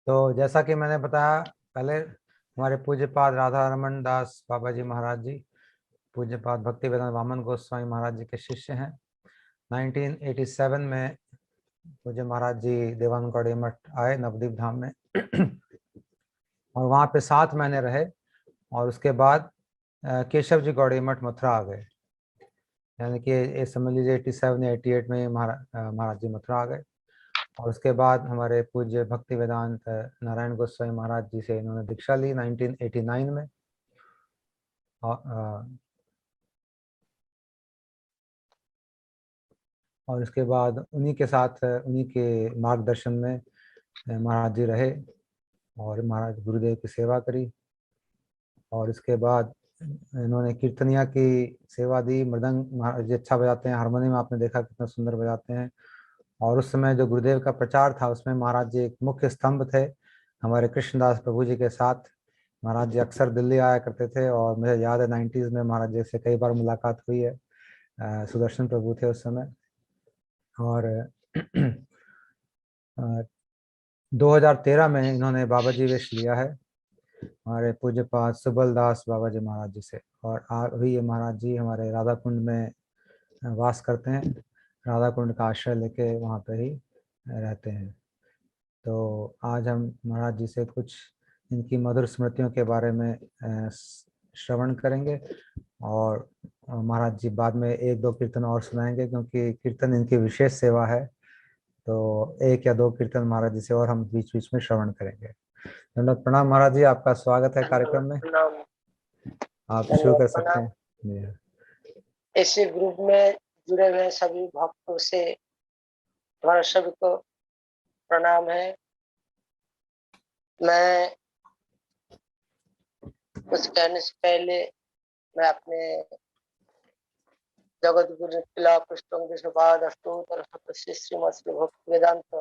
तो जैसा कि मैंने बताया पहले, हमारे पूज्यपाद राधा रमन दास बाबा जी महाराज जी पूज्यपाद भक्ति वेदांत वामन गोस्वामी महाराज जी के शिष्य हैं। 1987 में पूज्य महाराज जी देवानंद गौड़ी मठ आए नवदीप धाम में और वहाँ पे 7 महीने रहे और उसके बाद केशव जी गौड़ी मठ मथुरा आ गए। यानी कि ये समझ लीजिए 87 या 88 में महाराज जी मथुरा आ गए। और उसके बाद हमारे पूज्य भक्ति वेदांत नारायण गोस्वामी महाराज जी से इन्होंने दीक्षा ली 1989 में। और उसके बाद उन्हीं के साथ उन्हीं के मार्गदर्शन में महाराज जी रहे और महाराज गुरुदेव की सेवा करी। और इसके बाद इन्होंने कीर्तनिया की सेवा दी। मृदंग महाराज जी अच्छा बजाते हैं, हारमोनियम आपने देखा कितना सुंदर बजाते हैं। और उस समय जो गुरुदेव का प्रचार था उसमें महाराज जी एक मुख्य स्तंभ थे। हमारे कृष्णदास प्रभु जी के साथ महाराज जी अक्सर दिल्ली आया करते थे और मुझे याद है 90s में महाराज जी से कई बार मुलाकात हुई है। सुदर्शन प्रभु थे उस समय। और 2013 में इन्होंने बाबा जी वेश लिया है हमारे पूज्यपाद सुबल दास बाबा जी महाराज जी से। और अभी ये महाराज जी हमारे राधा कुंड में वास करते हैं, राधा कुंड का आश्रय लेके वहाँ पे ही रहते हैं। तो आज हम महाराज जी से कुछ इनकी मधुर स्मृतियों के बारे में श्रवण करेंगे और महाराज जी बाद में 1-2 कीर्तन और सुनाएंगे क्योंकि कीर्तन इनकी विशेष सेवा है। तो 1 या 2 कीर्तन महाराज जी से और हम बीच बीच में श्रवण करेंगे। धन्यवाद। प्रणाम महाराज जी, आपका स्वागत है कार्यक्रम में। आप शुरू कर सकते हैं। ऐसे ग्रुप में जुड़े हुए सभी भक्तों से हमारा सभी को प्रणाम है। मैं कुछ कहने से पहले मैं अपने जगत गुरु किला पुष्पंग विष्णुपाद अष्टोत्तर सतस्य श्रीमद श्री भक्ति वेदांत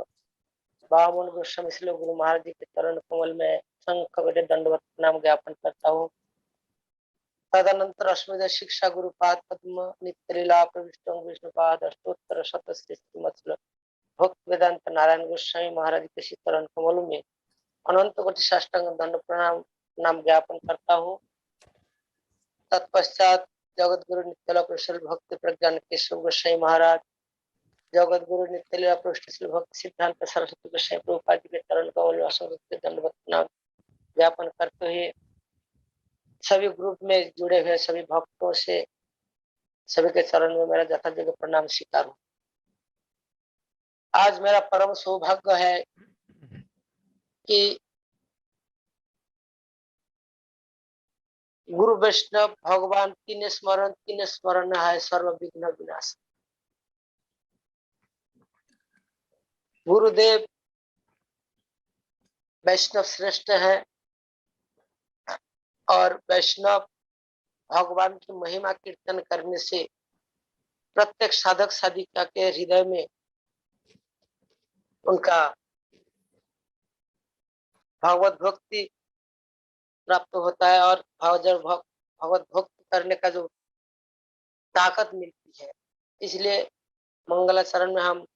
वामन गोस्वामी श्री गुरु महाराज जी के चरण कमल में शंख बड़े दंडवत प्रणाम ज्ञापन करता हूँ। तदनंतर अश्वमेध शिक्षा गुरुपाद पद्म नित्यलीला प्रविष्टंग विष्णुपाद अष्टोत्तर सतस्य श्रीमद श्री भक्ति वेदांत नारायण गोस्वामी महाराज के चरण कमल में अनंत कोटि साष्टांग दंड प्रणाम नाम ज्ञापन करता हूँ। तत्पश्चात जगत गुरु नित्यला प्रश्न भक्ति प्रज्ञान केशव गोस्वामी महाराज, जगत गुरु नित्यलीला प्रश्न भक्ति सिद्धांत सरस्वती गोस्वामी प्रभुपाद जी के चरण कमल में दंडवत प्रणाम ज्ञापन करते हुए सभी ग्रुप में जुड़े हुए सभी भक्तों से सभी के चरण में मेरा यथायोग्य प्रणाम स्वीकार हूँ। आज मेरा परम सौभाग्य है कि गुरु वैष्णव भगवान तीन स्मरण है सर्व विघ्न विनाश। गुरुदेव वैष्णव श्रेष्ठ है और वैष्णव भगवान की महिमा कीर्तन करने से प्रत्येक साधक साधिका के हृदय में उनका भगवत भक्ति प्राप्त होता है और भगवत भक्ति करने का जो ताकत मिलती है। इसलिए मंगलाचरण में हम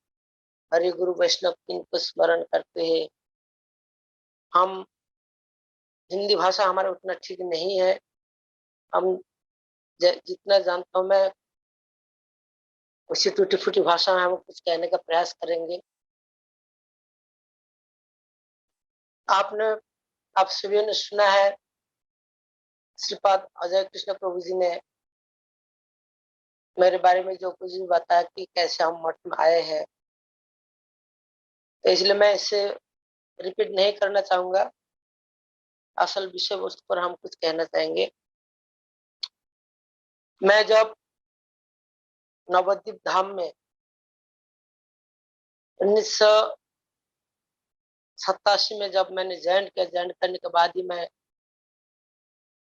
हरि गुरु वैष्णव को स्मरण करते हैं। हम हिंदी भाषा हमारे उतना ठीक नहीं है, हम जितना जानता हूँ मैं उसी टूटी फूटी भाषा में हम कुछ कहने का प्रयास करेंगे। आप सभी ने सुना है श्रीपाद अजय कृष्ण प्रभु जी ने मेरे बारे में जो कुछ भी बताया कि कैसे हम मठ में आए हैं, तो इसलिए मैं इसे रिपीट नहीं करना चाहूंगा। असल विषय वस्तु पर हम कुछ कहना चाहेंगे। मैं जब नवद्वीप धाम में 1987 में जब मैंने ज्वाइन किया, ज्वाइन करने के बाद ही मैं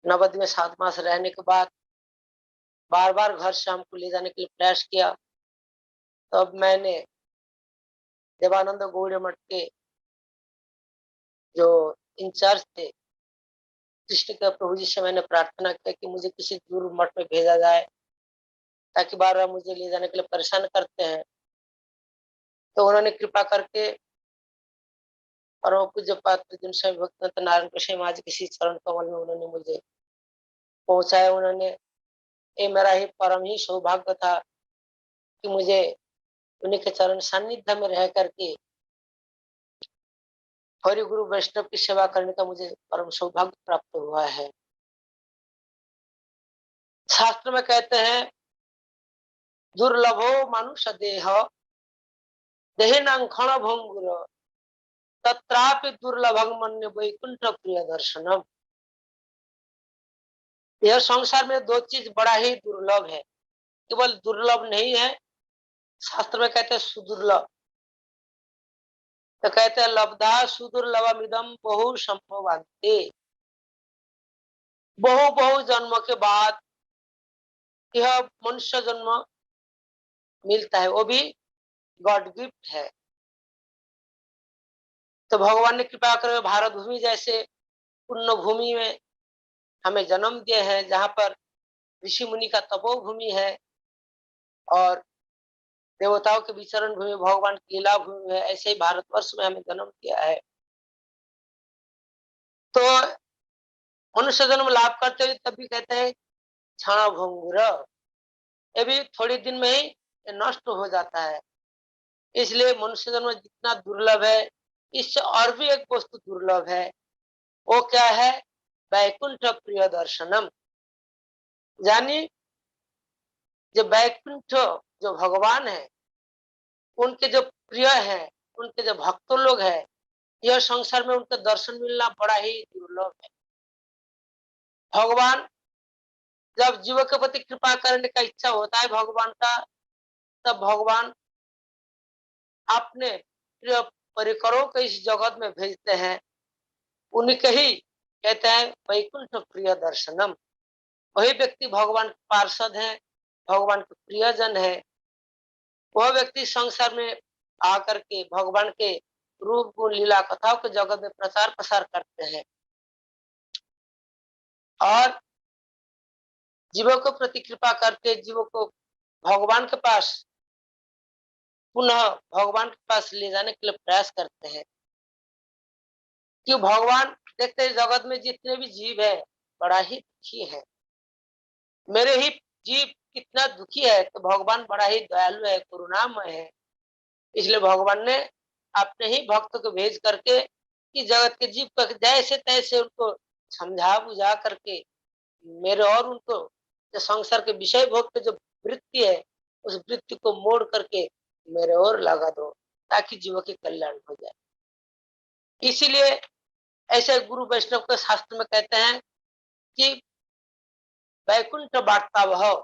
नवद्वीप में 7 मास रहने के बाद बार बार घर से हमको ले जाने के लिए प्रयास किया। तब मैंने देवानंद गौड़ी मठ के जो इंचार्ज थे कृष्ण के प्रभु जी से मैंने प्रार्थना किया कि मुझे किसी दूर मठ में भेजा जाए, ताकि बार बार मुझे ले जाने के लिए परेशान करते हैं। तो उन्होंने कृपा करके परम पूज्य पात्र जिन स्वामी भक्तिवेदांत नारायण गोसाई महाराज किसी चरण कमल में उन्होंने मुझे पहुंचाया। उन्होंने, ये मेरा ही परम ही सौभाग्य था कि मुझे उन्हीं के चरण सानिध्य में रह करके हरि गुरु वैष्णव की सेवा करने का मुझे परम सौभाग्य प्राप्त हुआ है। शास्त्र में कहते हैं, दुर्लभो मनुष्य देह देहिनां क्षण भंगुर तत्रापि दुर्लभं मन्ये वैकुंठ प्रिय दर्शनम। यह संसार में दो चीज बड़ा ही दुर्लभ है, केवल दुर्लभ नहीं है, शास्त्र में कहते हैं सुदुर्लभ। तो कहते हैं लब्धा सुदुर्लभमिदं बहु संभवान्ते। बहु बहु जन्म के बाद यह मनुष्य जन्म मिलता है, वो भी गॉड गिफ्ट है। तो भगवान ने कृपा कर भारत भूमि जैसे पुण्य भूमि में हमें जन्म दिए हैं, जहाँ पर ऋषि मुनि का तपोभूमि है और देवताओं के विचरण भूमि, भगवान की लीला भूमि है। ऐसे ही भारतवर्ष में हमें जन्म दिया है। तो मनुष्य जन्म लाभ करते हुए तब भी कहते हैं क्षण भंगुर, ये भी थोड़ी दिन में ही नष्ट हो जाता है। इसलिए मनुष्य जन्म जितना दुर्लभ है, इससे और भी एक वस्तु दुर्लभ है। वो क्या है? वैकुंठ प्रिय दर्शनम। यानी जो वैकुंठ जो भगवान है, उनके जो प्रिय है, उनके जो भक्त लोग हैं, यह संसार में उनका दर्शन मिलना बड़ा ही दुर्लभ है। भगवान जब जीव के प्रति कृपा करने का इच्छा होता है भगवान का, तब भगवान अपने प्रिय परिकरों को इस जगत में भेजते हैं। उन्हीं के ही कहते हैं वैकुंठ प्रिय दर्शनम। वही व्यक्ति भगवान के पार्षद है, भगवान के प्रियजन है। वह व्यक्ति संसार में आकर के भगवान के रूप गुण लीला कथाओं के जगत में प्रचार प्रसार करते हैं और जीवों को प्रति कृपा करके जीवों को भगवान के पास पुनः भगवान के पास ले जाने के लिए प्रयास करते हैं। कि भगवान देखते हैं जगत में जितने भी जीव है बड़ा ही दुखी है। मेरे ही जीव कितना दुखी है, तो भगवान बड़ा ही दयालु है, करुणामय है। इसलिए भगवान ने अपने ही भक्त को भेज करके कि जगत के जीव को जैसे तैसे उनको समझा बुझा करके मेरे और उनको जो संसार के विषय भोग के जो वृत्ति है, उस वृत्ति को मोड़ करके मेरे और लगा दो, ताकि जीवों के कल्याण हो जाए। इसीलिए ऐसे गुरु वैष्णव के शास्त्र में कहते हैं कि वैकुंठ वार्ता वह,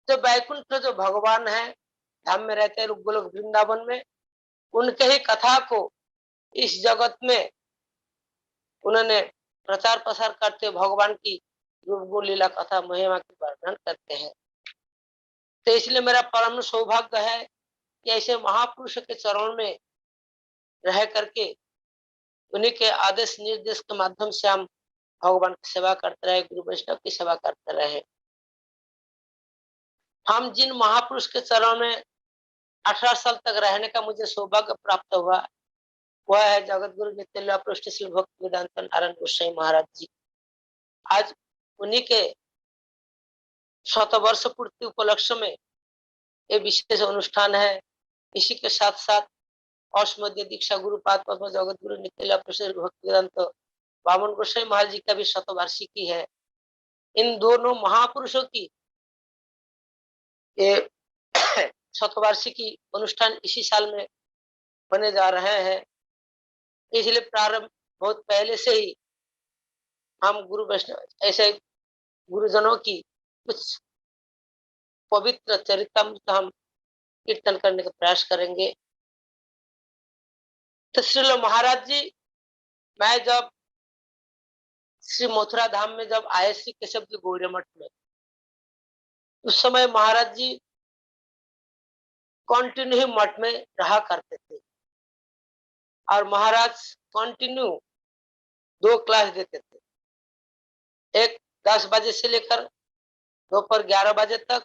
जो वैकुंठ जो भगवान है धाम में रहते हैं गोलोक वृंदावन में, उनके ही कथा को इस जगत में उन्होंने प्रचार प्रसार करते भगवान की रूप गुण लीला कथा महिमा की वर्णन करते हैं। तो इसलिए मेरा परम सौभाग्य है कि ऐसे महापुरुष के चरण में रह करके उन्हीं के आदेश निर्देश के माध्यम से हम भगवान की सेवा करते रहे, गुरु वैष्णव की सेवा करते रहे। हम जिन महापुरुष के चरण में 18 साल तक रहने का मुझे सौभाग्य प्राप्त हुआ, वह है जगत गुरु नित्य पृष्ठ श्री भक्ति वेदांत नारायण गोसाई महाराज जी। आज उन्हीं के 100 वर्ष पूर्ति उपलक्ष्य में ये विशेष अनुष्ठान है। इसी के साथ साथ औषमध्य दीक्षा गुरुपाद पद्म जगत गुरु नित्य प्रसिद्ध भक्ति वेदांत वामन गोसाई महाराज जी का भी 100 वार्षिकी है। इन दोनों महापुरुषों की ये 100 वार्षिकी अनुष्ठान इसी साल में होने जा रहे हैं। इसलिए प्रारंभ बहुत पहले से ही हम गुरु वैष्णव ऐसे गुरुजनों की कुछ पवित्र चरितमृत हम कीर्तन करने का प्रयास करेंगे। तो श्रील महाराज जी, मैं जब श्री मथुरा धाम में जब आए श्री केशव जी गौड़िया मठ में, उस समय महाराज जी कंटिन्यू मठ में रहा करते थे और महाराज कंटिन्यू 2 क्लास देते थे, एक 10 बजे से लेकर दोपहर 11 बजे तक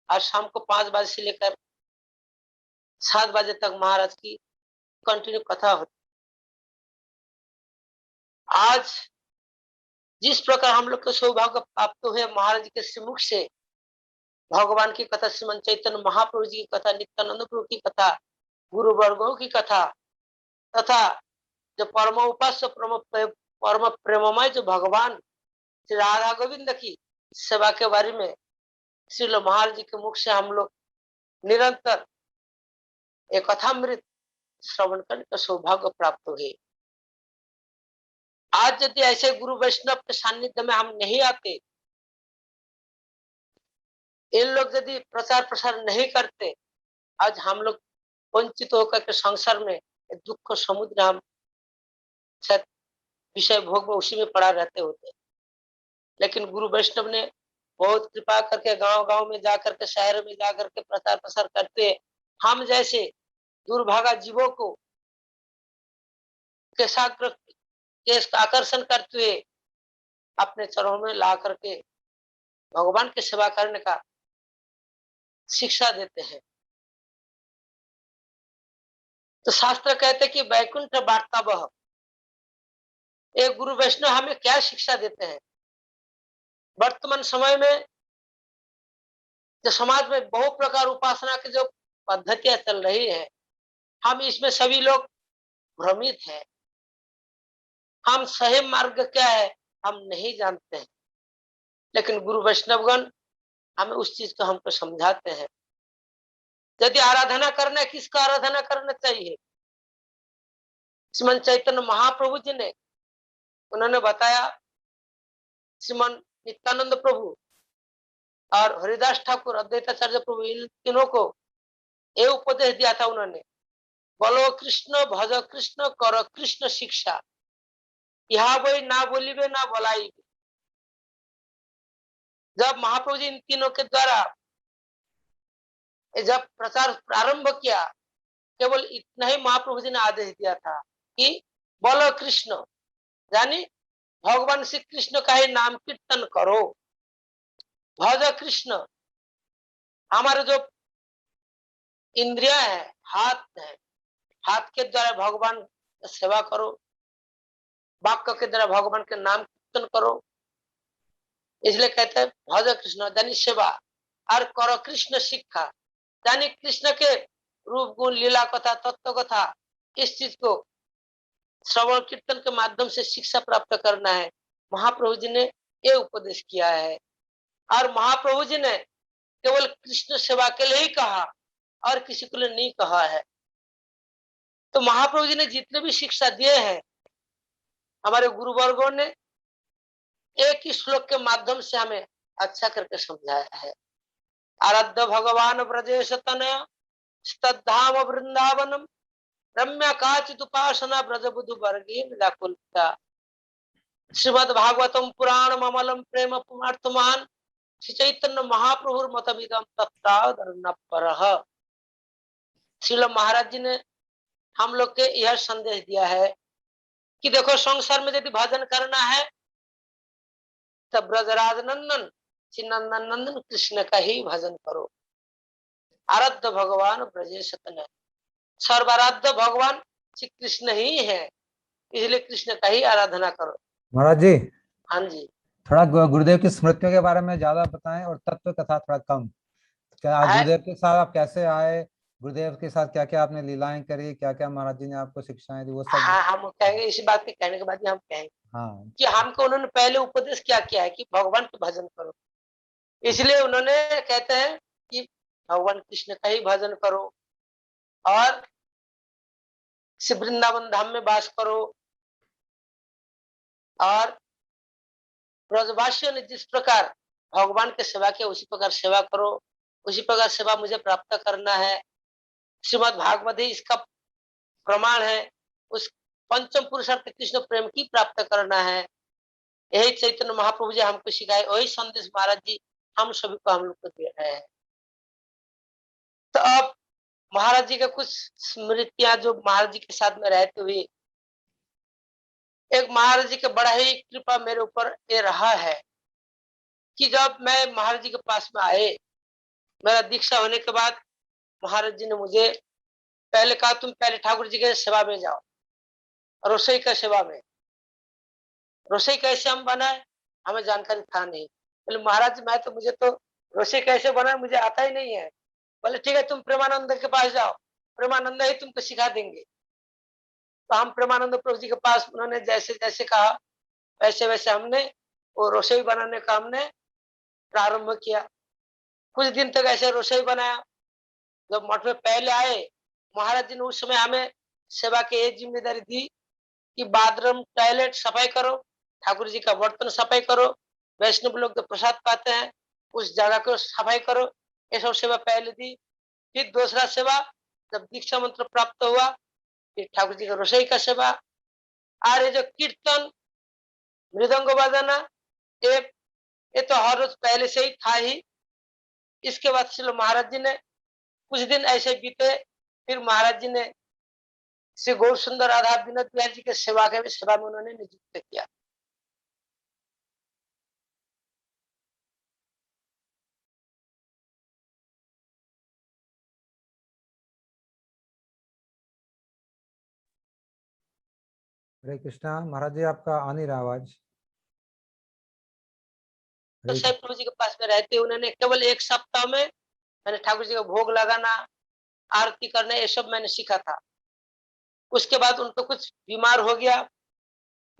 और शाम को 5 बजे से लेकर 7 बजे तक महाराज की कंटिन्यू कथा होती। आज जिस प्रकार हम लोग को सौभाग्य प्राप्त हुए महाराज के श्रीमुख से भगवान की कथा, श्रीमन चैतन्य महाप्रभु जी की कथा, नित्यानंद प्रभु की कथा, गुरु वर्गों की कथा, तथा जो परम उपास्य परम प्रेममय जो भगवान श्री राधा गोविंद की सेवा के बारे में श्रील महाराज जी के मुख से हम लोग निरंतर एक कथामृत श्रवण करने का सौभाग्य प्राप्त हुए। आज यदि ऐसे गुरु वैष्णव के सानिध्य में हम नहीं आते, इन लोग यदि प्रचार प्रसार नहीं करते, आज हम लोग वंचित होकर के संसार में दुख समुद्र हम शायद विषय भोग में उसी में पड़ा रहते होते। लेकिन गुरु वैष्णव ने बहुत कृपा करके गांव गांव में जाकर के, शहर में जाकर के प्रचार प्रसार करते, हम जैसे दुर्भागा जीवों को आकर्षण करते हुए अपने चरणों में ला करके भगवान की सेवा करने का शिक्षा देते हैं। तो शास्त्र कहते कि वैकुंठ वार्तावह, एक गुरु वैष्णव हमें क्या शिक्षा देते हैं। वर्तमान समय में जो समाज में बहुत प्रकार उपासना की जो पद्धतियां चल रही है, हम इसमें सभी लोग भ्रमित हैं। हम सही मार्ग क्या है हम नहीं जानते हैं, लेकिन गुरु वैष्णवगण हमें उस चीज को हमको समझाते हैं। यदि आराधना करना है, किसका आराधना करना चाहिए? श्रीमन चैतन्य महाप्रभु जी ने उन्होंने बताया, श्रीमन नित्यानंद प्रभु और हरिदास ठाकुर, अद्वैताचार्य प्रभु, इन तीनों को ये उपदेश दिया था उन्होंने, बोलो कृष्ण, भज कृष्ण, कर कृष्ण शिक्षा, यह वही ना बोलिबे ना बोलाई। जब महाप्रभु जी इन तीनों के द्वारा जब प्रचार प्रारंभ किया, केवल इतना ही महाप्रभु जी ने आदेश दिया था कि बोलो कृष्ण, यानी भगवान श्री कृष्ण का ही नाम कीर्तन करो। भज कृष्ण, हमारे जो इंद्रिया है, हाथ है, हाथ के द्वारा भगवान सेवा करो, वाक्य के द्वारा भगवान के नाम कीर्तन करो। इसलिए कहते हैं भज कृष्ण यानी सेवा, और करो कृष्ण शिक्षा, यानी कृष्ण के रूप गुण लीला कथा तत्व कथा, इस चीज को श्रवण कीर्तन के माध्यम से शिक्षा प्राप्त करना है। महाप्रभु जी ने ये उपदेश किया है, और महाप्रभु जी ने केवल कृष्ण सेवा के लिए ही कहा और किसी को लिए नहीं कहा है। तो महाप्रभु जी ने जितने भी शिक्षा दिए हैं, हमारे गुरुवर्गों ने एक ही श्लोक के माध्यम से हमें अच्छा करके समझाया है। आराध्य भगवान ब्रजेश तनय स्तद्धाम वृंदावनम रम्या काचित उपासना ब्रज बुधु वर्गी व्याकुलता। श्रीमद भागवतम पुराण अमलम प्रेम पुमार्थमान श्री चैतन्य महाप्रभुर मतमिदम तत्तादरनपरः। श्रील महाराज जी ने हम लोग के यह संदेश दिया है कि देखो, संसार में यदि भजन करना है तो ब्रजराज नंदन श्री नंदन नंदन कृष्ण का ही भजन करो। आराध्य भगवान ब्रजेश तनय, सर्वाराध्य भगवान श्री कृष्ण ही है, इसलिए कृष्ण का ही आराधना करो। महाराज जी, हाँ जी, थोड़ा गुरुदेव की स्मृतियों के बारे में ज्यादा बताएं और तत्व कथा थोड़ा कम। क्या आज है। गुरुदेव के साथ आप कैसे आए, गुरुदेव के साथ क्या क्या आपने लीलाएं करी, क्या क्या महाराज जी ने आपको शिक्षाएं दी, वो सब। हाँ, हम कहेंगे, इसी बात के कहने के बाद ही हम कहेंगे हाँ। कि हमको उन्होंने पहले उपदेश क्या किया है कि भगवान का भजन करो। इसलिए उन्होंने कहते हैं कि भगवान कृष्ण का ही भजन करो और श्री वृंदावन धाम में वास करो, और ब्रजवासियों ने जिस प्रकार भगवान की सेवा किया उसी प्रकार सेवा करो, उसी प्रकार सेवा मुझे प्राप्त करना है। श्रीमद भागवत ही इसका प्रमाण है। उस पंचम पुरुषार्थ कृष्ण प्रेम की प्राप्त करना है। यही चैतन्य महाप्रभु जी हमको सिखाए, वही संदेश महाराज जी हम सभी को हम लोग को दे रहे हैं। तो अब महाराज जी का कुछ स्मृतियां जो महाराज जी के साथ में रहते हुए, एक महाराज जी का बड़ा ही कृपा मेरे ऊपर ये रहा है कि जब मैं महाराज जी के पास में आए, मेरा दीक्षा होने के बाद महाराज जी ने मुझे पहले कहा तुम पहले ठाकुर जी के सेवा में जाओ, रसोई का सेवा में। रसोई कैसे हम बनाए हमें जानकारी था नहीं। बोले महाराज मैं तो मुझे तो रसोई कैसे बनाए मुझे आता ही नहीं है। बोले ठीक है तुम प्रेमानंद के पास जाओ, प्रेमानंद ही तुमको सिखा देंगे। तो हम प्रेमानंद प्रभु जी के पास, उन्होंने जैसे जैसे कहा वैसे वैसे हमने वो रसोई बनाने का हमने प्रारंभ किया। कुछ दिन तक ऐसे रसोई बनाया। जब मठ में पहले आए, महाराज जी ने उस समय हमें सेवा की ये जिम्मेदारी दी कि बाथरूम टॉयलेट सफाई करो, ठाकुर जी का बर्तन सफाई करो, वैष्णव लोग जो प्रसाद पाते हैं उस जगह को सफाई करो। ये सब सेवा पहले दी। फिर दूसरा सेवा, जब दीक्षा मंत्र प्राप्त हुआ, फिर ठाकुर जी का रसोई का सेवा। और ये जो कीर्तन मृदंग बजाना, ये ये तो हर रोज पहले से ही था ही। इसके बाद श्री महाराज जी ने कुछ दिन ऐसे बीते, फिर महाराज जी ने श्री गौर सुंदर राधा विनोद बिहारी जी के सेवा के सेवा में उन्होंने नियुक्त किया। हरे कृष्णा। महाराज जी आपका आ नहीं रहा आवाज। तो हरे साहब प्रभु जी के पास में रहते उन्होंने केवल 1 सप्ताह में मैंने ठाकुर जी का भोग लगाना, आरती करना, ये सब मैंने सीखा था। उसके बाद उनको कुछ बीमार हो गया,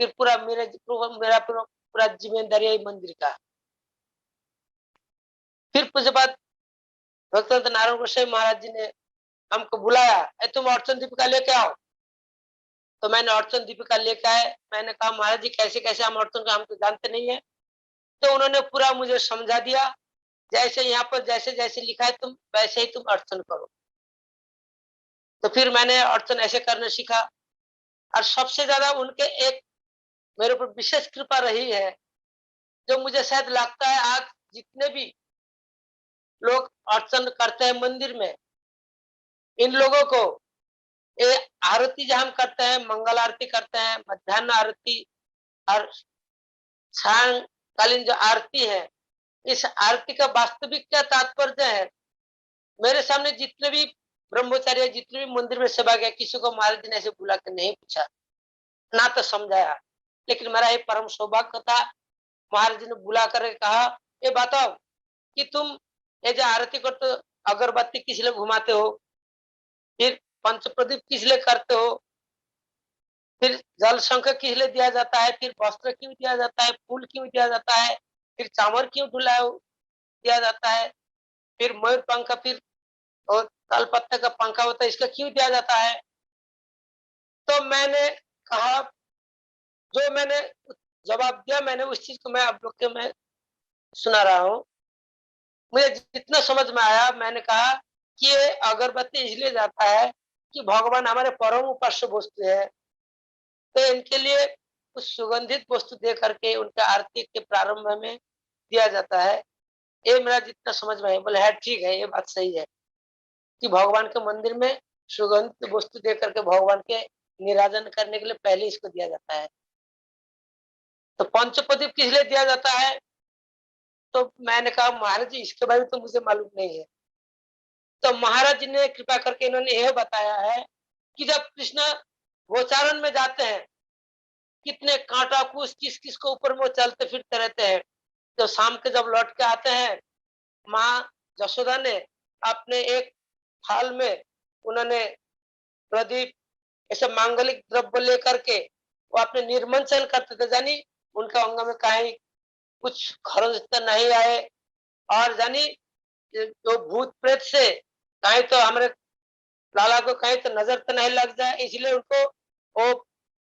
फिर पूरा मेरा पूरा जिम्मेदारी है मंदिर का। फिर पूज्य बात भक्तवंत नारायण गोसाई महाराज जी ने हमको बुलाया, तुम अर्चन दीपिका लेके आओ। तो मैंने अर्चन दीपिका लेके आए। मैंने कहा महाराज जी कैसे कैसे हम अर्चन का, हम तो जानते नहीं है। तो उन्होंने पूरा मुझे समझा दिया, जैसे यहाँ पर जैसे जैसे लिखा है तुम वैसे ही तुम अर्चन करो। तो फिर मैंने अर्चन ऐसे करना सीखा। और सबसे ज्यादा उनके एक मेरे ऊपर विशेष कृपा रही है, जो मुझे शायद लगता है आज जितने भी लोग अर्चन करते हैं मंदिर में, इन लोगों को ये आरती जो हम करते हैं, मंगल आरती करते हैं, मध्याह्न आरती और सायंकालीन जो आरती है, इस आरती का वास्तविक क्या तात्पर्य है, मेरे सामने जितने भी ब्रह्मचारी जितने भी मंदिर में सेवा किया, किसी को महाराज जी ने ऐसे बुला के नहीं पूछा, ना तो समझाया। लेकिन मेरा ये परम सौभाग्य था, महाराज जी ने बुला कर कहा ये बताओ कि तुम ये जो आरती करते हो, अगरबत्ती किस लिए घुमाते हो, फिर पंच प्रदीप किस लिए करते हो, फिर जल शंख किस लिए दिया जाता है, फिर वस्त्र क्यों दिया जाता है, फूल क्यों दिया जाता है, फिर चावल क्यों दिया जाता है, फिर मयूर पंख, फिर और ताल पत्ते का पंखा होता है, इसका क्यों दिया जाता है। तो मैंने कहा, जो मैंने जवाब दिया, मैंने उस चीज को मैं आप लोग के मैं सुना रहा हूँ। मुझे जितना समझ में आया, मैंने कहा कि ये अगरबत्ती इसलिए जाता है कि भगवान हमारे परम उपास्य वस्तु है, तो इनके लिए कुछ सुगंधित वस्तु दे करके उनका आरती के प्रारंभ में दिया जाता है। ये मेरा जितना समझ में आया। बोले है ठीक है, ये बात सही है कि भगवान के मंदिर में सुगंधित वस्तु दे करके भगवान के निराजन करने के लिए पहले इसको दिया जाता है। तो पंचप्रदीप किस लिए दिया जाता है, तो मैंने कहा महाराज जी इसके बारे में तो मुझे मालूम नहीं है। तो महाराज जी ने कृपा करके इन्होंने यह बताया है कि जब कृष्ण गोचारण में जाते हैं, कितने कांटा कूस किस किस को ऊपर में वो चलते फिरते रहते हैं। तो शाम के जब लौट के आते हैं, माँ जसोदा ने अपने एक थाल में उन्होंने प्रदीप ऐसे मांगलिक द्रव्य लेकर के वो अपने निर्मंचन करते थे, जानी उनका अंग में कहीं कुछ खरोच तो नहीं आए, और जानी जो भूत प्रेत से कहीं तो हमारे लाला को कहीं तो नजर तो नहीं लग जाए, इसलिए उनको वो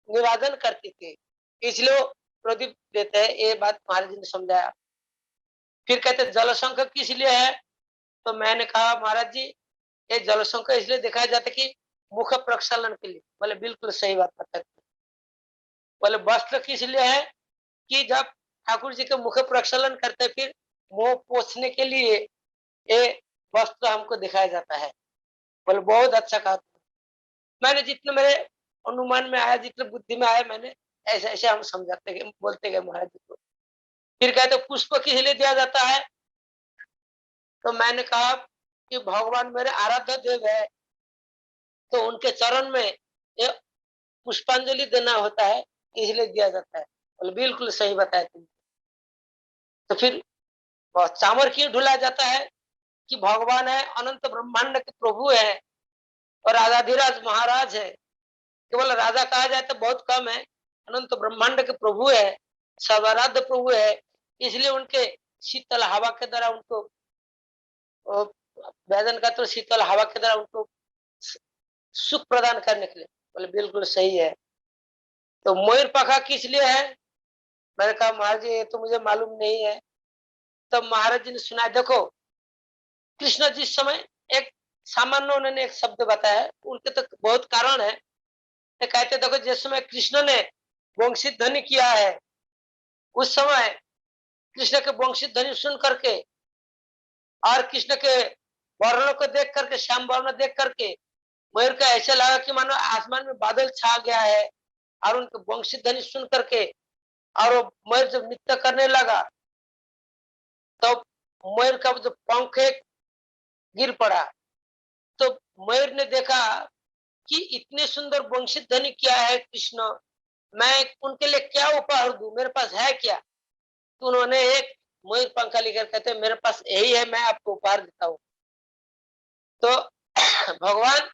निवादन करती थी, इसलिए वो प्रदीप देते हैं। ये बात महाराज जी ने समझाया। फिर कहते जल संख किस लिए है, तो मैंने कहा महाराज जी ये जल संख इसलिए दिखाया जाता है कि मुख प्रक्षालन के लिए। बोले बिल्कुल सही बात बताते। बोले वस्त्र किस लिए है कि जब ठाकुर जी के मुख प्रक्षालन करते फिर मुंह पोछने के लिए ये वस्त्र हमको दिखाया जाता है। बोले बहुत अच्छा कहा। मैंने जितने मेरे अनुमान में आया, जितने बुद्धि में आया, मैंने ऐसे ऐसे हम समझाते गए, बोलते गए महाराज जी को। फिर कहते पुष्प किस लिए दिया जाता है, तो मैंने कहा कि भगवान मेरे आराध्य देव है, तो उनके चरण में ये पुष्पांजलि देना होता है, इसलिए दिया जाता है। बोले बिल्कुल सही बताया तुमने। तो फिर चामर क्यों ढुलाया जाता है कि भगवान है, अनंत ब्रह्मांड के प्रभु है और राजाधिराज महाराज है। केवल राजा कहा जाए तो बहुत कम है, अनंत ब्रह्मांड के प्रभु है, सर्वाराध्य प्रभु है। इसलिए उनके शीतल हवा के द्वारा उनको भजन का तो शीतल हवा के द्वारा उनको सुख प्रदान करने के लिए। बोले बिल्कुल सही है। तो मयूर पंखा किस लिए है? मैंने कहा महाराज जी ये तो मुझे मालूम नहीं है। तब महाराज जी ने सुनाया, देखो कृष्ण जिस समय एक सामान्य उन्होंने एक शब्द बताया, उनके तो बहुत कारण है। ये कहते देखो जिस समय कृष्ण ने वंशी ध्वनि किया है, उस समय कृष्ण के वंशी ध्वनि सुन करके और कृष्ण के वर्णों को देख करके, श्याम वर्ण देख करके मयूर का ऐसा लगा कि मानो आसमान में बादल छा गया है। और उनके वंशी ध्वनि सुन करके और वो मयूर जब नृत्य करने लगा तो मयूर का जो पंख है गिर पड़ा। तो मयूर ने देखा कि इतने सुंदर वंशी ध्वनि किया है कृष्ण, मैं उनके लिए क्या उपहार दूं, मेरे पास है क्या? तो उन्होंने एक मयूर पंखा लेकर कहते मेरे पास यही है, मैं आपको उपहार देता हूँ। तो भगवान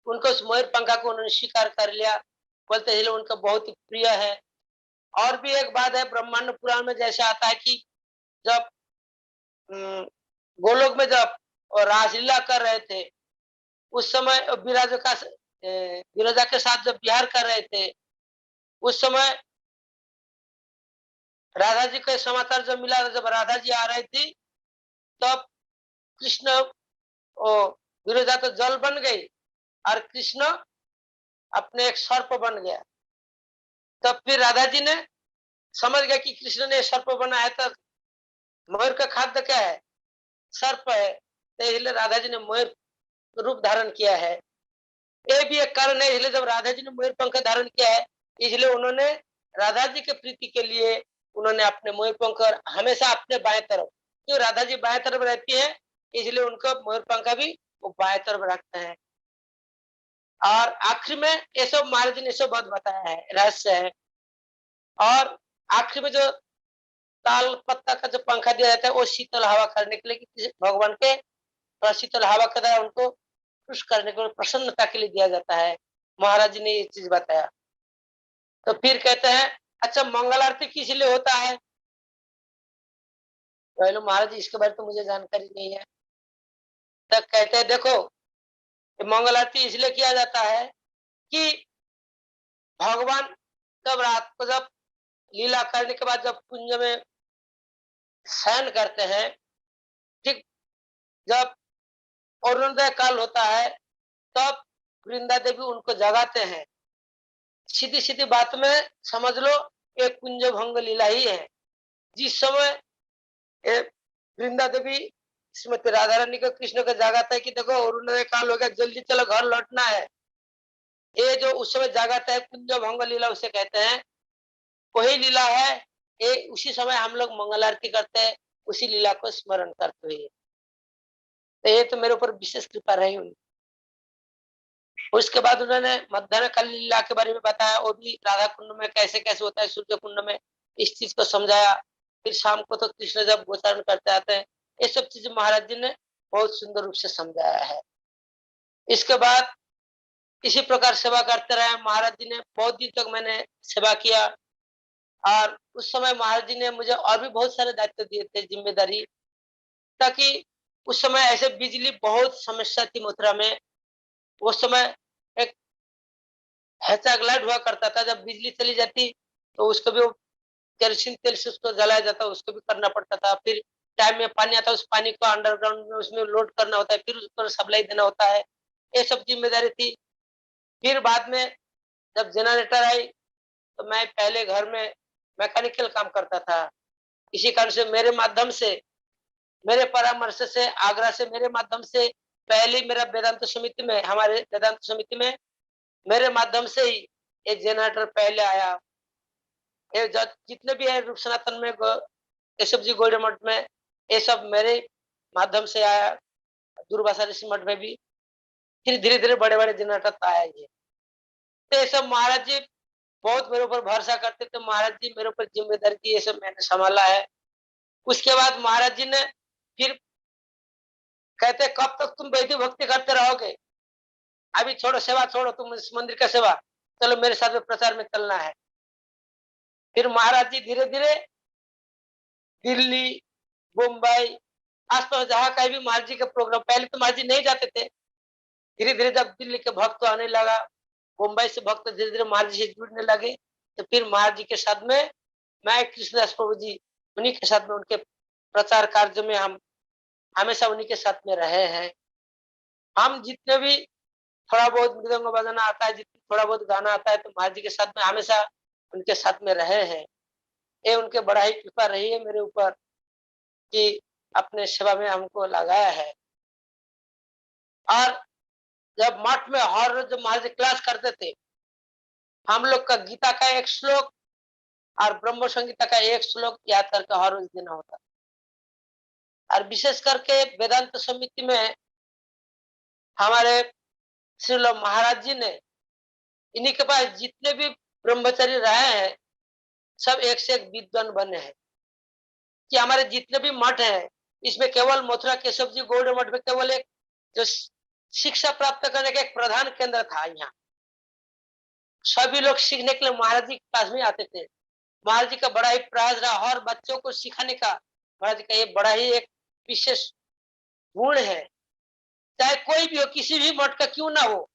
उनको उस मयूर पंखा को उन्होंने स्वीकार कर लिया। बोलते हैं उनका बहुत ही प्रिय है। और भी एक बात है, ब्रह्मांड पुराण में जैसे आता है कि जब गोलोक में जब रासलीला कर रहे थे, उस समय विराजा के साथ जब विहार कर रहे थे, उस समय राधा जी को समाचार जब मिला, जब राधा जी आ रही थी तब कृष्ण विराजा तो जल बन गई और कृष्ण अपने एक सर्प बन गया। तब फिर राधा जी ने समझ गया कि कृष्ण ने सर्प बना है, तो मयूर का खाद्य क्या है? सर्प है। तो इसलिए राधा जी ने मयूर रूप धारण किया है। ये भी एक कारण है, इसलिए जब राधा जी ने मयूर पंख धारण किया है, इसलिए उन्होंने राधा जी के प्रीति के लिए उन्होंने अपने मयूर पंख हमेशा अपने बाएं तरफ, क्यों राधा जी बाएं तरफ रहती है, इसलिए उनको मयूर पंखा भी वो बाएं तरफ रखते हैं। और आखिर में ये सब महाराज जी ने सब बात बताया है, रहस्य है। और आखिर में जो ताल पत्ता का जो पंखा दिया जाता है वो शीतल हवा करने के लिए, कि भगवान के शीतल हवा के द्वारा उनको खुश करने के लिए, प्रसन्नता के लिए दिया जाता है। महाराज जी ने ये चीज बताया। तो फिर कहते हैं अच्छा मंगल आरती किस लिए होता है? पहले महाराज जी इसके बारे में तो मुझे जानकारी नहीं है। तब कहते हैं देखो मंगल आरती इसलिए किया जाता है कि भगवान जब रात को जब लीला करने के बाद जब कुंज में शयन करते हैं, ठीक जब अरुणोदय काल होता है, तब वृंदा देवी उनको जगाते हैं। सीधी सीधी बात में समझ लो एक कुंज भंग लीला ही है। जिस समय वृंदा देवी श्रीमती राधा रानी को कृष्ण को जगाता है कि देखो अरुणोदय काल हो गया, जल्दी चलो घर लौटना है। ये जो उस समय जगाता है कुंज भंग लीला उसे कहते हैं, वही लीला है। ये उसी समय हम लोग मंगल आरती करते हैं, उसी लीला को स्मरण करते हुए। तो ये तो मेरे ऊपर विशेष कृपा रही हुई। उसके बाद उन्होंने मध्याह्न काल लीला के बारे में बताया, वो भी राधा कुंड में कैसे कैसे होता है, सूर्य कुंड में इस चीज को समझाया। फिर शाम को तो कृष्ण जब गोचारण करते आते हैं, ये सब चीजें महाराज जी ने बहुत सुंदर रूप से समझाया है। इसके बाद इसी प्रकार सेवा करते रहे महाराज जी ने, बहुत दिन तक मैंने सेवा किया। और उस समय महाराज जी ने मुझे और भी बहुत सारे दायित्व दिए थे, जिम्मेदारी, ताकि उस समय ऐसे बिजली बहुत समस्या थी मथुरा में। उस समय एक हैचटैग लाइट हुआ करता था, जब बिजली चली जाती तो उसको भी केरोसिन तेल से उसको जलाया जाता, उसको भी करना पड़ता था। फिर टाइम में पानी आता है, उस पानी को अंडरग्राउंड में उसमें लोड करना होता है, फिर उस पर सप्लाई देना होता है। ये सब जिम्मेदारी थी। फिर बाद में जब जनरेटर आई तो मैं पहले घर में मैकेनिकल काम करता था। इसी कारण से मेरे माध्यम से, मेरे परामर्श से, आग्रह से, मेरे माध्यम से पहले मेरा वेदांत समिति में, हमारे वेदांत समिति में मेरे माध्यम से ही ये जनरेटर पहले आया। ये जितने भी है रूप सनातन में केशव जी गौड़ी मठ में, ये सब मेरे माध्यम से आया। दुर्वासा ऋषि मठ में भी फिर धीरे धीरे बड़े बड़े दिन अटकता आया ये। तो ये सब महाराज जी बहुत मेरे ऊपर भरोसा करते थे। महाराज जी मेरे ऊपर जिम्मेदारी दी, ये सब मैंने संभाला है। उसके बाद महाराज जी ने फिर कहते कब तक तुम वैदिक भक्ति करते रहोगे, अभी छोड़ो, सेवा छोड़ो, तुम इस मंदिर का सेवा, चलो मेरे साथ में प्रचार में चलना है। फिर महाराज जी धीरे धीरे दिल्ली, मुंबई, आसपास जहाँ कहीं भी महाराज जी का प्रोग्राम, पहले तो महाराज जी नहीं जाते थे। धीरे धीरे जब दिल्ली के भक्त आने लगा, मुंबई से भक्त धीरे धीरे महाराज जी से जुड़ने लगे, तो फिर महाराज जी के साथ में मैं कृष्णदास प्रभु जी उन्हीं के साथ में उनके प्रचार कार्य में हम हमेशा उन्हीं के साथ में रहे हैं। हम जितने भी थोड़ा बहुत मृदंग बजाना आता है, जितने थोड़ा बहुत गाना आता है, तो महाराज जी के साथ में हमेशा उनके साथ में रहे हैं। ये उनके बड़ा ही कृपा रही है मेरे ऊपर कि अपने सेवा में हमको लगाया है। और जब मठ में हर रोज जब महाराज जी क्लास करते थे, हम लोग का गीता का एक श्लोक और ब्रह्म संगीता का एक श्लोक याद करके हर रोज देना होता। और विशेष करके वेदांत समिति में हमारे श्रील महाराज जी ने, इन्हीं के पास जितने भी ब्रह्मचारी रहे हैं, सब एक से एक विद्वान बने हैं। कि हमारे जितने भी मठ हैं, इसमें केवल मथुरा केशव जी गौड़ मठ में केवल एक जो शिक्षा प्राप्त करने का एक प्रधान केंद्र था। यहाँ सभी लोग सीखने के लिए महाराज जी के पास में आते थे। महाराज जी का बड़ा ही प्रयास रहा, और बच्चों को सिखाने का महाराज जी का ये बड़ा ही एक विशेष गुण है। चाहे कोई भी हो, किसी भी मठ का क्यों ना हो।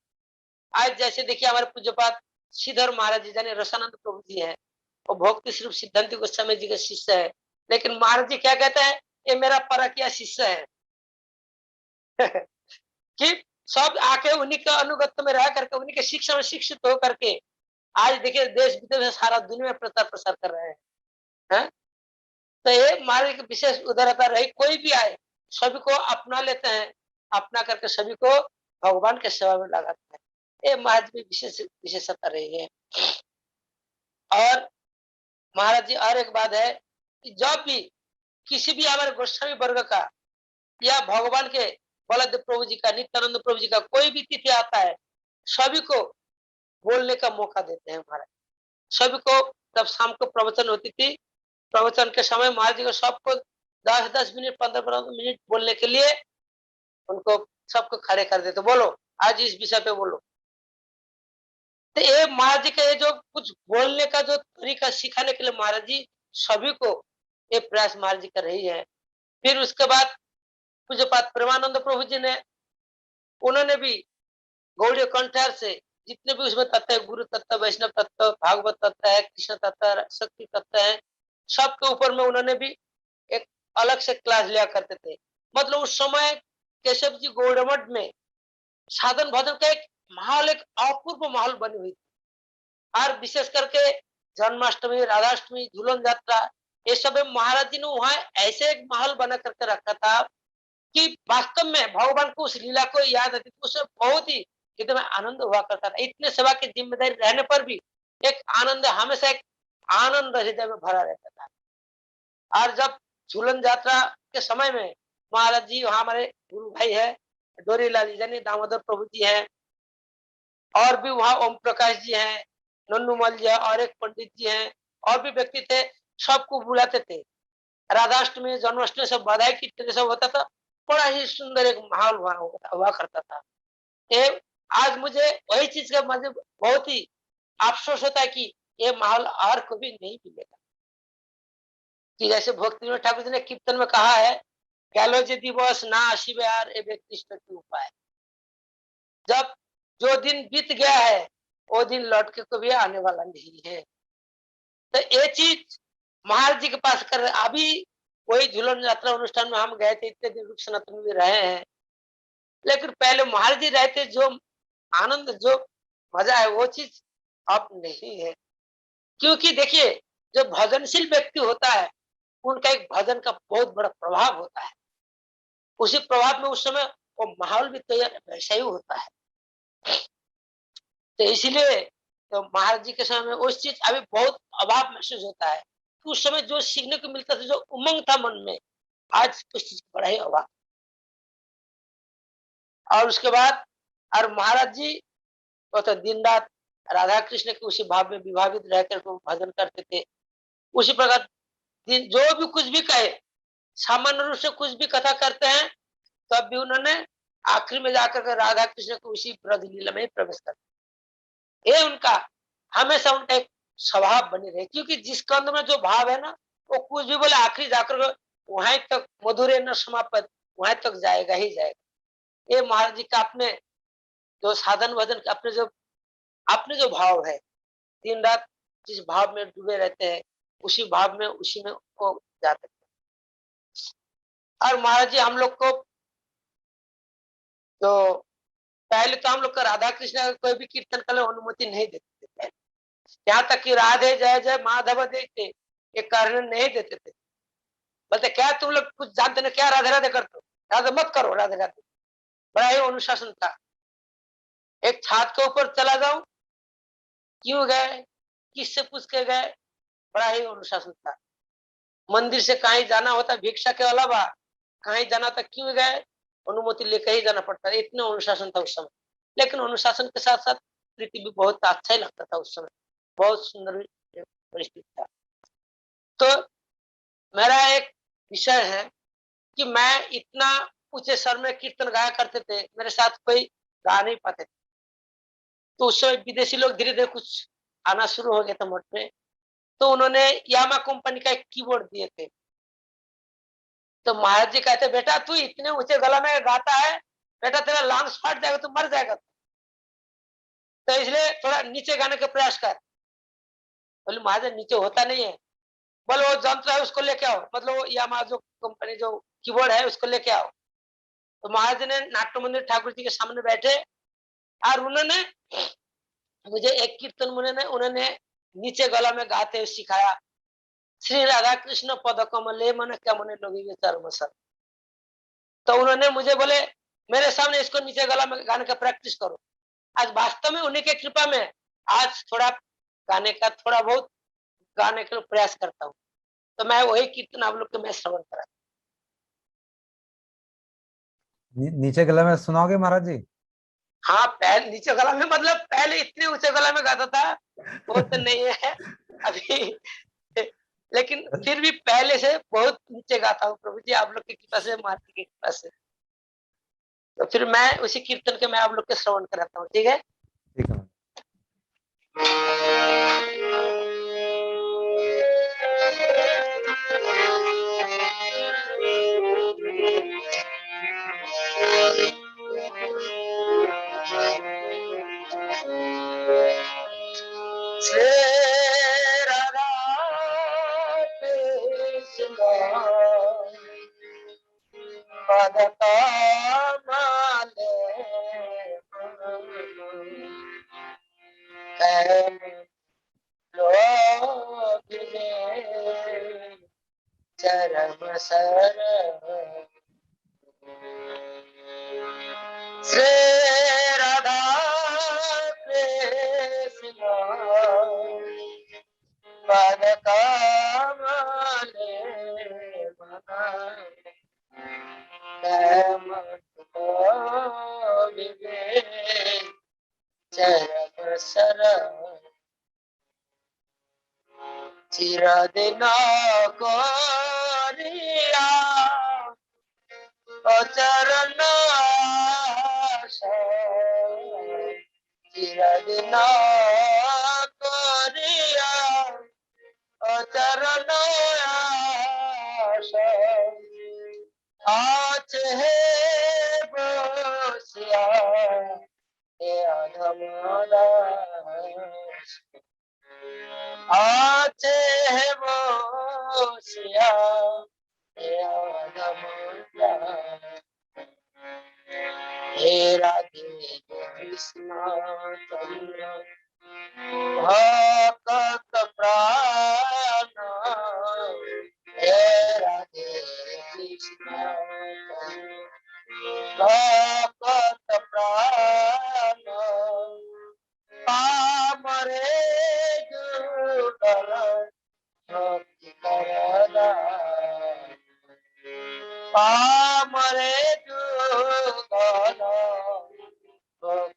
आज जैसे देखिए हमारे पूज्यपात श्रीधर महाराज जी जाने रसानंद प्रभु जी है, वो भक्ति स्वरूप सिद्धांत गोस्वामी जी का शिष्य है, लेकिन महाराज जी क्या कहते हैं, ये मेरा परकिया शिष्य है। कि सब आके उन्हीं के अनुगत्य में रह करके उन्हीं के शिक्षा में शिक्षित हो करके आज देखिए देश विदेश में सारा दुनिया में प्रचार प्रसार कर रहे हैं, है? तो ये महाराज की विशेष उदारता रही, कोई भी आए सभी को अपना लेते हैं, अपना करके सभी को भगवान के सेवा में लगाते हैं। ये महाराज की विशेष विशेषता रही है। और महाराज जी और एक बात है कि जब भी किसी भी हमारे गोस्वामी वर्ग का या भगवान के बलदेव प्रभु जी का, नित्यानंद प्रभु जी का कोई भी तिथि आता है, सभी को बोलने का मौका देते हैं महाराज। सभी को जब शाम को प्रवचन होती थी, प्रवचन के समय महाराज जी को सबको 10-10 मिनट 15-15 मिनट बोलने के लिए उनको सबको खड़े कर देते, बोलो आज इस विषय पे बोलो। तो ये महाराज जी का ये जो कुछ बोलने का जो तरीका सिखाने के लिए महाराज जी सभी को ये प्रयास महाराज जी कर रही है। फिर उसके बाद पूज्यपात प्रेमानंद प्रभु जी ने, उन्होंने भी गौड़ीय कंठार से जितने भी उसमें तत्व है, गुरु तत्व, वैष्णव तत्व, भागवत तत्व है, कृष्ण तत्व है, शक्ति तत्व है, सबके ऊपर में उन्होंने भी एक अलग से क्लास लिया करते थे। मतलब उस समय केशव जी गौड़ मठ में साधन भजन का एक माहौल, एक अपूर्व माहौल बनी हुई थी। और विशेष करके जन्माष्टमी, राधाष्टमी, झूलन यात्रा, ये सब महाराज जी ने वहां ऐसे एक माहौल बना करके रखा था कि वास्तव में भगवान को उस लीला को याद आती थी, उसमें बहुत ही हृदय में आनंद हुआ करता था। इतने सेवा की जिम्मेदारी रहने पर भी एक आनंद, हमेशा एक आनंद हृदय में भरा रहता था। और जब झूलन यात्रा के समय में महाराज जी, वहां हमारे गुरु भाई है डोरीलाल जी जानी, दामोदर प्रभु जी है, और भी वहां ओम प्रकाश जी हैं, नन्नूमल जी है, और एक पंडित जी हैं, और भी व्यक्ति थे, सबको बुलाते थे। राधाष्टमी, जन्माष्टमी सब बधाई कीर्तन सब होता था। बड़ा ही सुंदर एक माहौल हुआ करता था। ये आज मुझे वही चीज का मुझे बहुत ही अफसोस होता है कि ये माहौल और कभी नहीं मिलेगा। कि जैसे भक्ति विनोद ठाकुर जी ने कीर्तन में कहा है, गैलोजी दिवस ना आशिबे यार ए व्यक्ति के उपाय। जब जो दिन बीत गया है वो दिन लौट के कभी आने वाला नहीं है। तो ये चीज महाराज जी के पास कर अभी वही झूलन यात्रा अनुष्ठान में हम गए थे, इतने दिन रुक सनातन में रहे हैं, लेकिन पहले महाराज जी रहते जो आनंद, जो मजा है, वो चीज अब नहीं है। क्योंकि देखिए जो भजनशील व्यक्ति होता है उनका एक भजन का बहुत बड़ा प्रभाव होता है। उसी प्रभाव में उस समय वो माहौल भी तैयार वैसा ही होता है। तो इसलिए तो महाराज जी के समय में उस चीज अभी बहुत अभाव महसूस होता है। तो उस समय जो सीखने को मिलता था, जो उमंग था मन में, आज उस चीज का बड़ा ही अभाव। और उसके बाद और महाराज जी वो तो दिन रात राधा कृष्ण के उसी भाव में विभावित रहकर के भजन करते थे। उसी प्रकार दिन जो भी कुछ भी कहे, सामान्य रूप से कुछ भी कथा करते हैं, तब भी उन्होंने आखिर में जाकर के राधा कृष्ण को उसी ब्रज लीला में ही प्रवेश कर, ये उनका हमेशा उनका एक स्वभाव बनी रहे, क्योंकि जिस कंध में जो भाव है ना, वो कुछ भी बोले आखिरी जाकर वहां तक मधुरे न समापत, वहां तक जाएगा ही जाएगा। ये महाराज जी का अपने जो साधन भजन का अपने जो भाव है, दिन रात जिस भाव में डूबे रहते हैं, उसी भाव में उसी में वो जाते हैं। और महाराज जी हम लोग को तो पहले तो हम लोग को राधा कृष्ण का कोई भी कीर्तन करने अनुमति नहीं देते थे, यहाँ तक कि राधे जय जय माधव देखते ये करने नहीं देते थे। बोलते क्या तुम लोग कुछ जानते नहीं, क्या राधे राधे करते हो, राधे मत करो, राधे राधे। बड़ा ही अनुशासन था। एक छात के ऊपर चला जाऊं, क्यों गए, किससे पूछ के गए, बड़ा ही अनुशासन था। मंदिर से कहीं जाना होता भिक्षा के अलावा, कहीं जाना था क्यों गए, अनुमति लेकर ही जाना पड़ता है, इतना अनुशासन था उस समय। लेकिन अनुशासन के साथ साथ प्रीति भी बहुत अच्छा ही लगता था उस समय, बहुत सुंदर परिस्थिति था। तो मेरा एक विषय है कि मैं इतना ऊंचे स्वर में कीर्तन गाया करते थे, मेरे साथ कोई गा नहीं पाते थे। तो उस समय विदेशी लोग धीरे धीरे कुछ आना शुरू हो गया था मठ में, तो उन्होंने यामा कंपनी का एक कीबोर्ड दिए थे। तो महाराज जी कहते बेटा तू इतने ऊंचे गला में गाता है, बेटा तेरा लंग्स फट जाएगा, तू मर जाएगा, तो इसलिए थोड़ा नीचे गाने का प्रयास कर। बोले महाराज नीचे होता नहीं है, बोले वो यंत्र है उसको लेके आओ, मतलब वो यामा जो कंपनी जो कीबोर्ड है उसको लेके आओ। तो महाराज जी ने नाट्य मंदिर ठाकुर जी के सामने बैठे और उन्होंने मुझे एक कीर्तन उन्होंने नीचे गला में गाते हुए सिखाया, श्री राधा कृष्ण पद कमले मन क्या मने लोगी चर्म सर। तो उन्होंने मुझे बोले मेरे सामने इसको नीचे गला में गाने का प्रैक्टिस करो। आज वास्तव में उन्हीं के कृपा में आज थोड़ा गाने का थोड़ा बहुत गाने का प्रयास करता हूँ। तो मैं वही कीर्तन आप लोग को मैं श्रवण करा। नीचे गले में सुनाओगे महाराज जी? हाँ पहले नीचे गला में मतलब पहले इतने ऊंचे गला में गाता था, वो तो नहीं है अभी, लेकिन फिर भी पहले से बहुत नीचे गाता हूँ प्रभु जी, आप लोग की कृपा से, माता की कृपा से। तो फिर मैं उसी कीर्तन के मैं आप लोग के श्रवण कराता हूँ, ठीक है। ठीक है। चरम सर श्री राधा कृष्ण पद कमले चरम सर चिरदिन कोरिया चरण चिरदिन कोरिया चरण आज है बसिया आज है बसिया हे राधे कृष्ण चंद्र भक्त प्राण, हे राधे कृष्ण भक्त प्राण, पामरे जुगल भक्ति करदा, पामरे जुगल भक्ति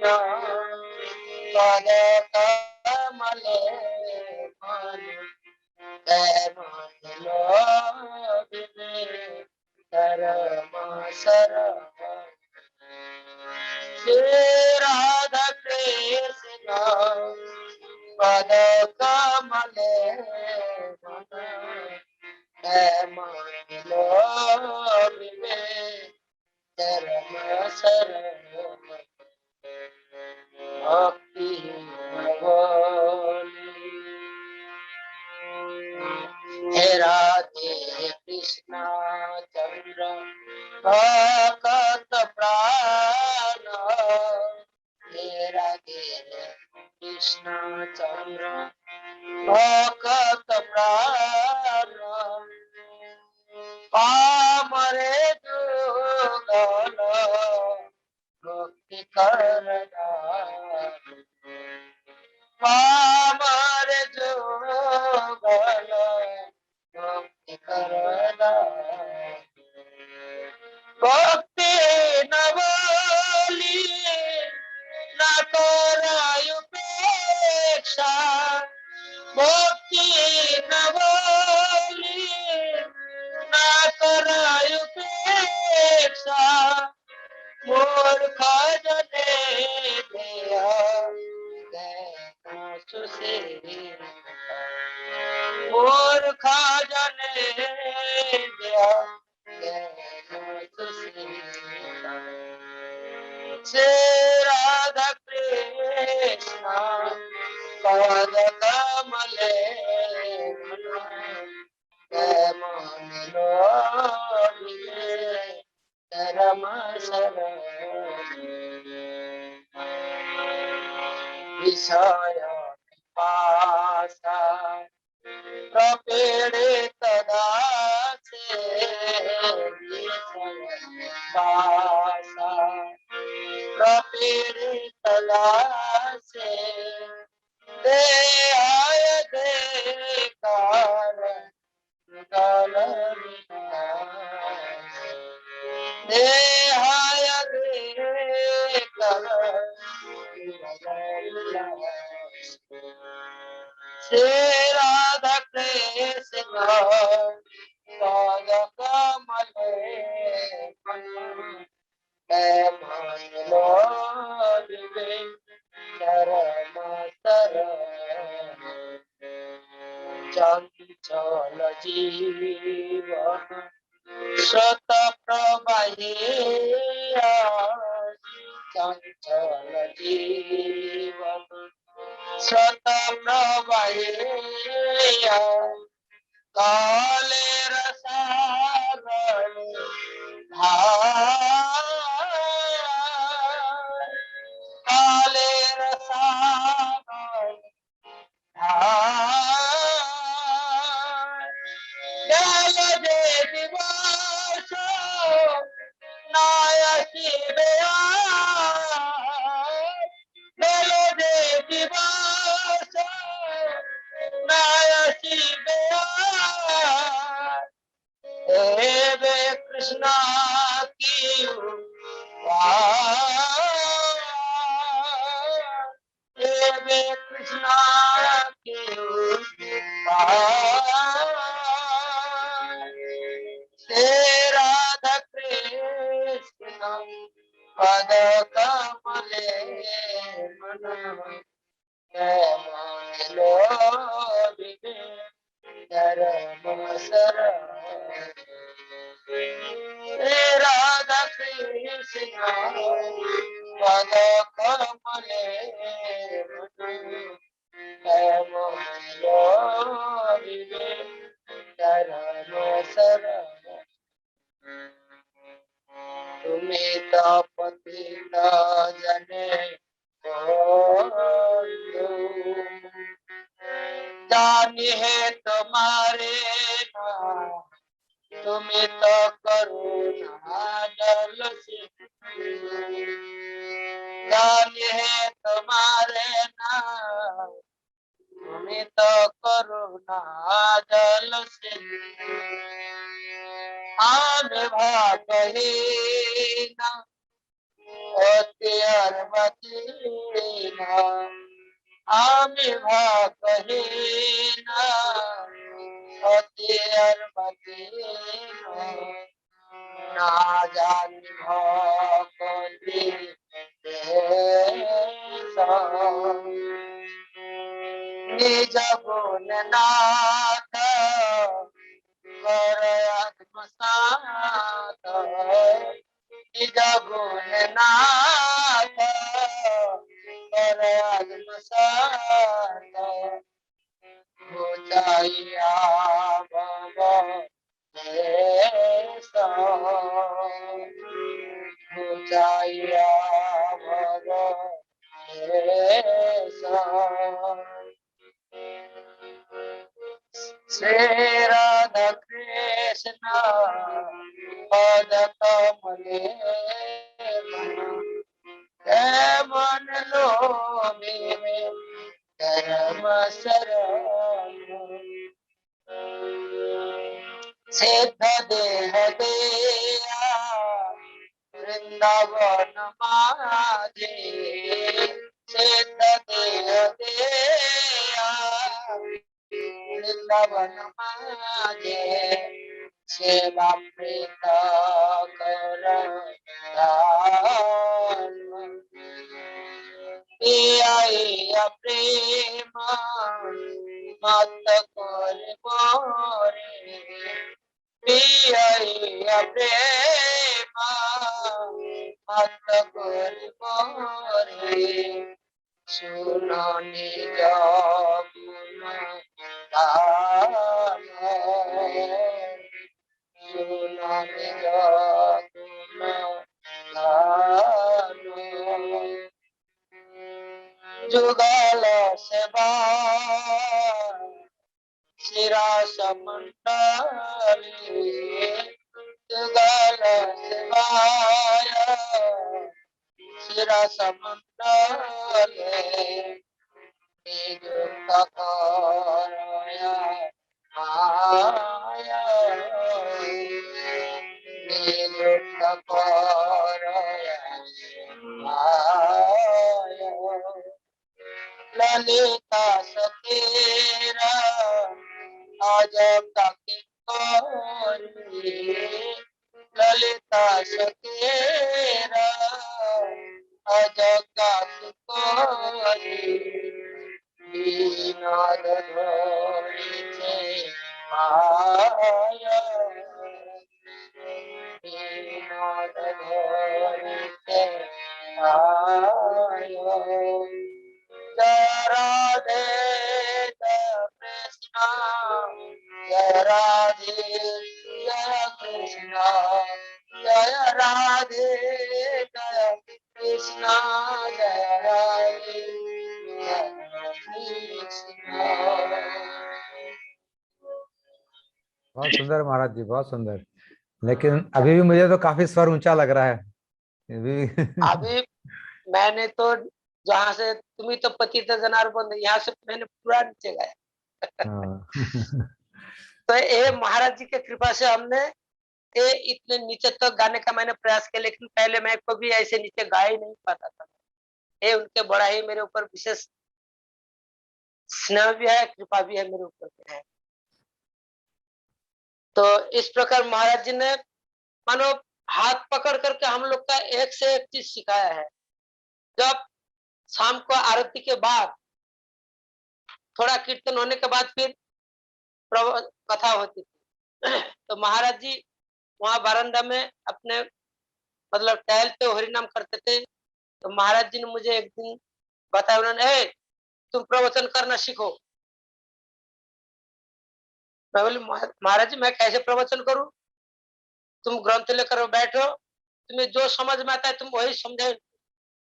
पद कमले मन लो धर्म सर राधा कृष्ण पद कमले मन लो धर्म सर भक्ति हे राधे कृष्णा चंद्र भक्त प्राण हे राधे कृष्णा चंद्र भक्त प्राण पामरे जुगल भक्ति करना पामर जुगल भक्ति करना भक्ति नवली न करायुपेक्षा भक्ति नवली न करायुपेक्षा मूर्ख जने दिया सुसे मूर्ख जने दिया से राधा कृष्ण पद कमले मन लो धर्म सर विषय पासा प्रपीड़ित दासे पासा प्रपीड़ित दासे दे आय दे काल काल देहाय दे काल श्री राधा कृष्ण पद कमले मन लो धर्म सर चंचल जीवन शत प्रवाही चंचल जीवन शत प्रवाही काले रसागण काले रसागण जय जय दिवस नायकी बेया जय जय दिवस नायकी बेया देवे कृष्णा की देवे कृष्णा की राधा कृष्ण पद कमले मन लो धर्म सर राधा कृष्ण पद कमले मन लो धर्म सर तुम्हें तो पतित जने जानी है तुम्हारे नाम तुम्हें तो करुणा जल से जानी है तुम्हारे नाम तुम्हें तो करुणा जल से आन भागहीना অতিয়ার বাতি না আমি ভাবহি না অতিয়ার বাতি না জানি ভকলি নিজ গুণ নাথ कर आत्मसात निज गुण नाथ कर आत्मसात हो जाइया भव हो जाइया भव श्री राधा कृष्ण पद कमले मन लोभे धर्म शरण सिद्ध देह देया वृंदावन माझे सिद्ध देह देया वृंदावन माझे सेवा प्रीत कर प्रेम मत कर मोरे प्रेम मत कर मोरे सुनो निज गुण गान सुनो निज गुण गान जुगल सेवा शिरा समंडली जुगल सेवाय शिरा समंडले निजुक्त करया माया निजुक्त करया माया ललिता सतेरा आज काकी कोरी ललिता सतेरा आज काकी कोरी दीनाद धोरिते माया दीनाद धोरिते माया जय राधे जय कृष्ण जय राधे जय कृष्ण जय राधे जय कृष्ण जय राधे जय कृष्ण। बहुत सुंदर महाराज जी, बहुत सुंदर। लेकिन अभी भी मुझे तो काफी स्वर ऊंचा लग रहा है अभी मैंने तो जहाँ से तुम्ही तो पतित जनार्दन यहाँ से मैंने पूरा नीचे गाया तो ये महाराज जी के कृपा से हमने ये इतने नीचे तक गाने का मैंने प्रयास किया, लेकिन पहले मैं कभी ऐसे नीचे गा ही नहीं पाता था। ये उनके बड़ा ही मेरे ऊपर विशेष स्नेह भी है, कृपा भी है मेरे ऊपर है। तो इस प्रकार महाराज जी ने मानो हाथ पकड़ करके हम लोग का एक से एक चीज सिखाया है। जब शाम को आरती के बाद थोड़ा कीर्तन होने के बाद फिर कथा होती थी तो महाराज जी वहां बारंदा में अपने मतलब टहलते हरि नाम करते थे। तो महाराज जी ने मुझे एक दिन बताया, उन्होंने तुम प्रवचन करना सीखो। मैं बोली महाराज जी मैं कैसे प्रवचन करूं? तुम ग्रंथ लेकर बैठो, तुम्हें जो समझ में आता है तुम वही समझे,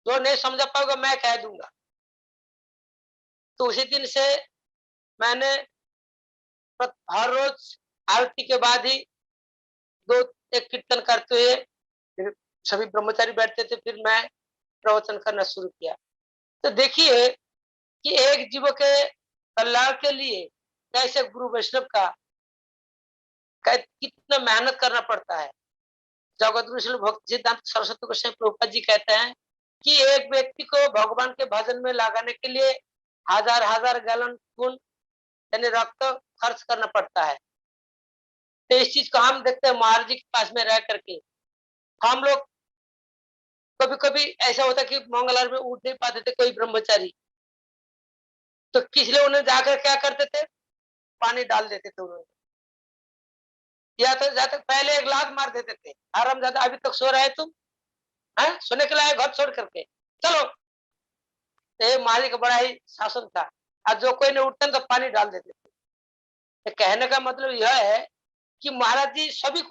जो नहीं समझ पाओगे मैं कह दूंगा। तो उसी दिन से मैंने हर रोज आरती के बाद ही दो एक कीर्तन करते हुए फिर सभी ब्रह्मचारी बैठते थे, फिर मैं प्रवचन करना शुरू किया। तो देखिए कि एक जीव के कल्याण के लिए कैसे गुरु वैष्णव का कितना मेहनत करना पड़ता है। जगतगुरु श्री भक्ति सिद्धांत सरस्वती गोस्वामी प्रभुपाद जी कहते हैं कि एक व्यक्ति को भगवान के भजन में लगाने के लिए हजार हजार गैलन खून यानी रक्त खर्च करना पड़ता है। तो इस चीज को हम देखते हैं महाराज जी के पास में रह करके। हम लोग कभी कभी ऐसा होता है कि मंगलवार में उठ नहीं पाते थे कोई ब्रह्मचारी, तो किस लिए उन्हें जाकर क्या करते थे, पानी डाल देते थे उन्होंने, या तो जाते पहले एक लात मार देते थे, आराम ज्यादा अभी तक सो रहे तुम, है सोने के लिए घर छोड़ करके चलो। तो ये महाराज का बड़ा ही शासन था, और जो कोई नहीं उठता तो पानी डाल देते थे। तो कहने का मतलब यह है कि महाराज जी सभी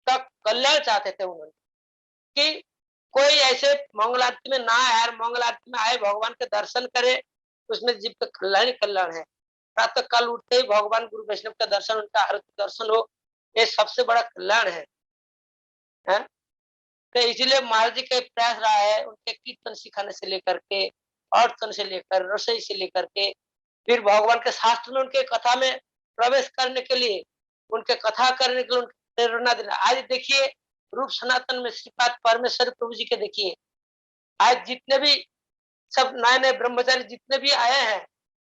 का कल्याण चाहते थे उन्होंने, कि कोई ऐसे मंगल आरती में ना आए और मंगल आरती में आए भगवान के दर्शन करे, उसमें जीव का कल्याण ही कल्याण है। प्रातः काल उठते ही भगवान गुरु वैष्णव का दर्शन, उनका आरती दर्शन हो, ये सबसे बड़ा कल्याण है? तो इसलिए महाराज जी का प्रयास रहा है, उनके कीर्तन सिखाने से लेकर के, अर्चन से लेकर, रसोई से लेकर के, फिर भगवान के शास्त्र में उनके कथा में प्रवेश करने के लिए, उनके कथा करने के लिए उनकी प्रेरणा देना। आज देखिए रूप सनातन में श्रीपाद परमेश्वर प्रभु जी के देखिए, आज जितने भी सब नए नए ब्रह्मचारी जितने भी आए हैं,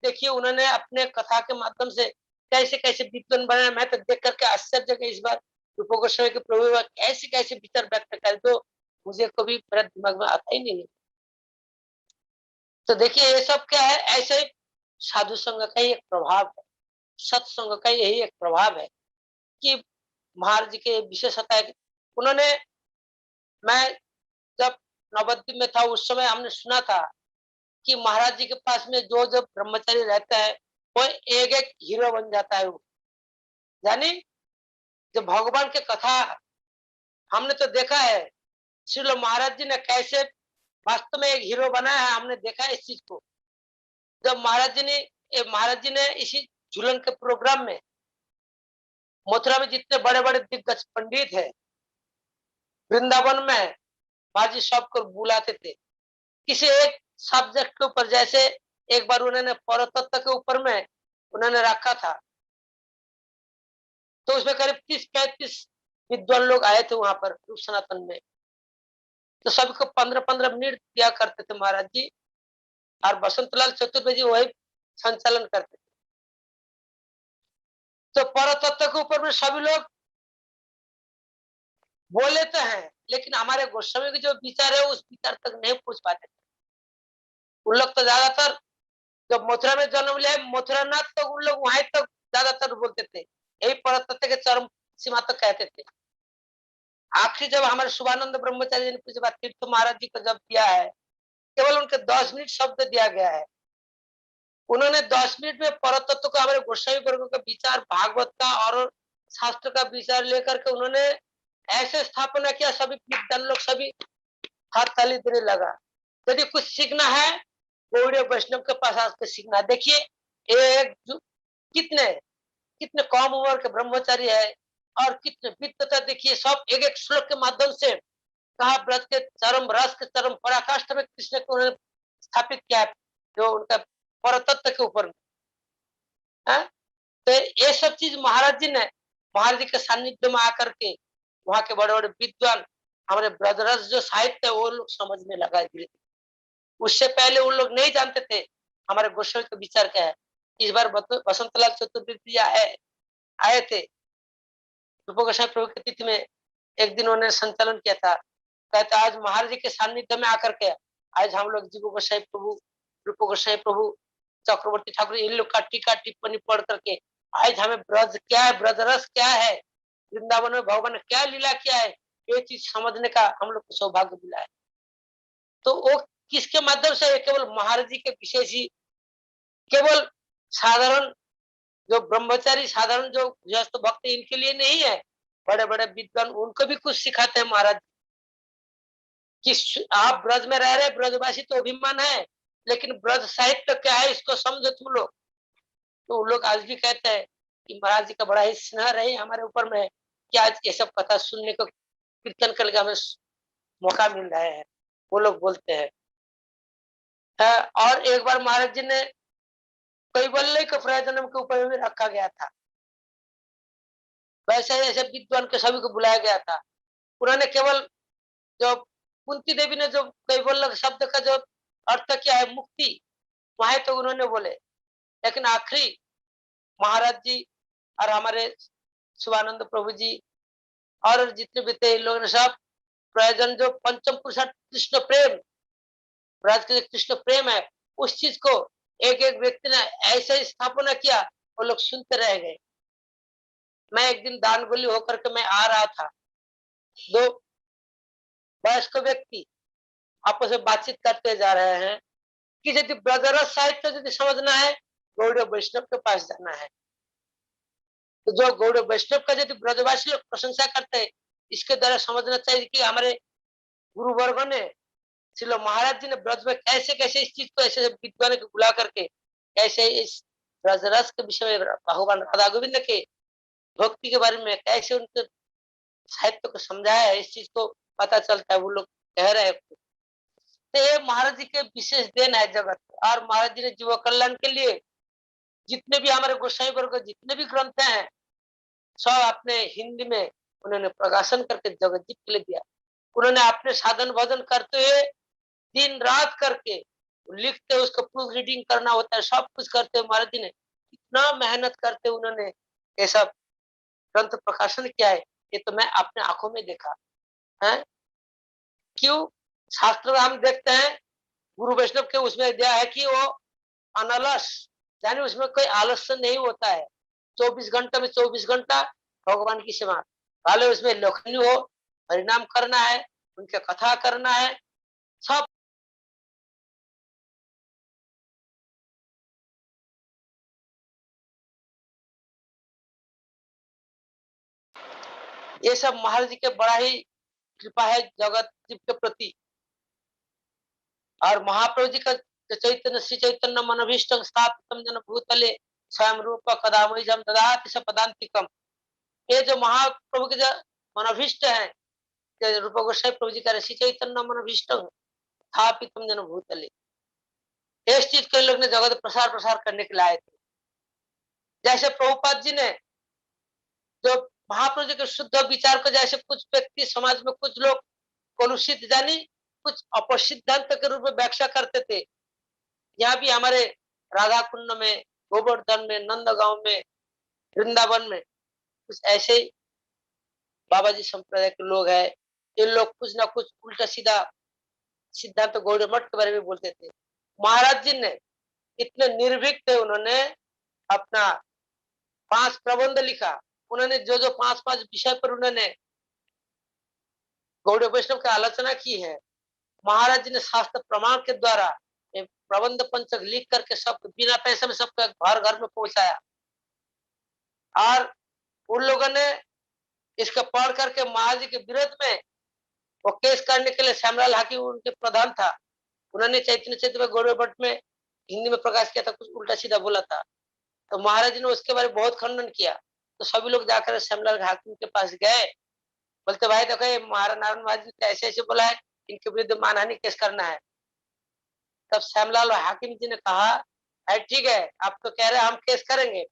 देखिए उन्होंने अपने कथा के माध्यम से कैसे कैसे विद्वान बने। मैं तो देख करके आश्चर्य के इस बार रूप गोस्वामी के प्रभु कैसे कैसे विचार व्यक्त कर, तो मुझे कभी मेरे दिमाग में आता ही नहीं है। तो देखिए ये सब क्या है, ऐसे साधु संघ का ही एक प्रभाव है, सत्संग का यही एक प्रभाव है कि महाराज जी के विशेषता है। उन्होंने, मैं जब नवद्वीप में था उस समय हमने सुना था कि महाराज जी के पास में जो जो ब्रह्मचारी रहता है वो एक एक हीरो बन जाता है। वो यानी जो भगवान के कथा हमने तो देखा है, श्रील महाराज जी ने कैसे वास्तव में एक हीरो बनाया है, हमने देखा है इस चीज को। जब महाराज जी ने इसी झूलन के प्रोग्राम में मथुरा में जितने बड़े बड़े दिग्गज पंडित है, वृंदावन में बाजी सबको बुलाते थे किसी एक सब्जेक्ट के ऊपर। जैसे एक बार उन्होंने परतत्व के ऊपर में उन्होंने रखा था, तो उसमें करीब 30-35 विद्वान लोग आए थे वहां पर रूप सनातन में। तो सबको 15-15 मिनट दिया करते थे महाराज जी, और बसंतलाल चतुर्वेदी वही संचालन करते थे। तो परतत्व के ऊपर में सभी लोग बोले तो हैं, लेकिन हमारे गोस्वामी के जो विचार है उस विचार तक नहीं पूछ पाते थे। उन लोग तो ज्यादातर जब मथुरा में जन्म लिया मथुरा नाथ, तो उन लोग वहां तक ज्यादातर बोलते थे, यही परतत्व के चरम सीमा तक कहते थे। आखिरी जब हमारे शुभानंद ब्रह्मचारी जी ने पूछा तीर्थ महाराज जी को जब दिया है, केवल उनके 10 मिनट शब्द दिया गया है। उन्होंने 10 मिनट में परतत्व को, हमारे गोस्वामी वर्गों का विचार, भागवत का और शास्त्र का विचार लेकर के उन्होंने ऐसे स्थापना किया, सभी विद्वान लोग सभी हाथ ताली देने लगा। यदि कुछ सीखना है गौड़ीय वैष्णव के पास आकर सीखना। देखिए एक कितने कितने कम उम्र के ब्रह्मचारी है और कितने विद्वता, देखिए सब एक एक श्लोक के माध्यम से कहा ब्रज के चरम रस के चरम पराकाष्ठ में कृष्ण को उन्होंने स्थापित किया है, जो उनका परतत्व के ऊपर है। तो ये सब चीज महाराज जी के सानिध्य में आकर के वहां के बड़े बड़े विद्वान, हमारे ब्रजरस जो साहित्य है वो लोग समझने लगा धीरे धीरे। उससे पहले उन लोग नहीं जानते थे हमारे गोस्वामी का विचार क्या है। इस बार बसंतलाल चतुर्वेदी आए थे रूप गोस्वामी प्रभु की तिथि में, एक दिन उन्होंने संचालन किया था। कहते आज महाराज जी के सानिध्य में आकर के आज हम लोग जीव गोस्वामी प्रभु, रूप गोस्वामी प्रभु, चक्रवर्ती ठाकुर, इन लोग का टीका टिप्पणी पढ़ करके आज हमें ब्रज क्या है, ब्रज रस क्या है, वृंदावन में भगवान ने क्या लीला किया है, ये चीज समझने का हम लोग को सौभाग्य मिला है। तो वो किसके माध्यम से? केवल महाराज जी के विशेष ही, केवल साधारण जो ब्रह्मचारी, साधारण जो गृहस्थ भक्त इनके लिए नहीं है, बड़े बड़े विद्वान उनको भी कुछ सिखाते हैं महाराज कि आप ब्रज में रह रहे, ब्रजवासी तो अभिमान है, लेकिन ब्रज साहित्य क्या है इसको समझो तुम लोग। तो उन लोग आज भी कहते हैं कि महाराज जी का बड़ा ही स्नेह रहे हमारे ऊपर में कि आज ये सब कथा सुनने को, कीर्तन करके हमें मौका मिल रहा है, वो लोग बोलते हैं। और एक बार महाराज जी ने कैवल्य के प्रयोजन के ऊपर भी रखा गया था। वैसे ही ऐसे विद्वान के सभी को बुलाया गया था। उन्होंने केवल जो कुंती देवी ने जो कैवल्य शब्द का जो अर्थ किया है मुक्ति, वहां तो उन्होंने बोले, लेकिन आखिरी महाराज जी और हमारे शिवानंद प्रभु जी और जितने भी थे इन लोगों ने सब प्रयोजन जो पंचम पुरुषार्थ कृष्ण प्रेम, ब्रज के कृष्ण प्रेम है, उस चीज को एक एक व्यक्ति ने ऐसे ही स्थापना किया, वो लोग सुनते रह गए। मैं एक दिन दानगुली होकर के मैं आ रहा था, दो वयस्क व्यक्ति आपस में बातचीत करते जा रहे हैं कि यदि ब्रजरस साहित्य यदि समझना है, गौड़ीय वैष्णव के पास जाना है। तो जो गौड़ीय वैष्णव का यदि ब्रजवासी लोग प्रशंसा करते हैं, इसके द्वारा समझना चाहिए कि हमारे गुरु वर्गों ने, श्रील महाराज जी ने ब्रज में कैसे कैसे इस चीज को ऐसे विद्वान को बुला करके कैसे इस ब्रजरस के विषय में भगवान राधा गोविंद के भक्ति के बारे में कैसे उनके साहित्य को समझाया है, इस चीज को पता चलता है। वो लोग कह रहे हैं तो ये महाराज जी के विशेष देन है जगत। और महाराज जी ने जीव कल्याण के लिए जितने भी हमारे गोसाई वर्ग जितने भी ग्रंथ हैं, सब अपने हिंदी में उन्होंने प्रकाशन करके जगत जीत के लिए दिया। उन्होंने अपने साधन भजन करते हुए दिन रात करके लिखते, उसको प्रूफ रीडिंग करना होता है, सब कुछ करते हुए महाराज जी ने इतना मेहनत करते उन्होंने ये सब ग्रंथ प्रकाशन किया है। ये तो मैं अपने आंखों में देखा है। क्यों? शास्त्र में हम देखते हैं गुरु वैष्णव के उसमें दिया है कि वो अनलस, यानी उसमें कोई आलस्य नहीं होता है। 24 घंटे में 24 घंटा भगवान की सेवा, भले उसमें लेखनी हो, परिणाम करना है, उनके कथा करना है, सब ये सब महाराज जी के बड़ा ही कृपा है जगत जीव के प्रति। और महाप्रभु जी का चैतन्य श्री चैतन्य मनभीष्ट स्थापितम जन भूतले स्वयं रूप कदामयम ददाति स पदांतिकम। ये जो महाप्रभु के जो मनभीष्ट है, रूप गोसाई प्रभु जी का श्री चैतन्य मनभीष्ट स्थापितम जन भूतले, इस चीज के लोग ने जगत प्रसार प्रसार करने के लिए आए थे। जैसे प्रभुपाद जी ने जो महाप्रभु जी के शुद्ध विचार को, जैसे कुछ व्यक्ति समाज में कुछ लोग कलुषित जानी कुछ अपसिद्धांत के रूप में व्याख्या करते थे, यहाँ भी हमारे राधा कुंड में, गोवर्धन में, नंदगांव में, वृंदावन में कुछ ऐसे बाबा जी संप्रदाय के लोग हैं। ये लोग कुछ ना कुछ उल्टा सीधा सिद्धांत गौड़ मठ के बारे में बोलते थे। महाराज जी ने इतने निर्भीक थे, उन्होंने अपना 5 प्रबंध लिखा। उन्होंने जो जो 5 विषय पर उन्होंने गौड़ वैष्णव की आलोचना की है, महाराज जी ने शास्त्र प्रमाण के द्वारा प्रबंध पंचक लिख करके सब बिना पैसे में सबके घर घर में पहुंचाया। और उन लोगों ने इसको पढ़ करके महाराज जी के विरोध में वो केस करने के लिए श्यामलाल हाकिम उनके प्रधान था, उन्होंने चैतन्य चैतन्य गौरव भट्ट में हिंदी में प्रकाश किया था, कुछ उल्टा सीधा बोला था। तो महाराज जी ने उसके बारे में बहुत खंडन किया। तो सभी लोग जाकर श्यामलाल हाकिम के पास गए, बोलते भाई देखो ये महाराज नारायण महाराज जी ऐसे ऐसे बोला है, इनके विरुद्ध मानहानि केस करना है। तब श्यामलाल हाकिम जी ने कहा अरे ठीक है, आप तो कह रहे हैं हम केस करेंगे,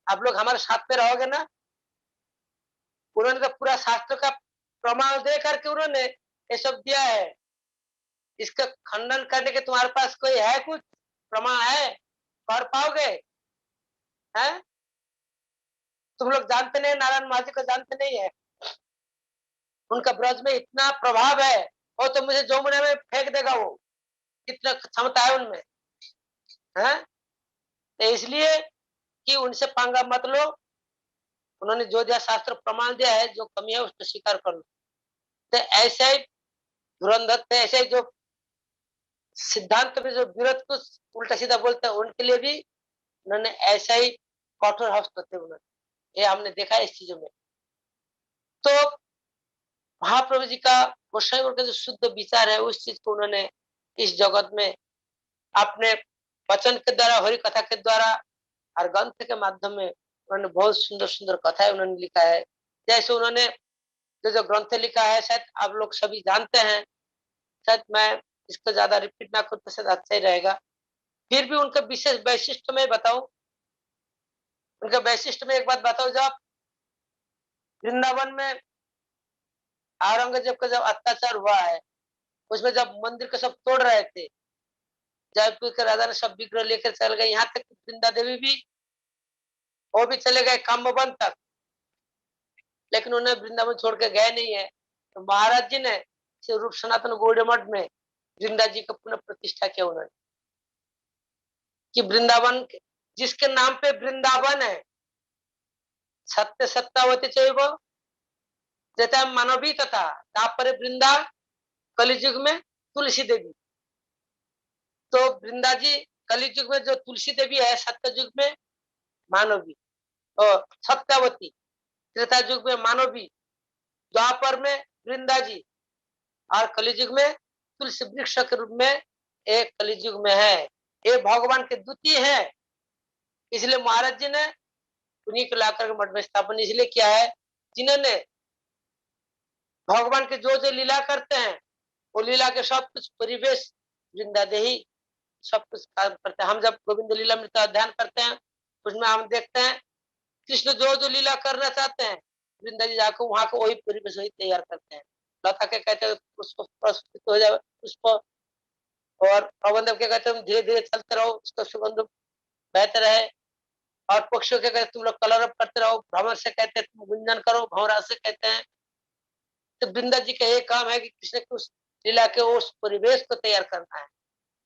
आप लोग हमारे साथ में रहोगे ना। उन्होंने तो पूरा शास्त्र का प्रमाण दे करके उन्होंने ये सब दिया है, इसका खंडन करने के तुम्हारे पास कोई है, कुछ प्रमाण है, कर पाओगे? हैं? तुम लोग जानते नहीं, नारायण महाराज को जानते नहीं है, उनका ब्रज में इतना प्रभाव है, वो तो मुझे जमुना में फेंक देगा, वो कितना क्षमता है उनमें है। तो इसलिए कि उनसे पंगा मत लो, उन्होंने जो दिया शास्त्र प्रमाण दिया है, जो कमी है उसको स्वीकार कर लो। तो ऐसे ही धुरंधर थे, ऐसे जो सिद्धांत में जो विरोध कुछ उल्टा सीधा बोलते हैं, उनके लिए भी उन्होंने ऐसा ही कठोर हस्त थे उन्होंने, ये हमने देखा है इस चीजों में। तो महाप्रभु जी का गोसाई का जो शुद्ध विचार है, उस चीज को उन्होंने इस जगत में अपने वचन के द्वारा, हरि कथा के द्वारा और ग्रंथ के माध्यम में उन्होंने बहुत सुंदर सुंदर कथाएं उन्होंने लिखा है। जैसे उन्होंने जो जो ग्रंथ लिखा है, शायद आप लोग सभी जानते हैं, शायद मैं इसको ज्यादा रिपीट ना करूं तो शायद अच्छा ही रहेगा। फिर भी उनके विशेष वैशिष्ट में बताऊं, उनके वैशिष्ट में एक बात बताओ, जब वृंदावन में औरंगजेब का जब अत्याचार हुआ है, उसमें जब मंदिर को सब तोड़ रहे थे, जयपुर के राजा ने सब विग्रह लेकर चल गए, यहाँ तक वृंदा देवी भी, वो भी चले गए काम्बन तक, लेकिन उन्हें वृंदावन छोड़ के गए नहीं है। तो महाराज जी ने रूप सनातन गौड़ीय मठ में वृंदा जी का पुनः प्रतिष्ठा किया उन्होंने, कि वृंदावन जिसके नाम पे वृंदावन है, सत्य सत्तावती चैव त्रेता मानवी तथा, तापर वृंदा कलिजुग में तुलसी देवी। तो वृंदा जी कलिजुग में जो तुलसी देवी है, सत्य युग में मानवी और सत्यावती, त्रेता युग में मानवी, द्वापर में वृंदा जी, और कलिजुग में तुलसी वृक्ष के रूप में एक कलिजुग में है। ये भगवान के द्वितीय है, इसलिए महाराज जी ने उन्हीं को लाकर मठ में स्थापन इसलिए किया है, जिन्होंने भगवान के जो जो लीला करते हैं, वो लीला के सब कुछ परिवेश वृंदा देही सब कुछ काम करते हैं। हम जब गोविंद लीला में अध्ययन करते हैं, उसमें हम देखते हैं कृष्ण जो जो लीला करना चाहते हैं, वृंदा जी जाकर वहां को वही परिवेश वही तैयार करते हैं। लता के कहते हैं पुष्प प्रस्तुत हो जाए पुष्प, और प्रबंध के कहते हैं धीरे धीरे चलते रहो, उसका सुगंध बहते रहे, और पक्षियों के कहते तुम लोग कलर अप करते रहो, भ्रमर से कहते हैं तुम गुंजन करो, भंवरा से कहते हैं। तो वृंदा जी का ये काम है कि कृष्ण के उस लीला के उस परिवेश को तैयार करना है।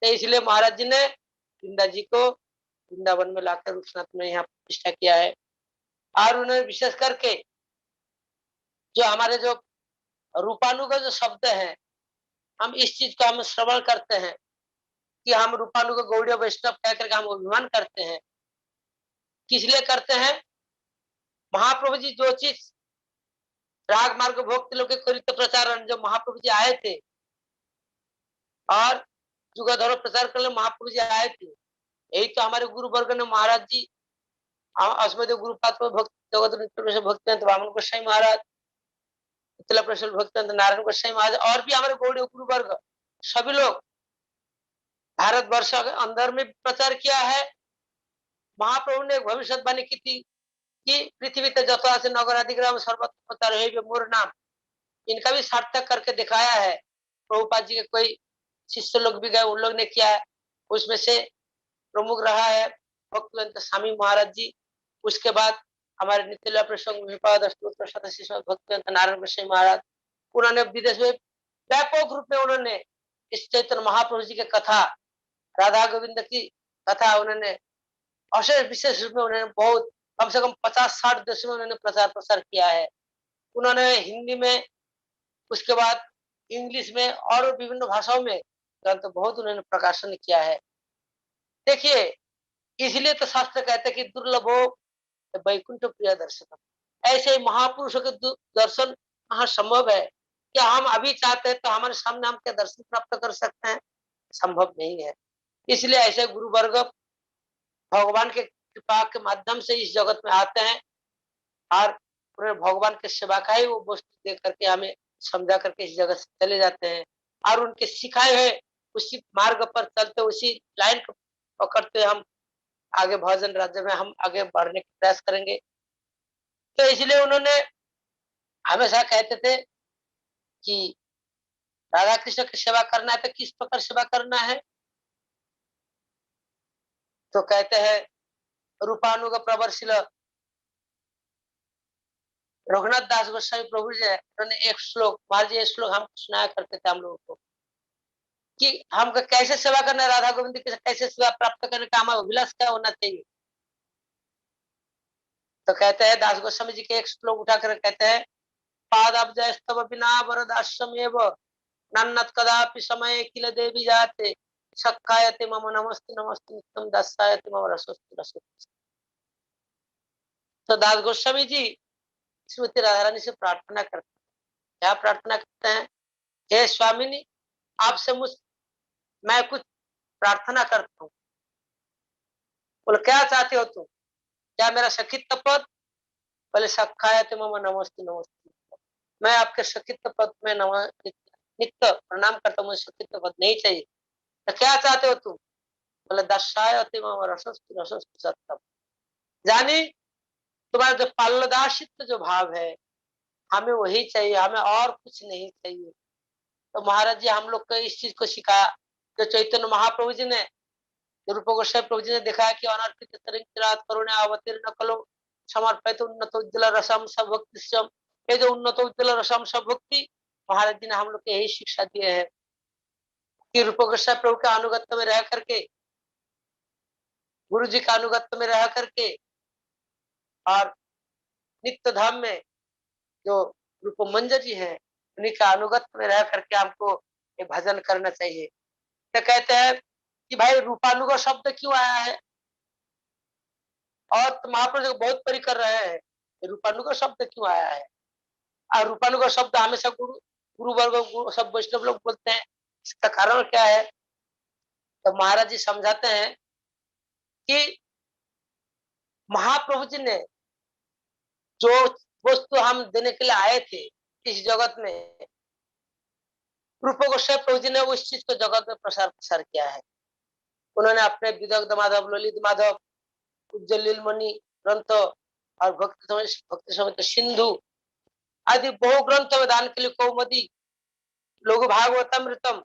तो इसलिए महाराज जी ने वृंदा जी को वृंदावन में लाकर रूपनाथ में यहाँ प्रतिष्ठा किया है। और उन्होंने विशेष करके जो हमारे जो रूपानु का जो शब्द है, हम इस चीज का हम श्रवण करते हैं कि हम रूपानु को गौड़ीय वैष्णव कहकर हम अभिमान करते हैं। किस लिए करते हैं? महाप्रभु जी जो चीज राग मार्ग भक्ति लोग के प्रचारण, जब महाप्रभु जी आए थे और जुगाधर प्रचार करने महाप्रभु जी आए थे, यही तो हमारे गुरु वर्ग ने महाराज जी अस्मदेव गुरुपाद भक्त जगत भक्ति वामन गोसाई महाराज, भक्त नारायण गोसाई महाराज, और भी हमारे गौड़ीय गुरु वर्ग सभी लोग भारत वर्ष के अंदर में प्रचार किया है। महाप्रभु ने भविष्यवाणी की थी कि पृथ्वी ते जतरा से नगर अधिग्राम सर्वत्र प्रचार है मोर नाम, इनका भी सार्थक करके दिखाया है। प्रभुपाद जी के कोई शिष्य लोग भी गए, उन लोग ने किया है, उसमें से प्रमुख रहा है भक्तिवंत स्वामी महाराज जी। उसके बाद हमारे नित्य प्रसंग भक्तिवंत नारायण गोसाई महाराज, उन्होंने विदेश में व्यापक रूप में उन्होंने इस चैतन्य महाप्रभु जी की कथा, राधा गोविंद की कथा उन्होंने अवश्य विशेष रूप में उन्होंने बहुत कम से कम 50-60 देशों में उन्होंने प्रचार प्रसार किया है। उन्होंने हिंदी में, उसके बाद इंग्लिश में और विभिन्न भाषाओं में ग्रंथ बहुत उन्होंने प्रकाशन किया है। देखिए, इसलिए तो शास्त्र कहते हैं कि दुर्लभो वैकुंठ प्रिय दर्शन, ऐसे महापुरुषों के दर्शन कहाँ संभव है? क्या हम अभी चाहते हैं तो हमारे सामने हम क्या दर्शन प्राप्त कर सकते हैं? संभव नहीं है। इसलिए ऐसे गुरु वर्ग भगवान के कृपा के माध्यम से इस जगत में आते हैं और पूरे भगवान के सेवा का ही वो वस्तु दे करके हमें समझा करके इस जगत से चले जाते हैं, और उनके सिखाए हुए उसी मार्ग पर चलते, उसी लाइन को पकड़ते हम आगे भजन राज्य में हम आगे बढ़ने का प्रयास करेंगे। तो इसलिए उन्होंने हमेशा कहते थे कि राधा कृष्ण की सेवा करना है तो किस प्रकार सेवा करना है? तो कहते हैं रूपानुग प्रवरशील रघुनाथ दास गोस्वामी प्रभु जी उन्होंने एक श्लोक, महाराज जी श्लोक हम सुनाया करते थे हम लोगों को कि हमको कैसे सेवा करना है, राधा गोविंद की कैसे सेवा प्राप्त करने का हमारा अभिलाष क्या होना चाहिए। तो कहते हैं दास गोस्वामी जी के एक श्लोक उठाकर कहते हैं, पादाब्जय स्तव बिना वरदाश्रमेव नन्नत कदापि समय किल देवी जाते सखायते मम नमस्ते नमस्ते नित्यम दस्सायते मम रसोस्तु रसोस्तु। तो दास गोस्वामी जी श्रीमती राधा रानी से प्रार्थना करते हैं, क्या प्रार्थना करते हैं? हे स्वामिनी, आपसे मैं कुछ प्रार्थना करता हूँ। बोले क्या चाहते हो तुम? क्या मेरा सखित्व पद? बोले सखायते मम नमस्ते नमस्ते, मैं आपके सखित्व पद में नित्य प्रणाम करता हूँ, मुझे सखित्व पद नहीं चाहिए। तो क्या चाहते हो तुम? बोले दर्शायते मम रसस्तु रसस्तु सत्यम, जानी तुम्हारा जो पाल्लदासित्व जो भाव है, हमें वही चाहिए, हमें और कुछ नहीं चाहिए। तो महाराज जी हम लोग को इस चीज को सिखाया। जो चैतन्य महाप्रभु जी ने, रूप गोस्वामी प्रभु जी ने दिखाया कि अनर्पित तरिंकिरात करुणे अवतीर्ण कलो समर्पित उन्नत उज्ज्वल रसम सब भक्ति सम। ये जो उन्नत उज्ज्वल रसम सब भक्ति, महाराज जी ने हम लोग को यही शिक्षा दिए है कि रूप गोस्वामी प्रभु के अनुगत्य में रह करके, गुरु जी का अनुगत्य में रह करके और नित्य धाम में जो रूप मंजर जी है उन्हीं का अनुगत्य में रह करके हमको ये भजन करना चाहिए। तो कहते हैं कि भाई रूपानुग शब्द क्यों आया है, और तो महाप्रभु जी बहुत परी कर रहे हैं, रूपानुग शब्द क्यों आया है। और रूपानुग शब्द हमेशा गुरु गुरु वर्ग सब वैष्णव लोग बोलते हैं, इसका कारण क्या है। तो महाराज जी समझाते हैं कि महाप्रभु जी ने जो वस्तु हम देने के लिए आए थे इस जगत में, रूप गोस्वामी प्रभु जी ने उस चीज को जगत में प्रसार प्रसार किया है। उन्होंने अपने विदग्ध माधव, ललित माधव, उज्जवल मणि ग्रंथ और भक्ति समेत सिंधु आदि बहु ग्रंथ में दान के लिए कौमुदी, लघु भागवतमृतम,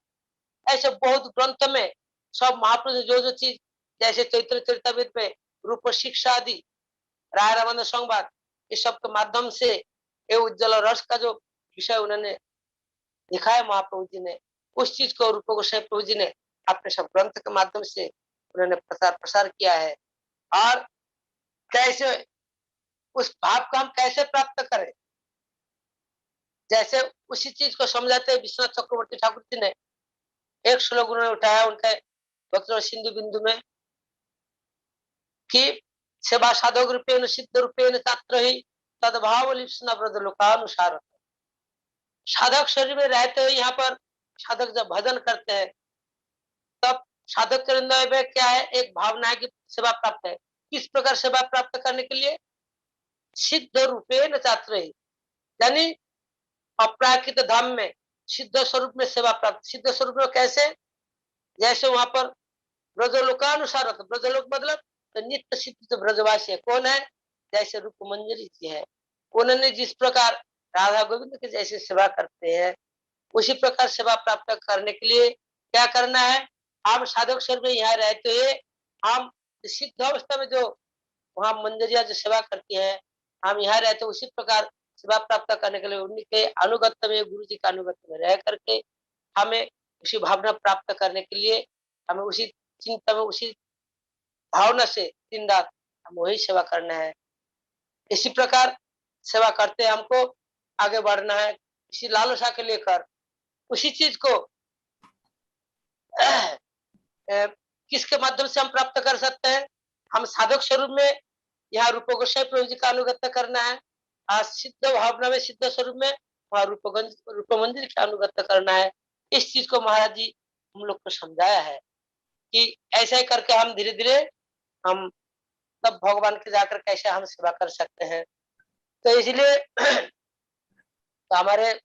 ऐसे बहुत ग्रंथ में सब महापुरुष ने जो जो चीज, जैसे चैत्र चरितमृत में रूप शिक्षा आदि, राय रमन संवाद, इस सब के माध्यम से ये उज्जवल रस का जो विषय उन्होंने दिखाया महाप्रभु जी ने, उस चीज को रूप गोस्वामी प्रभु जी ने अपने सब ग्रंथ के माध्यम से उन्होंने प्रचार प्रसार किया है। और कैसे उस भाव को हम कैसे प्राप्त करें, जैसे उसी चीज को समझाते विश्वनाथ चक्रवर्ती ठाकुर जी ने एक श्लोक उन्होंने उठाया उनके भक्त सिंधु बिंदु में कि सेवा साधक रूपेण सिद्ध रूपेण तत्र ही तदभाव लिप्सना व्रत लोकानुसार। साधक शरीर में रहते हुए यहाँ पर साधक जब भजन करते हैं तब साधक के अंदर में क्या है, एक भावना है कि सेवा प्राप्त है। किस प्रकार सेवा प्राप्त करने के लिए, सिद्ध रूपेण तत्र ही, यानी अपराकृत धाम में सिद्ध स्वरूप में सेवा प्राप्त। सिद्ध स्वरूप में कैसे, जैसे वहां पर ब्रजलोकानुसार, ब्रजलोक मतलब तो नित्य सिद्ध तो ब्रजवासी है, कौन है, जैसे रूप मंजरी जी है, उन्होंने जिस प्रकार राधा गोविंद की जैसे सेवा करते हैं उसी प्रकार सेवा प्राप्त करने के लिए क्या करना है, हम साधक स्वरूप में यहाँ रहते हुए हम सिद्ध अवस्था में जो वहाँ मंजरिया जो सेवा करती है, हम यहाँ रहते उसी प्रकार सेवा प्राप्त करने के लिए उनके अनुगत्य में, गुरु जी का अनुगत्य में रह करके हमें उसी भावना प्राप्त करने के लिए हमें उसी चिंता में, उसी भावना से दिन रात हम वही सेवा करना है। इसी प्रकार सेवा करते हमको आगे बढ़ना है, इसी लालसा के लेकर उसी चीज को किसके माध्यम से हम प्राप्त कर सकते हैं, हम साधक स्वरूप में यहाँ रूप गोस्वामी प्रभु जी का अनुगत्य करना है, और सिद्ध भावना में सिद्ध स्वरूप में वहाँ रूप मंदिर का अनुगत्य करना है। इस चीज को महाराज जी हम लोग को समझाया है कि ऐसा ही करके हम धीरे धीरे हम तब भगवान के जाकर कैसे हम सेवा कर सकते हैं। तो इसलिए तो हमारे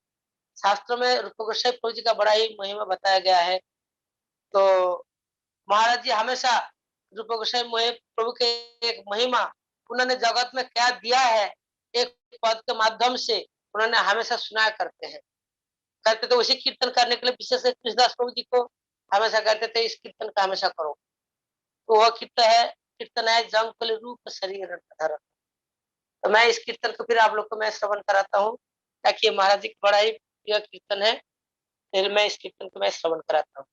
शास्त्र में रूप गोस्वामी प्रभु जी का बड़ा ही महिमा बताया गया है। तो महाराज जी हमेशा रूप गोस्वामी प्रभु के एक महिमा उन्होंने जगत में क्या दिया है, एक पद के माध्यम से उन्होंने हमेशा सुनाया करते हैं, करते थे। उसी कीर्तन करने के लिए विशेष कृष्णदास प्रभु जी को हमेशा कहते थे इस कीर्तन का हमेशा करो। तो वह कीर्तन है जंगल रूप शरीर धर। तो मैं इस कीर्तन को फिर आप लोग को मैं श्रवण कराता हूँ, ताकि महाराज जी का बड़ा ही प्रिय कीर्तन है, फिर मैं इस कीर्तन को मैं श्रवण कराता हूँ।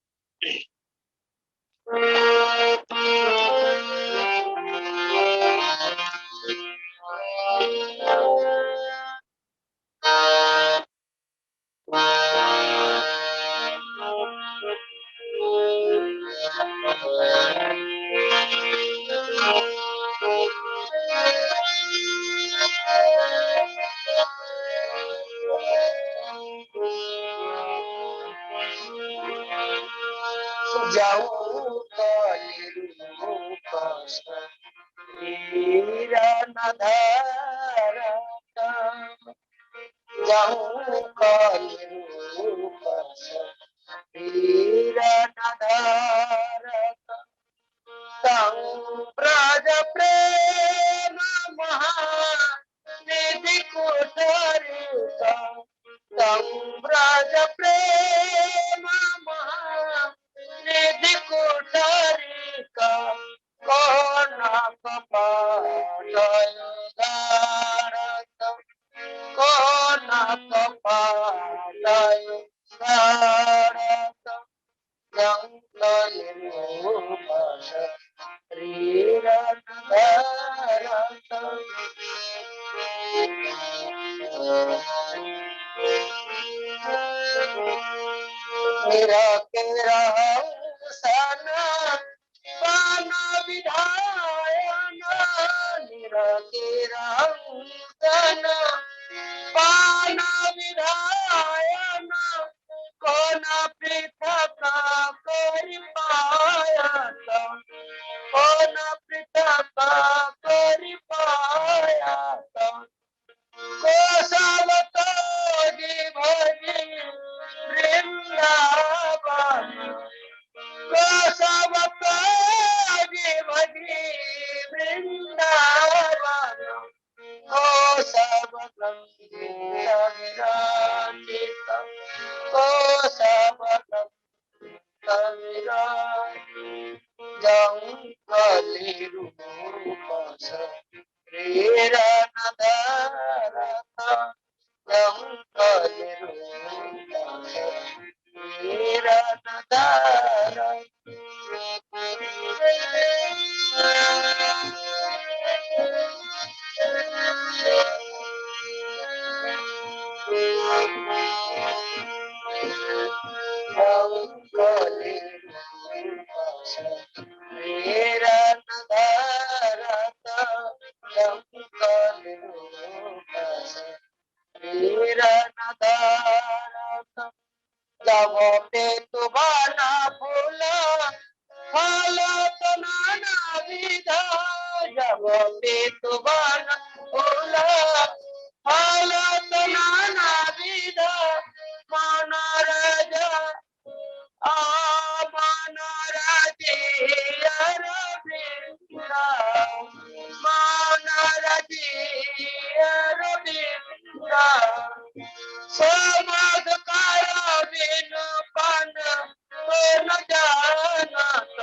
जाऊं ब्रज प्रेम महानिधि कोठरी का संव्रज प्रेम निधि कुठरी का कौन कपालय गारत कौन कपालय गारत जंगल मोहन रीरन धरत निरकेरा सन पान विधायन निरकेरा सन पान विधायन कौन पृथक करि पायत कौन पृथक करि पायत कोसवत भजी वृंदावन कोसवत भजी वृंदावन कोसवत विराजित कोसवत विराजित जंगली रूप शरीरन धरत जंगली रूप शरीरन धरत जंगली रूप शरीरन धरत जंगली रूप शरीरन धरत जब पे तुम्हारा फूला फल तो नाना विधा जब पे तुम्हारा फूला फल तो नाना विधा मन राजा मन राजे अरविंदा मन राजे अरविंदा समाधकार बिनु पन न जानत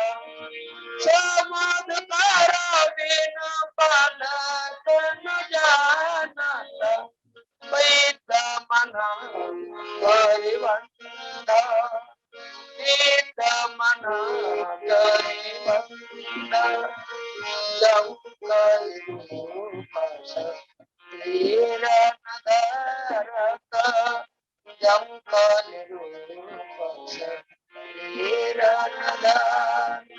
समाधकार बिनु पन न जानत वैद मन हरिवंदा वैद मन हरिवंदा जंगल रूप शरीरन धरत जंगल रूप शरीरन धरत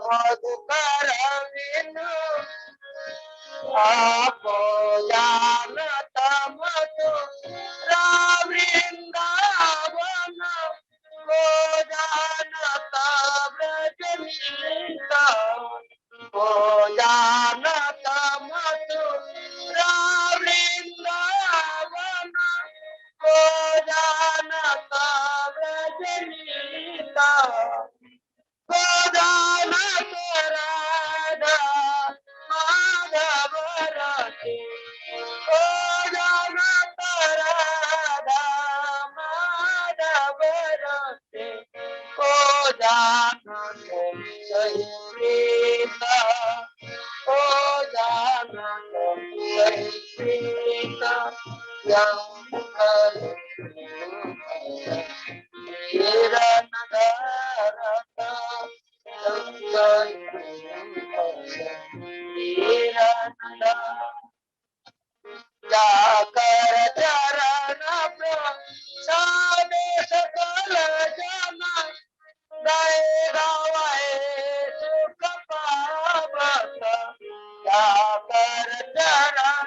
मधुकर बिनु आप जानत मधु वृंदावन को जानत ब्रजनीता को जानत मधु वृंदावन को जानत ब्रजनीता जानत राधा माधव रति को जानत राधा माधव रति को जानत सही प्रीता को जानत सही प्रीता जंगल हिरन धरत जंगल हिरन जाकर चरण प्रसाद सकल जन गए गवाए सुख पावत जाकर चरण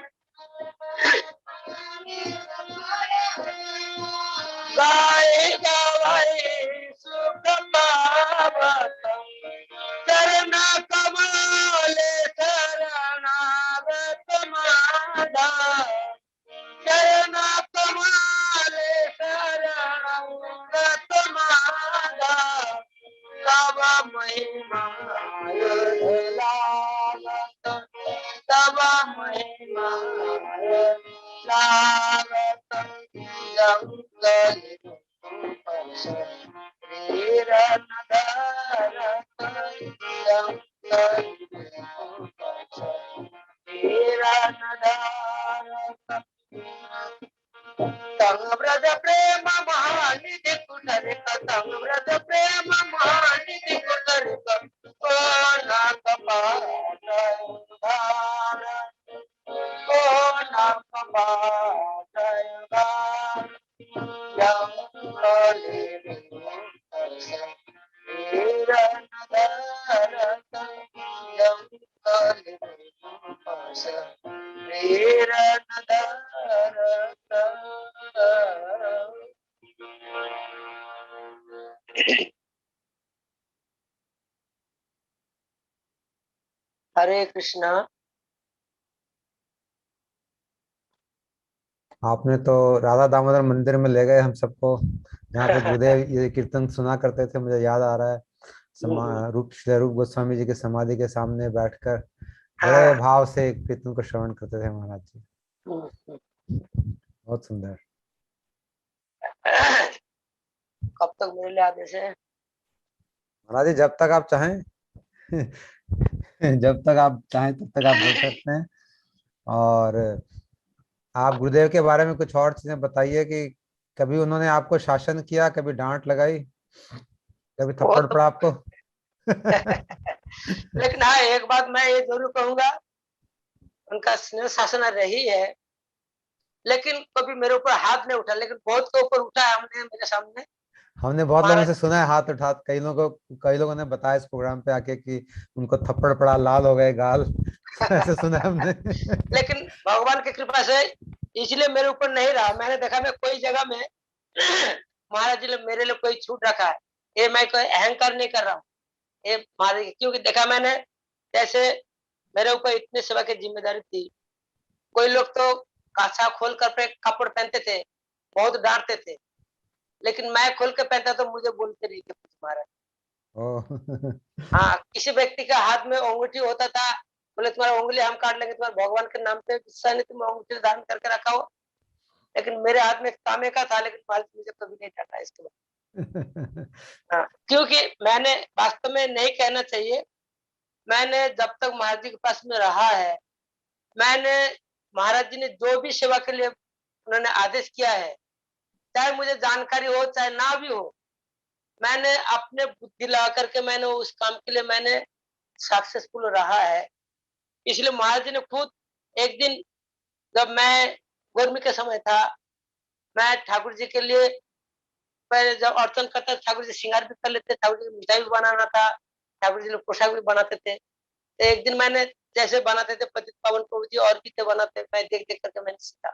शरण कमले शरणंगत माला तब महिमा लागत तब महिमा लागत जंगल शरीर नदरत जंगल शरीर नदरत तंग व्रज प्रेम महानिधि कुटरि तंग व्रज प्रेम महानिधि कुटरि ओ नाथ पाटय ओ नाथ पाटय जंगले वीर नदरत जंगले वीर नदरत। हरे कृष्णा। आपने तो राधा दामोदर मंदिर में ले गए हम सबको, जहाँ पे गुरुदेव ये कीर्तन सुना करते थे। मुझे याद आ रहा है श्री रूप गोस्वामी जी के समाधि के सामने बैठकर बड़े हाँ। भाव से कीर्तन को श्रवण करते थे महाराज जी। बहुत सुंदर। कब तक मेरे लिए आदेश है? महाराज जी जब तक आप चाहें जब तक आप चाहें तब तक आप बोल सकते हैं। और आप गुरुदेव के बारे में कुछ और चीजें बताइए कि कभी उन्होंने आपको शासन किया, कभी डांट लगाई, कभी वो थप्पड़ तो पड़ा आपको? लेकिन हाँ, एक बात मैं ये जरूर कहूंगा, उनका स्नेह शासन रही है, लेकिन कभी मेरे ऊपर हाथ नहीं उठा, लेकिन बहुत के ऊपर उठा है हमने मेरे सामने। हमने बहुत लोगों महाराज से सुना है हाथ उठा, कई लोगों ने बताया इस प्रोग्राम पे आके कि उनको थप्पड़ पड़ा, लाल हो गए गाल। ऐसे सुना है हमने। लेकिन भगवान की कृपा से इसलिए मेरे ऊपर नहीं रहा। मैंने देखा मैं कोई जगह में महाराज जी ने मेरे लिए कोई छूट रखा है, ये मैं कोई अहंकार नहीं कर रहा हूँ। ये महाराज क्योंकि देखा मैंने, जैसे मेरे ऊपर इतने सेवा की जिम्मेदारी थी। कोई लोग तो काछा खोल कर पे कपड़ पहनते थे, बहुत डांटते थे, लेकिन मैं खोल के पहनता तो मुझे बोलते नहीं थे कुछ महाराज। ओह। हाँ, किसी व्यक्ति का हाथ में अंगूठी होता था, बोले तुम्हारा उंगली हम काट लेंगे, तुम्हारे भगवान के नाम पे गुस्सा नहीं, तुम अंगूठी धारण करके रखा हो। लेकिन मेरे हाथ में तांबे का था, लेकिन मालिक मुझे कभी नहीं डांटा इसके बाद। हाँ, क्योंकि मैंने वास्तव में नहीं कहना चाहिए, मैंने जब तक महाराज जी के पास में रहा है, मैंने महाराज जी ने जो भी सेवा के लिए उन्होंने आदेश किया है, चाहे मुझे जानकारी हो चाहे ना भी हो, मैंने अपने बुद्धि लगा करके मैंने उस काम के लिए मैंने सक्सेसफुल रहा है। इसलिए महाराज जी ने खुद एक दिन, जब मैं गर्मी का समय था, मैं ठाकुर जी के लिए पहले जब अर्चन करता ठाकुर जी श्रृंगार भी कर लेते, ठाकुर जी मिठाई भी बनाना था, ठाकुर जी लोग पोशाक भी बनाते थे। तो एक दिन मैंने जैसे बनाते थे पतित पावन प्रभु जी और भी थे बनाते, मैं देख देख करके मैंने सीखा।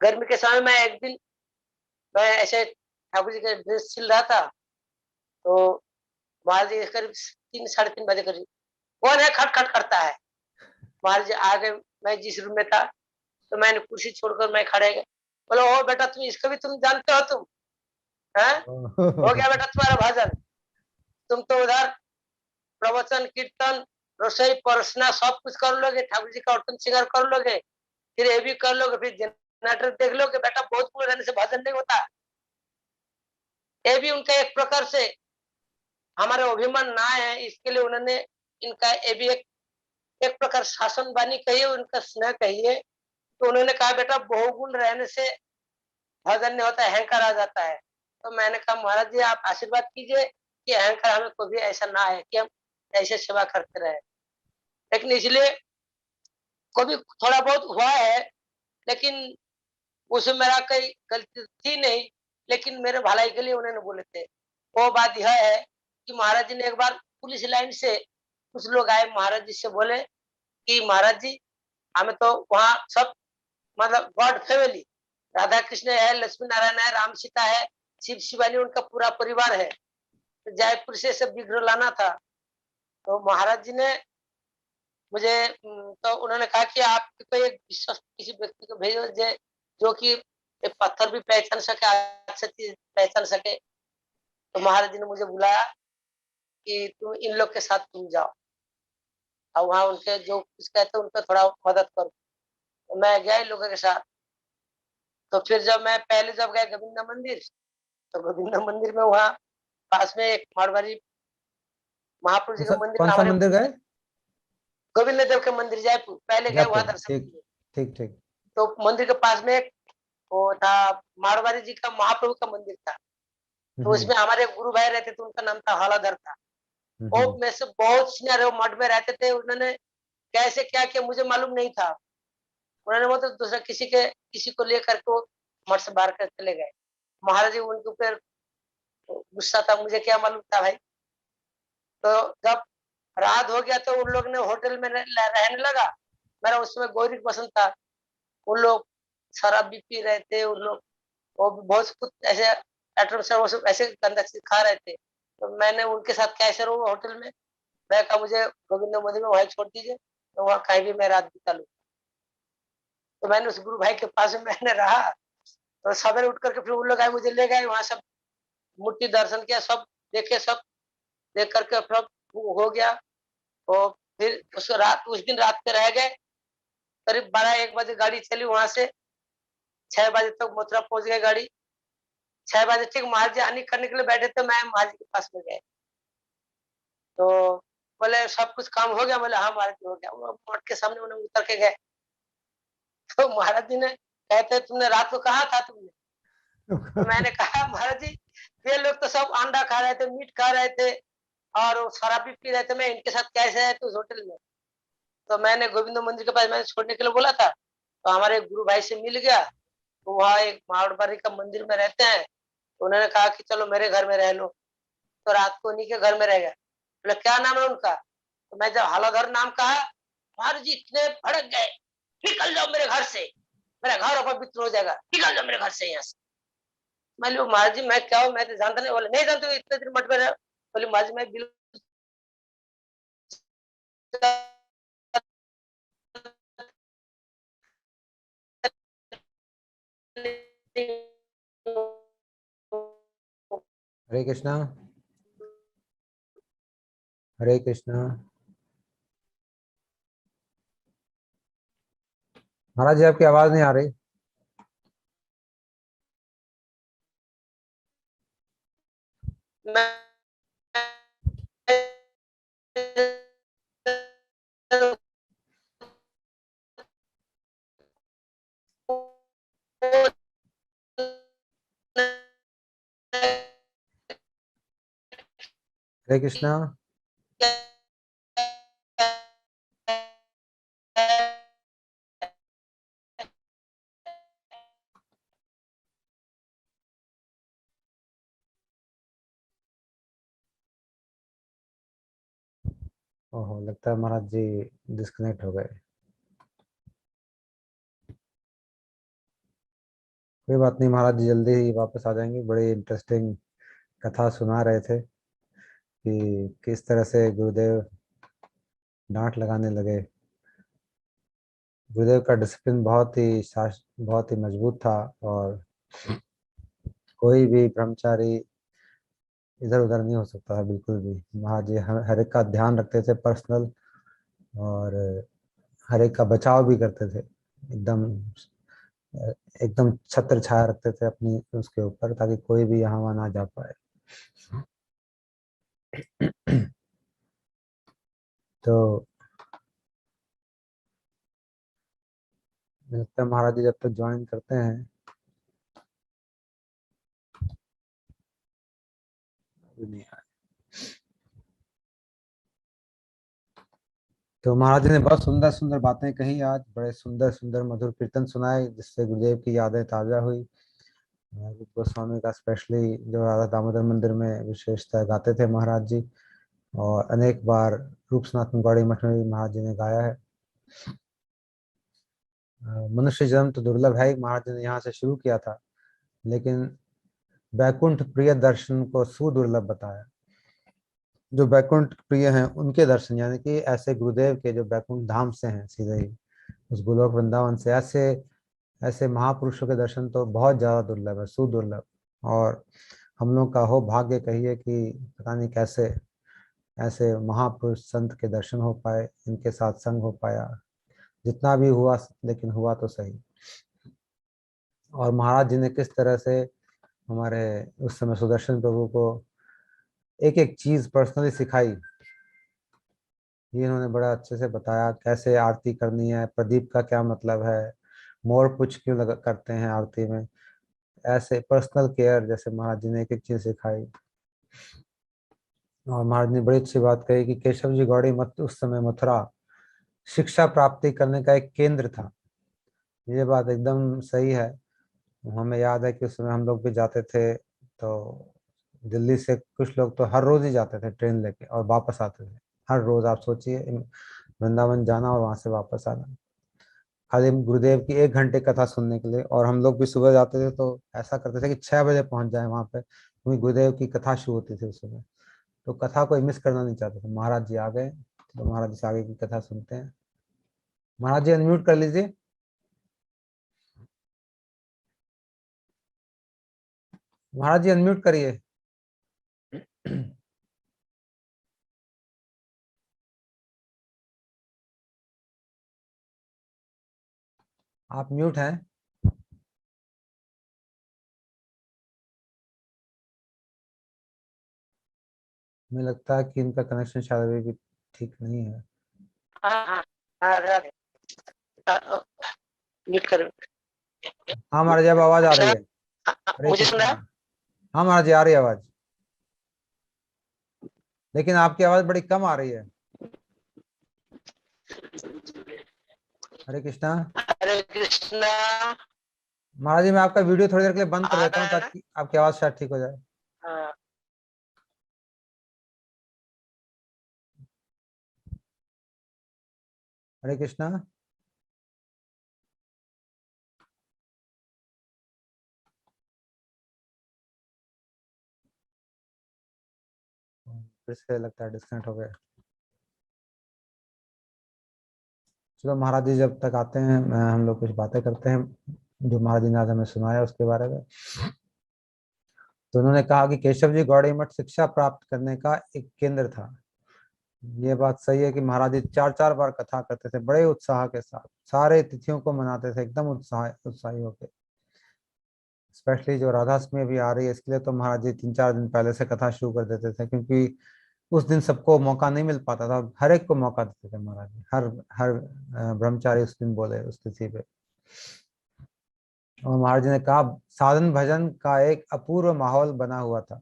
गर्मी के समय में एक दिन मैं ऐसे ठाकुर जी का ड्रेस सिल रहा था, तो महाराज जी करीब 3 साढ़े 3 बजे करीब कौन है खट खट करता है। महाराज जी आ गए, मैं जिस रूम में था, तो मैंने कुर्सी छोड़कर मैं खड़े गए, बोलो ओ बेटा तुम इसको भी तुम जानते हो, तुम है हो गया बेटा तुम्हारा भजन, तुम तो उधर प्रवचन कीर्तन रसोई परोसना सब कुछ कर लोगे, ठाकुर जी का अर्चन श्रृंगार कर लोगे, फिर ये भी कर लोगे, फिर जनरेटर देख लोगे, बेटा बहुत पूरे रहने से भजन नहीं होता। ये भी उनका एक प्रकार से हमारे अभिमान ना है, इसके लिए उन्होंने इनका ये भी एक प्रकार शासन बानी कहिए, उनका स्नेह कहिए। तो उन्होंने कहा बेटा बहुगुण रहने से भजन नहीं होता, अहंकार आ जाता है। तो मैंने कहा महाराज जी आप आशीर्वाद कीजिए कि अहंकार हमें कभी ऐसा ना है कि हम ऐसे सेवा करते रहे। लेकिन इसलिए कभी थोड़ा बहुत हुआ है, लेकिन उसमें मेरा कोई गलती थी नहीं, लेकिन मेरे भलाई के लिए उन्होंने बोले थे। वो बात यह है कि महाराज जी ने एक बार पुलिस लाइन से कुछ लोग आए, महाराज जी से बोले कि महाराज जी हमें तो वहाँ सब मतलब गॉड फैमिली, राधा कृष्ण है, लक्ष्मी नारायण है, राम सीता है, शिव शिवानी उनका पूरा परिवार है, तो जयपुर से सब विग्रह लाना था। तो महाराज जी ने मुझे तो उन्होंने कहा कि आप कोई एक विश्वस्त किसी व्यक्ति को भेजो जो कि एक पत्थर भी पहचान सके, अच्छी चीज पहचान सके। तो महाराज जी ने मुझे बुलाया कि तुम इन लोग के साथ तुम जाओ और वहाँ उनके जो कुछ कहते उनको थोड़ा मदद करो। तो मैं गया इन लोगों के साथ। तो फिर जब मैं पहले जब गया गोविंदा मंदिर, तो गोविंदा मंदिर में वहाँ पास में एक मारवाड़ी महापुरुष जी के मंदिर कौन में सा हमारे मंदिर गए? गोविंद देव के मंदिर जयपुर पहले गए वहाँ जयपुर, दर्शन ठीक किए। ठीक ठीक। तो मंदिर के पास में एक वो था, मारवाड़ी जी का महाप्रभु का मंदिर था। तो हम्म उसमें हमारे गुरु भाई रहते थे, उनका नाम था हलाधर था। वो हम्म में से बहुत सीनियर, वो मठ में रहते थे। उन्होंने कैसे क्या किया मुझे मालूम नहीं था। उन्होंने वो तो दूसरा किसी को लेकर के वो मठ से बाहर कर चले गए। महाराज जी उनके ऊपर गुस्सा था, मुझे क्या मालूम था भाई। तो जब रात हो गया तो उन लोग ने होटल में रहने लगा। मेरा उस समय गौरी पसंद था। उन लोग शराब भी पी रहे थे, उन लोग वो भी बहुत कुछ ऐसे आइटम से वो सब ऐसे गंदा चीज खा रहे थे। तो मैंने उनके साथ कैसे रहूँ होटल में। मैं कहा मुझे गोविंद मंदिर में वहीं छोड़ दीजिए, तो वहाँ कहीं भी मैं रात बिता लूँ। तो मैंने उस गुरु भाई के पास में मैंने रहा। तो सवेरे उठ करके फिर उन लोग आए, मुझे ले गए वहां। सब मूर्ति दर्शन किया, सब देखे, सब देख करके फिर हो गया। तो फिर उस दिन रात के रह गए। करीब 12-1 बजे गाड़ी चली वहां से। 6 बजे तक मथुरा पहुंच गए गाड़ी। 6 बजे ठीक महाराज जी आने करने के लिए बैठे थे, मैं महाराज जी के पास में गए। तो बोले सब कुछ काम हो गया? बोले हाँ महाराज जी हो गया। वो मठ के सामने उन्हें उतर के गए। तो महाराज जी ने कहते तुमने रात को कहा था तुमने? तो मैंने कहा महाराज जी ये लोग तो सब अंडा खा रहे थे, मीट खा रहे थे और वो शराब भी पी रहे थे, मैं इनके साथ कैसे आया तो उस होटल में। तो मैंने गोविंद मंदिर के पास मैंने छोड़ने के लिए बोला था। तो हमारे गुरु भाई से मिल गया। तो वहाँ एक मारवाड़ी का मंदिर में रहते हैं। तो उन्होंने कहा कि चलो मेरे घर में रह लो। तो रात को उन्हीं के घर में रह गया। बोले क्या नाम है उनका? तो मैं जब हलाधर नाम कहा, महाराज जी इतने भड़क गए, निकल जाओ मेरे घर से, मेरा घर अपवित्र हो जाएगा, निकल जाओ मेरे घर से यहाँ से। मैं बोली महाराज जी मैं क्या हूँ, मैं तो जानता नहीं। बोले नहीं जानते हो, इतने दिन मठ में रहे। बोले महाराज जी मैं बिल्कुल हरे कृष्णा, हरे कृष्णा। महाराज जी आपकी आवाज नहीं आ रही। मैं हरे कृष्णा। ओहो, लगता है महाराज जी डिस्कनेक्ट हो गए। कोई बात नहीं, महाराज जी जल्दी ही वापस आ जाएंगे। बड़ी इंटरेस्टिंग कथा सुना रहे थे कि किस तरह से गुरुदेव डांट लगाने लगे। गुरुदेव का डिसिप्लिन बहुत ही मजबूत था और कोई भी ब्रह्मचारी इधर उधर नहीं हो सकता था बिल्कुल भी। महाराज जी हर एक का ध्यान रखते थे पर्सनल, और हर एक का बचाव भी करते थे। एकदम एकदम छत्र छाया रखते थे अपनी उसके ऊपर, ताकि कोई भी यहाँ वहाँ ना जा पाए। तो मुझे लगता है महाराज जी जब तक ज्वाइन करते हैं, अभी नहीं आए। तो महाराज जी ने बहुत सुंदर सुंदर बातें कही आज, बड़े सुंदर सुंदर मधुर कीर्तन सुनाए, जिससे गुरुदेव की यादें ताजा हुई। रूप गोस्वामी का स्पेशली जो राधा दामोदर मंदिर में विशेषता गाते थे महाराज जी, और अनेक बार रूप सनातन गौड़ी मठ में भी महाराज जी ने गाया है। मनुष्य जन्म तो दुर्लभ है, महाराज जी ने यहाँ से शुरू किया था, लेकिन वैकुंठ प्रिय दर्शन को सुदुर्लभ बताया। जो बैकुंठ प्रिय हैं उनके दर्शन, यानी कि ऐसे गुरुदेव के जो बैकुंठ धाम से हैं सीधे ही उस गोलोक वृंदावन से, ऐसे ऐसे महापुरुषों के दर्शन तो बहुत ज्यादा दुर्लभ है, सुदुर्लभ। और हम लोग का हो भाग्य कहिए कि पता नहीं कैसे ऐसे महापुरुष संत के दर्शन हो पाए, इनके साथ संग हो पाया, जितना भी हुआ लेकिन हुआ तो सही। और महाराज जी ने किस तरह से हमारे उस समय सुदर्शन प्रभु को एक एक चीज पर्सनली सिखाई, ये इन्होंने बड़ा अच्छे से बताया। कैसे आरती करनी है, प्रदीप का क्या मतलब है, मोर पुछ क्यों करते हैं आरती में, ऐसे पर्सनल केयर जैसे महाराज जी ने एक एक चीज सिखाई। और महाराज ने बड़ी अच्छी बात कही कि केशव जी गौड़ी मत उस समय मथुरा शिक्षा प्राप्ति करने का एक केंद्र था। ये बात एकदम सही है। हमें याद है कि उस समय हम लोग भी जाते थे, तो दिल्ली से कुछ लोग तो हर रोज ही जाते थे ट्रेन लेके और वापस आते थे। हर रोज आप सोचिए, वृंदावन जाना और वहां से वापस आना, खाली गुरुदेव की 1 घंटे कथा सुनने के लिए। और हम लोग भी सुबह जाते थे तो ऐसा करते थे कि 6 बजे पहुंच जाए वहां पे, क्योंकि गुरुदेव की कथा शुरू होती थी उस समय। तो कथा कोई मिस करना नहीं चाहते थे। महाराज जी आ गए तो महाराज जी से आगे की कथा सुनते हैं। महाराज जी अनम्यूट कर लीजिए। महाराज जी अनम्यूट करिए। आप म्यूट हैं। मुझे लगता है कि इनका कनेक्शन शायद अभी भी ठीक नहीं है। हाँ हाँ हाँ, म्यूट कर। हाँ महाराज जी, अब आवाज आ रही कृष्णा, है। हरे मुझे सुना कृष्णा। है? हाँ महाराज जी, आ रही है आवाज, लेकिन आपकी आवाज बड़ी कम आ रही है। हरे कृष्णा। हरे कृष्णा। महाराज जी, मैं आपका वीडियो थोड़ी देर के लिए बंद कर आ देता रहा हूँ है ना? ताकि आपकी आवाज शायद ठीक हो जाए। हाँ। हरे कृष्णा। फिर से लगता है डिस्कनेक्ट हो गया। चलो महाराज जी जब तक आते हैं हम लोग कुछ बातें करते हैं जो महाराज जी ने आज हमें सुनाया उसके बारे में। तो उन्होंने कहा कि केशव जी गौड़ी मठ शिक्षा प्राप्त करने का एक केंद्र था। ये बात सही है कि महाराज जी 4 4 बार कथा करते थे बड़े उत्साह के साथ, सारे तिथियों को मनाते थे एकदम उत्साही होके। स्पेशली जो राधाष्टमी भी आ रही है इसके लिए तो महाराज जी 3 4 दिन पहले से कथा शुरू कर देते थे, क्योंकि उस दिन सबको मौका नहीं मिल पाता था। हर एक को मौका देते थे महाराज जी, हर हर ब्रह्मचारी उस दिन बोले उस तिथि पे। और महाराज जी ने कहा साधन भजन का एक अपूर्व माहौल बना हुआ था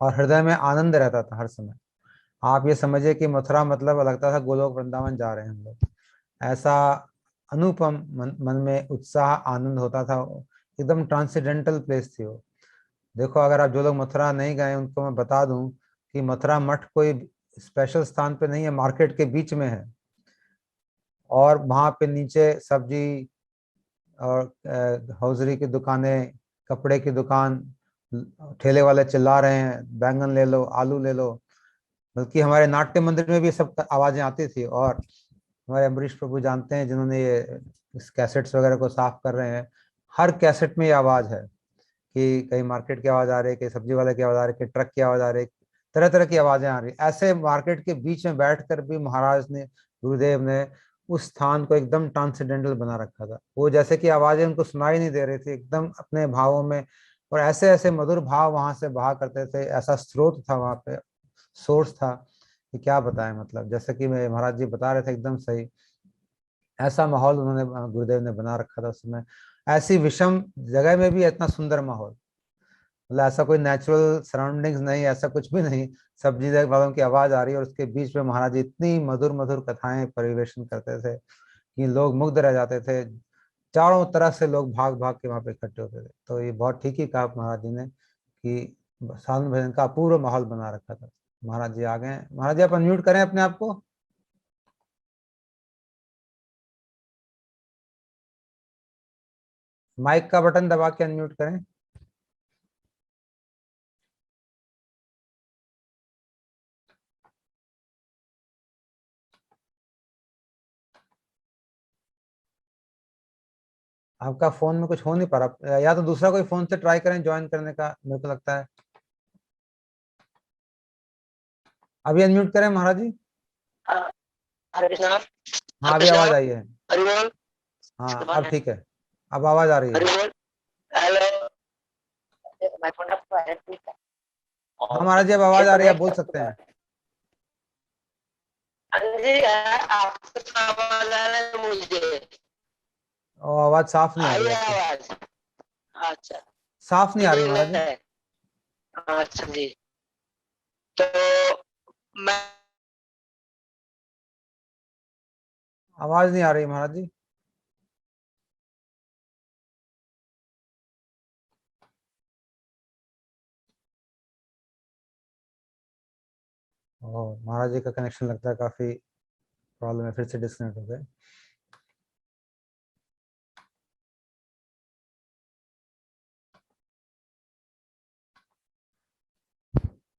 और हृदय में आनंद रहता था हर समय। आप ये समझिए कि मथुरा मतलब लगता था गोलोक वृंदावन जा रहे हैं हम लोग। ऐसा अनुपम मन में उत्साह आनंद होता था। एकदम ट्रांसेंडेंटल प्लेस थी वो। देखो, अगर आप जो लोग मथुरा नहीं गए उनको मैं बता दूं कि मथुरा मठ कोई स्पेशल स्थान पे नहीं है, मार्केट के बीच में है। और वहां पे नीचे सब्जी और हौजरी की दुकानें, कपड़े की दुकान, ठेले वाले चिल्ला रहे हैं बैंगन ले लो, आलू ले लो। बल्कि हमारे नाट्य मंदिर में भी सब आवाजें आती थी। और हमारे अम्बरीश प्रभु जानते हैं, जिन्होंने ये इस कैसेट्स वगैरह को साफ कर रहे हैं, हर कैसेट में ये आवाज है कि कहीं मार्केट की आवाज आ रही है, कहीं सब्जी वाले की आवाज आ रही है, कहीं ट्रक की आवाज आ रही है, तरह तरह की आवाजें आ रही है। ऐसे मार्केट के बीच में बैठकर भी महाराज ने, गुरुदेव ने उस स्थान को एकदम ट्रांसेंडेंटल बना रखा था। वो जैसे कि आवाजें उनको सुनाई नहीं दे रही थी, एकदम अपने भावों में। और ऐसे ऐसे मधुर भाव वहां से बहा करते थे, ऐसा स्रोत था वहां पे, सोर्स था कि क्या बताएं। मतलब जैसे कि मैं महाराज जी बता रहे थे एकदम सही, ऐसा माहौल उन्होंने गुरुदेव ने बना रखा था उस समय। ऐसी विषम जगह में भी इतना सुंदर माहौल, मतलब ऐसा कोई नेचुरल सराउंडिंग्स नहीं, ऐसा कुछ भी नहीं। सब्जी वालों की आवाज आ रही है और उसके बीच में महाराज जी इतनी मधुर मधुर कथाएं परिवेशन करते थे कि लोग मुग्ध रह जाते थे। चारों तरफ से लोग भाग भाग के वहां पे इकट्ठे होते थे। तो ये बहुत ठीक ही कहा महाराज जी ने कि साधन भजन का अपूर्व माहौल बना रखा था। महाराज जी आ गए। महाराज जी आप अनम्यूट करें अपने आप को। माइक का बटन दबा के अनम्यूट करें। आपका फोन में कुछ हो नहीं पा रहा, या तो दूसरा कोई फोन से ट्राई करें ज्वाइन करने का, मेरे को लगता है। अभी अनम्यूट करें महाराज जी। हाँ, हरे कृष्णा। हाँ हरे अभी कृष्णा। आवाज आई है। हरि बोल। हाँ अब ठीक है, अब आवाज आ रही हरि है। बोल। हेलो। माय फोन आपको है ठीक है। हाँ और महाराज जी अब ये आवाज आ तो रही है, नहीं आप बोल कर सकते सकता। हैं। हाँ जी, आपको तो आवाज आ रहा है मुझे। और आवाज साफ नहीं आ आई रही है है आपकी। आवाज। अच्छा। साफ नहीं आ रही ठीक महाराज जी। है। अच्छा जी। तो मैं आवाज नहीं आ रही महाराज जी। ओह महाराज जी का कनेक्शन लगता है काफी प्रॉब्लम है, फिर से डिस्कनेक्ट हो गए।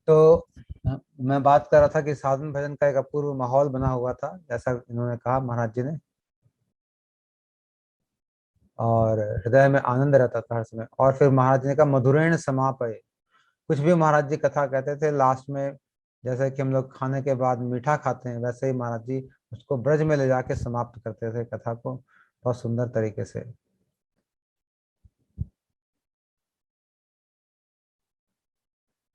तो मैं बात कर रहा था कि साधन भजन का एक अपूर्व माहौल बना हुआ था, जैसा इन्होंने कहा महाराज जी ने, और हृदय में आनंद रहता था हर समय। और फिर महाराज जी ने कहा मधुरेण समापय, कुछ भी महाराज जी कथा कहते थे लास्ट में, जैसे कि हम लोग खाने के बाद मीठा खाते हैं, वैसे ही महाराज जी उसको ब्रज में ले जाके समाप्त करते थे कथा को, बहुत सुंदर तरीके से।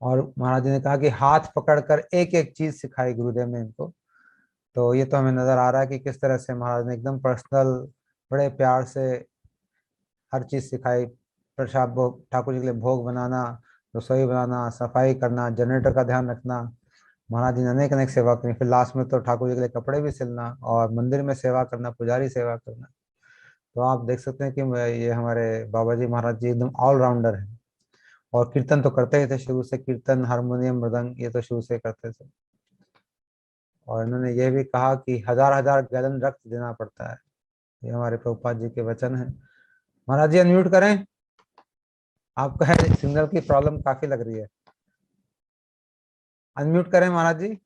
और महाराज जी ने कहा कि हाथ पकड़कर एक एक चीज सिखाई गुरुदेव ने इनको। तो ये तो हमें नजर आ रहा है कि किस तरह से महाराज ने एकदम पर्सनल, बड़े प्यार से हर चीज सिखाई। प्रसाद भोग, ठाकुर जी के लिए भोग बनाना, रसोई बनाना, सफाई करना, जनरेटर का ध्यान रखना, महाराज जी ने अनेक अनेक सेवा करी। फिर लास्ट में तो ठाकुर जी के लिए कपड़े भी सिलना और मंदिर में सेवा करना, पुजारी सेवा करना। तो आप देख सकते हैं कि ये हमारे बाबा जी महाराज जी एकदम ऑलराउंडर है। और कीर्तन तो करते ही थे शुरू से, कीर्तन हारमोनियम मृदंग ये तो शुरू से करते थे। और इन्होंने ये भी कहा कि हजार हजार गैलन रक्त देना पड़ता है। ये हमारे प्रभुपाद जी के वचन है। महाराज जी अनम्यूट करें, आपका है सिग्नल की प्रॉब्लम काफी लग रही है। अनम्यूट करें महाराज जी,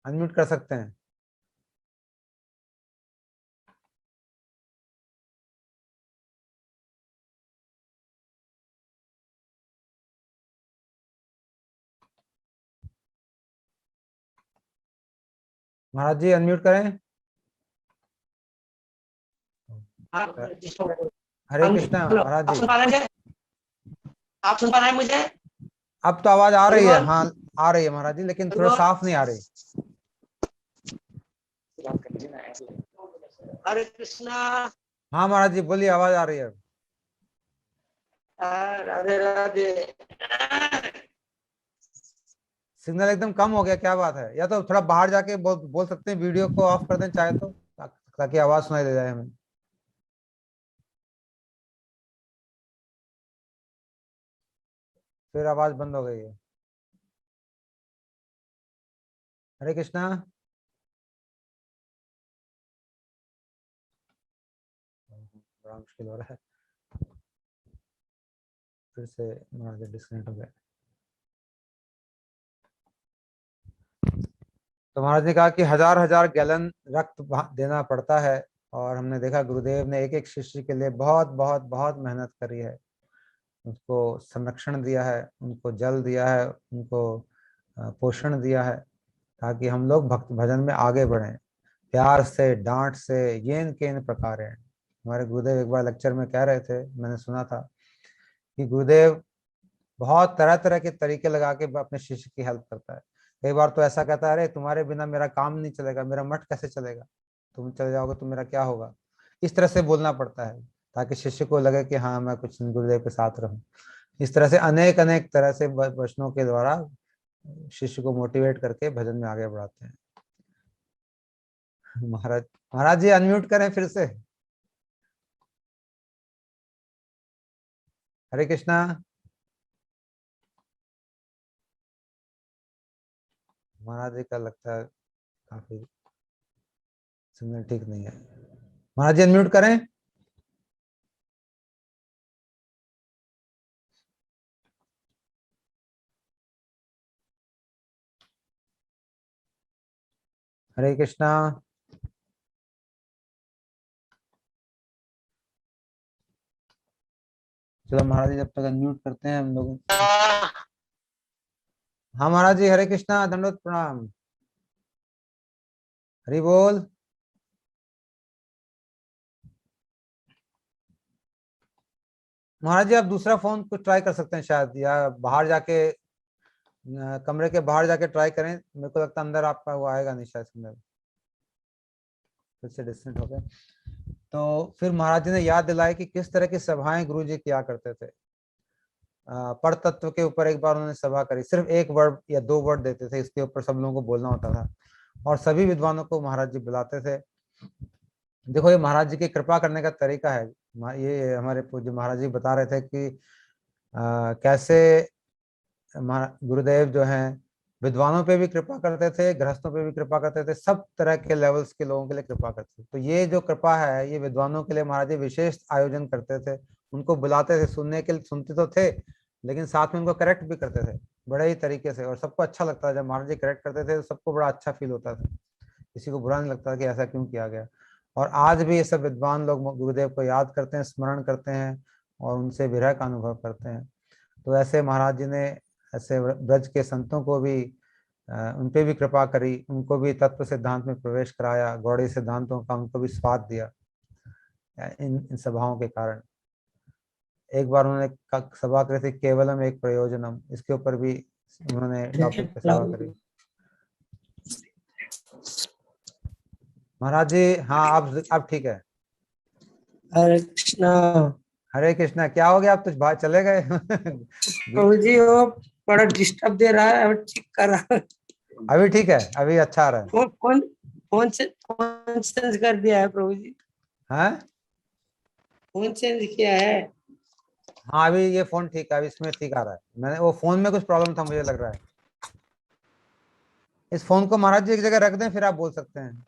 अनम्यूट कर सकते हैं। महाराज जी अनम्यूट करें। हाँ, हरे कृष्णा हेलो, महाराज आप जी। सुन पा रहे हैं? आप सुन पा रहे हैं मुझे? अब तो आवाज आ हरि रही है, बोल। हाँ आ रही है महाराज जी, लेकिन हरि थोड़ा बोल। साफ नहीं आ रही। हरे कृष्णा। हाँ महाराज जी बोलिए, आवाज आ रही है। राधे राधे। सिग्नल एकदम कम हो गया, क्या बात है? या तो थोड़ा बाहर जाके बोल सकते हैं, वीडियो को ऑफ कर दें चाहे तो, ताकि आवाज सुनाई दे जाए हमें। फिर आवाज बंद हो गई है। हरे कृष्णा। बड़ा मुश्किल हो रहा है, फिर से महाराज जी डिस्कनेक्ट हो गए। तो महाराज ने कहा कि हजार हजार गैलन रक्त देना पड़ता है। और हमने देखा गुरुदेव ने एक एक शिष्य के लिए बहुत बहुत बहुत मेहनत करी है, उनको संरक्षण दिया है, उनको जल दिया है, उनको पोषण दिया है, ताकि हम लोग भक्त भजन में आगे बढ़ें, प्यार से डांट से, येन केन प्रकार है। हमारे गुरुदेव एक बार लेक्चर में कह रहे थे, मैंने सुना था कि गुरुदेव बहुत तरह तरह के तरीके लगा के अपने शिष्य की हेल्प करता है। कई बार तो ऐसा कहता है, अरे तुम्हारे बिना मेरा काम नहीं चलेगा, मेरा मठ कैसे चलेगा, तुम चले जाओगे तो मेरा क्या होगा। इस तरह से बोलना पड़ता है ताकि शिष्य को लगे कि हाँ मैं कुछ गुरुदेव के साथ रहूं। इस तरह से अनेक अनेक तरह से वचनों के द्वारा शिष्य को मोटिवेट करके भजन में आगे बढ़ाते हैं। महाराज, महाराज जी अनम्यूट करें फिर से। हरे कृष्णा। महाराज जी का लगता है काफी सिग्नल ठीक नहीं है। महाराज जी अनम्यूट करें। हरे कृष्णा। चलो महाराज जी जब तक अनम्यूट करते हैं हम लोग। हाँ महाराज जी, हरे कृष्णा, दंडवत प्रणाम, हरि बोल। महाराज जी आप दूसरा फोन कुछ ट्राई कर सकते हैं शायद, या बाहर जाके कमरे के बाहर जाके ट्राई करें। मेरे को लगता है अंदर आपका वो आएगा नहीं शायद अंदर, फिर से डिस्टेंट हो गए। तो फिर महाराज जी ने याद दिलाया कि किस तरह की सभाएं गुरु जी किया करते थे। पर तत्व के ऊपर एक बार उन्होंने सभा करी, सिर्फ एक वर्ड या दो वर्ड देते थे, इसके ऊपर सब लोगों को बोलना होता था और सभी विद्वानों को महाराज जी बुलाते थे। देखो ये महाराज जी की कृपा करने का तरीका है। ये हमारे पूज्य महाराज जी बता रहे थे कि कैसे गुरुदेव जो हैं विद्वानों पे भी कृपा करते थे, गृहस्थों पे भी कृपा करते थे, सब तरह के लेवल्स के लोगों के लिए कृपा करते थे। तो ये जो कृपा है ये विद्वानों के लिए महाराज जी विशेष आयोजन करते थे, उनको बुलाते थे सुनने के लिए, सुनते तो थे लेकिन साथ में उनको करेक्ट भी करते थे बड़े ही तरीके से, और सबको अच्छा लगता था जब महाराज जी करेक्ट करते थे तो सबको बड़ा अच्छा फील होता था, किसी को बुरा नहीं लगता कि ऐसा क्यों किया गया। और आज भी ये सब विद्वान लोग गुरुदेव को याद करते हैं, स्मरण करते हैं और उनसे विरह का अनुभव करते हैं। तो ऐसे महाराज जी ने ऐसे ब्रज के संतों को भी उन पे भी कृपा करी, उनको भी तत्व सिद्धांत में प्रवेश कराया, गौड़ी सिद्धांतों का उनको भी स्वाद दिया इन सभाओं के कारण। एक बार उन्होंने सभा करी थी केवलम एक प्रयोजनम, इसके ऊपर भी उन्होंने टॉपिक पे सभा करी। महाराज जी हाँ अब ठीक है। हरे कृष्णा। हरे कृष्णा, क्या हो गया, आप कुछ बाहर चले गए? प्रभु जी वो बड़ा डिस्टर्ब दे रहा है, अब ठीक कर रहा है। अभी ठीक है, अभी अच्छा आ रहा है। फोन चेंज कर दिया है प्रभु जी, हाँ फोन चेंज किया है। हाँ अभी ये फोन ठीक है, अभी इसमें ठीक आ रहा है। मैंने वो फोन में कुछ प्रॉब्लम था मुझे लग रहा है। इस फोन को महाराज जी एक जगह रख दें फिर आप बोल सकते हैं,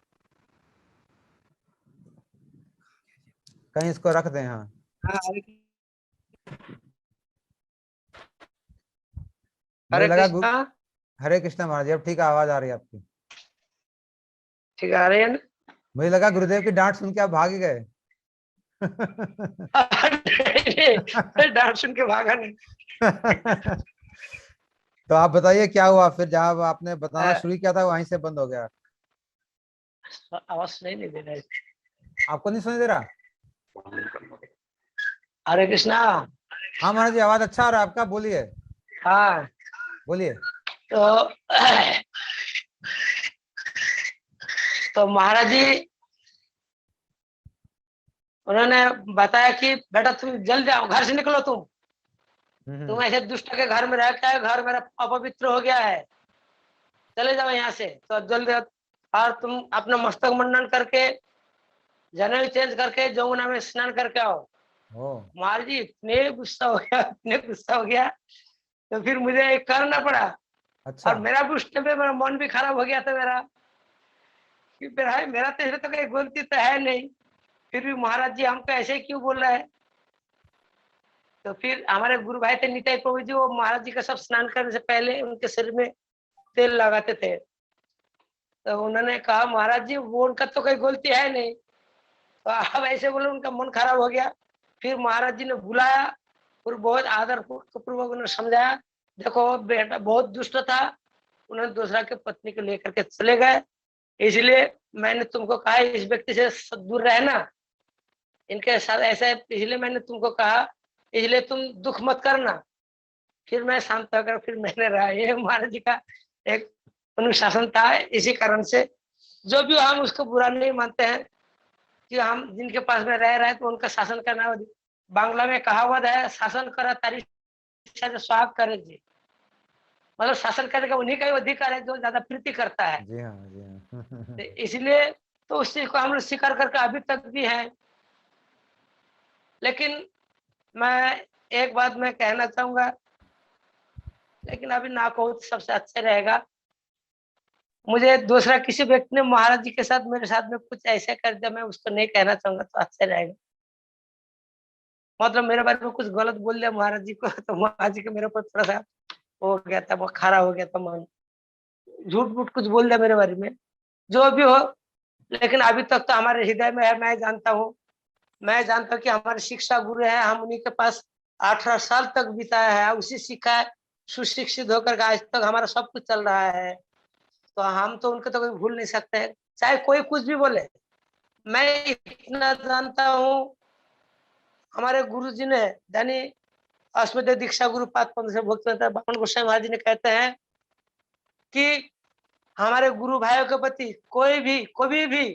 कहीं इसको रख दें। हाँ हाँ, मुझे हरे लगा कृष्णा। हरे कृष्णा महाराज जी, अब ठीक आवाज आ रही है आपकी। ठीक आ रहे हैं मुझे लगा गुरुदेव की डांट सुन के आप भाग ही गए। ना? डांट सुन के भागा नहीं। तो आप बताइए क्या हुआ फिर, जहां आपने बताना अ, शुरू किया था वहीं से बंद हो गया। आवाज नहीं दे रहा है। आपको नहीं सुनाई दे रहा? हरे कृष्णा। हाँ महाराज जी आवाज अच्छा आ रहा है आपका, बोलिए हाँ बोलिए। तो महाराज जी उन्होंने बताया कि बेटा तुम जल्दी आओ, घर से निकलो, तुम ऐसे दुष्ट के घर में रह के, घर मेरा अपवित्र हो गया है, चले जाओ यहाँ से। तो जल्दी, और तुम अपना मस्तक मंडन करके जनेऊ चेंज करके जमुना में स्नान करके आओ। महाराज जी इतने गुस्सा हो गया, इतने गुस्सा हो गया, तो फिर मुझे एक करना पड़ा। अच्छा और मेरा उस टाइम पे मेरा मन भी खराब हो गया था मेरा, कि मेरा तो इसमें तो कोई गलती तो है नहीं, फिर भी महाराज जी हमको ऐसे क्यों बोल रहा है। तो फिर हमारे गुरु भाई थे निताई प्रभु जी, वो महाराज जी का सब स्नान करने से पहले उनके शरीर में तेल लगाते थे। तो उन्होंने कहा महाराज जी वो उनका तो कोई गलती है नहीं, तो अब ऐसे बोले, उनका मन खराब हो गया। फिर महाराज जी ने बुलाया और बहुत आदर पूर्वक उन्होंने समझाया, देखो बेटा बहुत दुष्ट था, उन्होंने दूसरा के पत्नी को लेकर के चले गए, इसलिए मैंने तुमको कहा इस व्यक्ति से दूर रहना, इनके साथ ऐसा, इसलिए मैंने तुमको कहा, इसलिए तुम दुख मत करना। फिर मैं शांत होकर फिर मैंने रहा। ये महाराज जी का एक अनुशासन था। इसी कारण से जो भी हम उसको बुरा नहीं मानते हैं, कि हम जिनके पास में रह रहे हैं तो उनका शासन करना। बांग्ला में कहावत है, शासन करा तारी स्वाग करे जी, मतलब शासन करने का उन्हीं का ही अधिकार है जो ज्यादा प्रीति करता है। जी हाँ जी हाँ। तो इसलिए तो उस चीज को हम लोग स्वीकार करके अभी तक भी है। लेकिन मैं एक बात मैं कहना चाहूंगा, लेकिन अभी ना कहूँ तो सबसे अच्छा रहेगा। मुझे दूसरा किसी व्यक्ति ने महाराज जी के साथ मेरे साथ में कुछ ऐसे कर दिया, मैं उसको नहीं कहना चाहूंगा तो अच्छा रहेगा। मतलब मेरे बारे में कुछ गलत बोल दिया महाराज जी को, तो महाराज जी के मेरे ऊपर थोड़ा सा हो गया था, वो खरा हो गया था मन, झूठ मूठ कुछ बोल दिया मेरे बारे में, जो भी हो। लेकिन अभी तक तो हमारे हृदय में है, मैं जानता हूँ कि हमारे शिक्षा गुरु है, हम उन्हीं के पास 18 साल तक बिताया है, उसी सीखा है, सुशिक्षित होकर के आज तक हमारा सब कुछ चल रहा है। तो हम तो उनको तो कोई भूल नहीं सकते हैं, चाहे कोई कुछ भी बोले। मैं इतना जानता हूँ, हमारे गुरु जी ने यानी अश्वमेध दीक्षा गुरुपाद से भक्त बामन गोसाई महाराज जी ने कहते हैं कि हमारे गुरु भाइयों के प्रति कोई भी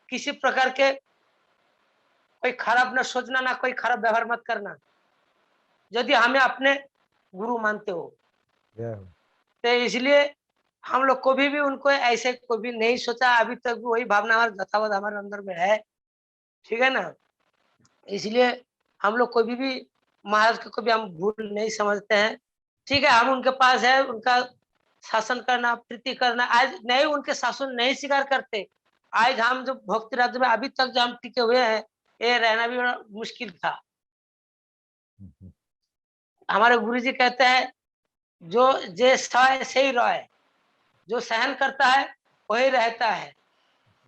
किसी प्रकार के कोई खराब न सोचना, ना कोई खराब व्यवहार मत करना, यदि हमें अपने गुरु मानते हो। तो इसलिए हम लोग कभी भी उनको ऐसे कभी नहीं सोचा, अभी तक भी वही भावना हमारे यथावत हमारे अंदर में है, ठीक है ना। इसलिए हम लोग कभी भी महाराज को कभी हम भूल नहीं समझते हैं, ठीक है। हम उनके पास है, उनका शासन करना, प्रीति करना, आज नहीं उनके शासन नहीं स्वीकार करते। आज हम जो भक्ति राज्य में अभी तक जो हम टिके हुए हैं, ये रहना भी बड़ा मुश्किल था। हमारे गुरुजी कहते हैं जो जे सह से ही रहे, जो सहन करता है वही रहता है,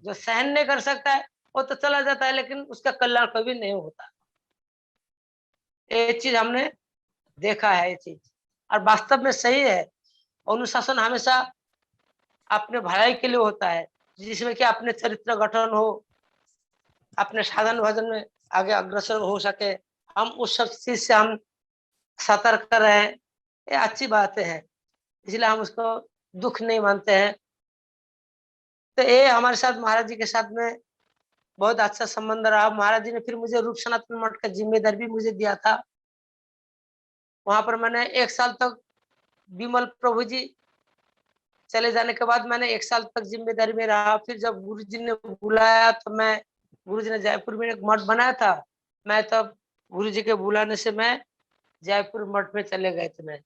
जो सहन नहीं कर सकता है वो तो चला जाता है, लेकिन उसका कल्याण कभी नहीं होता। ये चीज हमने देखा है, ये चीज और वास्तव में सही है। अनुशासन हमेशा अपने भलाई के लिए होता है, जिसमें कि अपने चरित्र गठन हो, अपने साधन भजन में आगे अग्रसर हो सके, हम उस सब चीज से हम सतर्क रहे, ये अच्छी बात है। इसलिए हम उसको दुख नहीं मानते हैं। तो ये हमारे साथ महाराज जी के साथ में बहुत अच्छा संबंध रहा। महाराज जी ने फिर मुझे रूप सनातन मठ का जिम्मेदारी भी मुझे दिया था। वहां पर मैंने 1 साल तक, विमल प्रभु जी चले जाने के बाद मैंने 1 साल तक जिम्मेदारी में रहा। फिर जब गुरु जी ने बुलाया तो मैं, गुरु जी ने जयपुर में एक मठ बनाया था, मैं तब गुरु जी के बुलाने से मैं जयपुर मठ में चले गए थे। मैं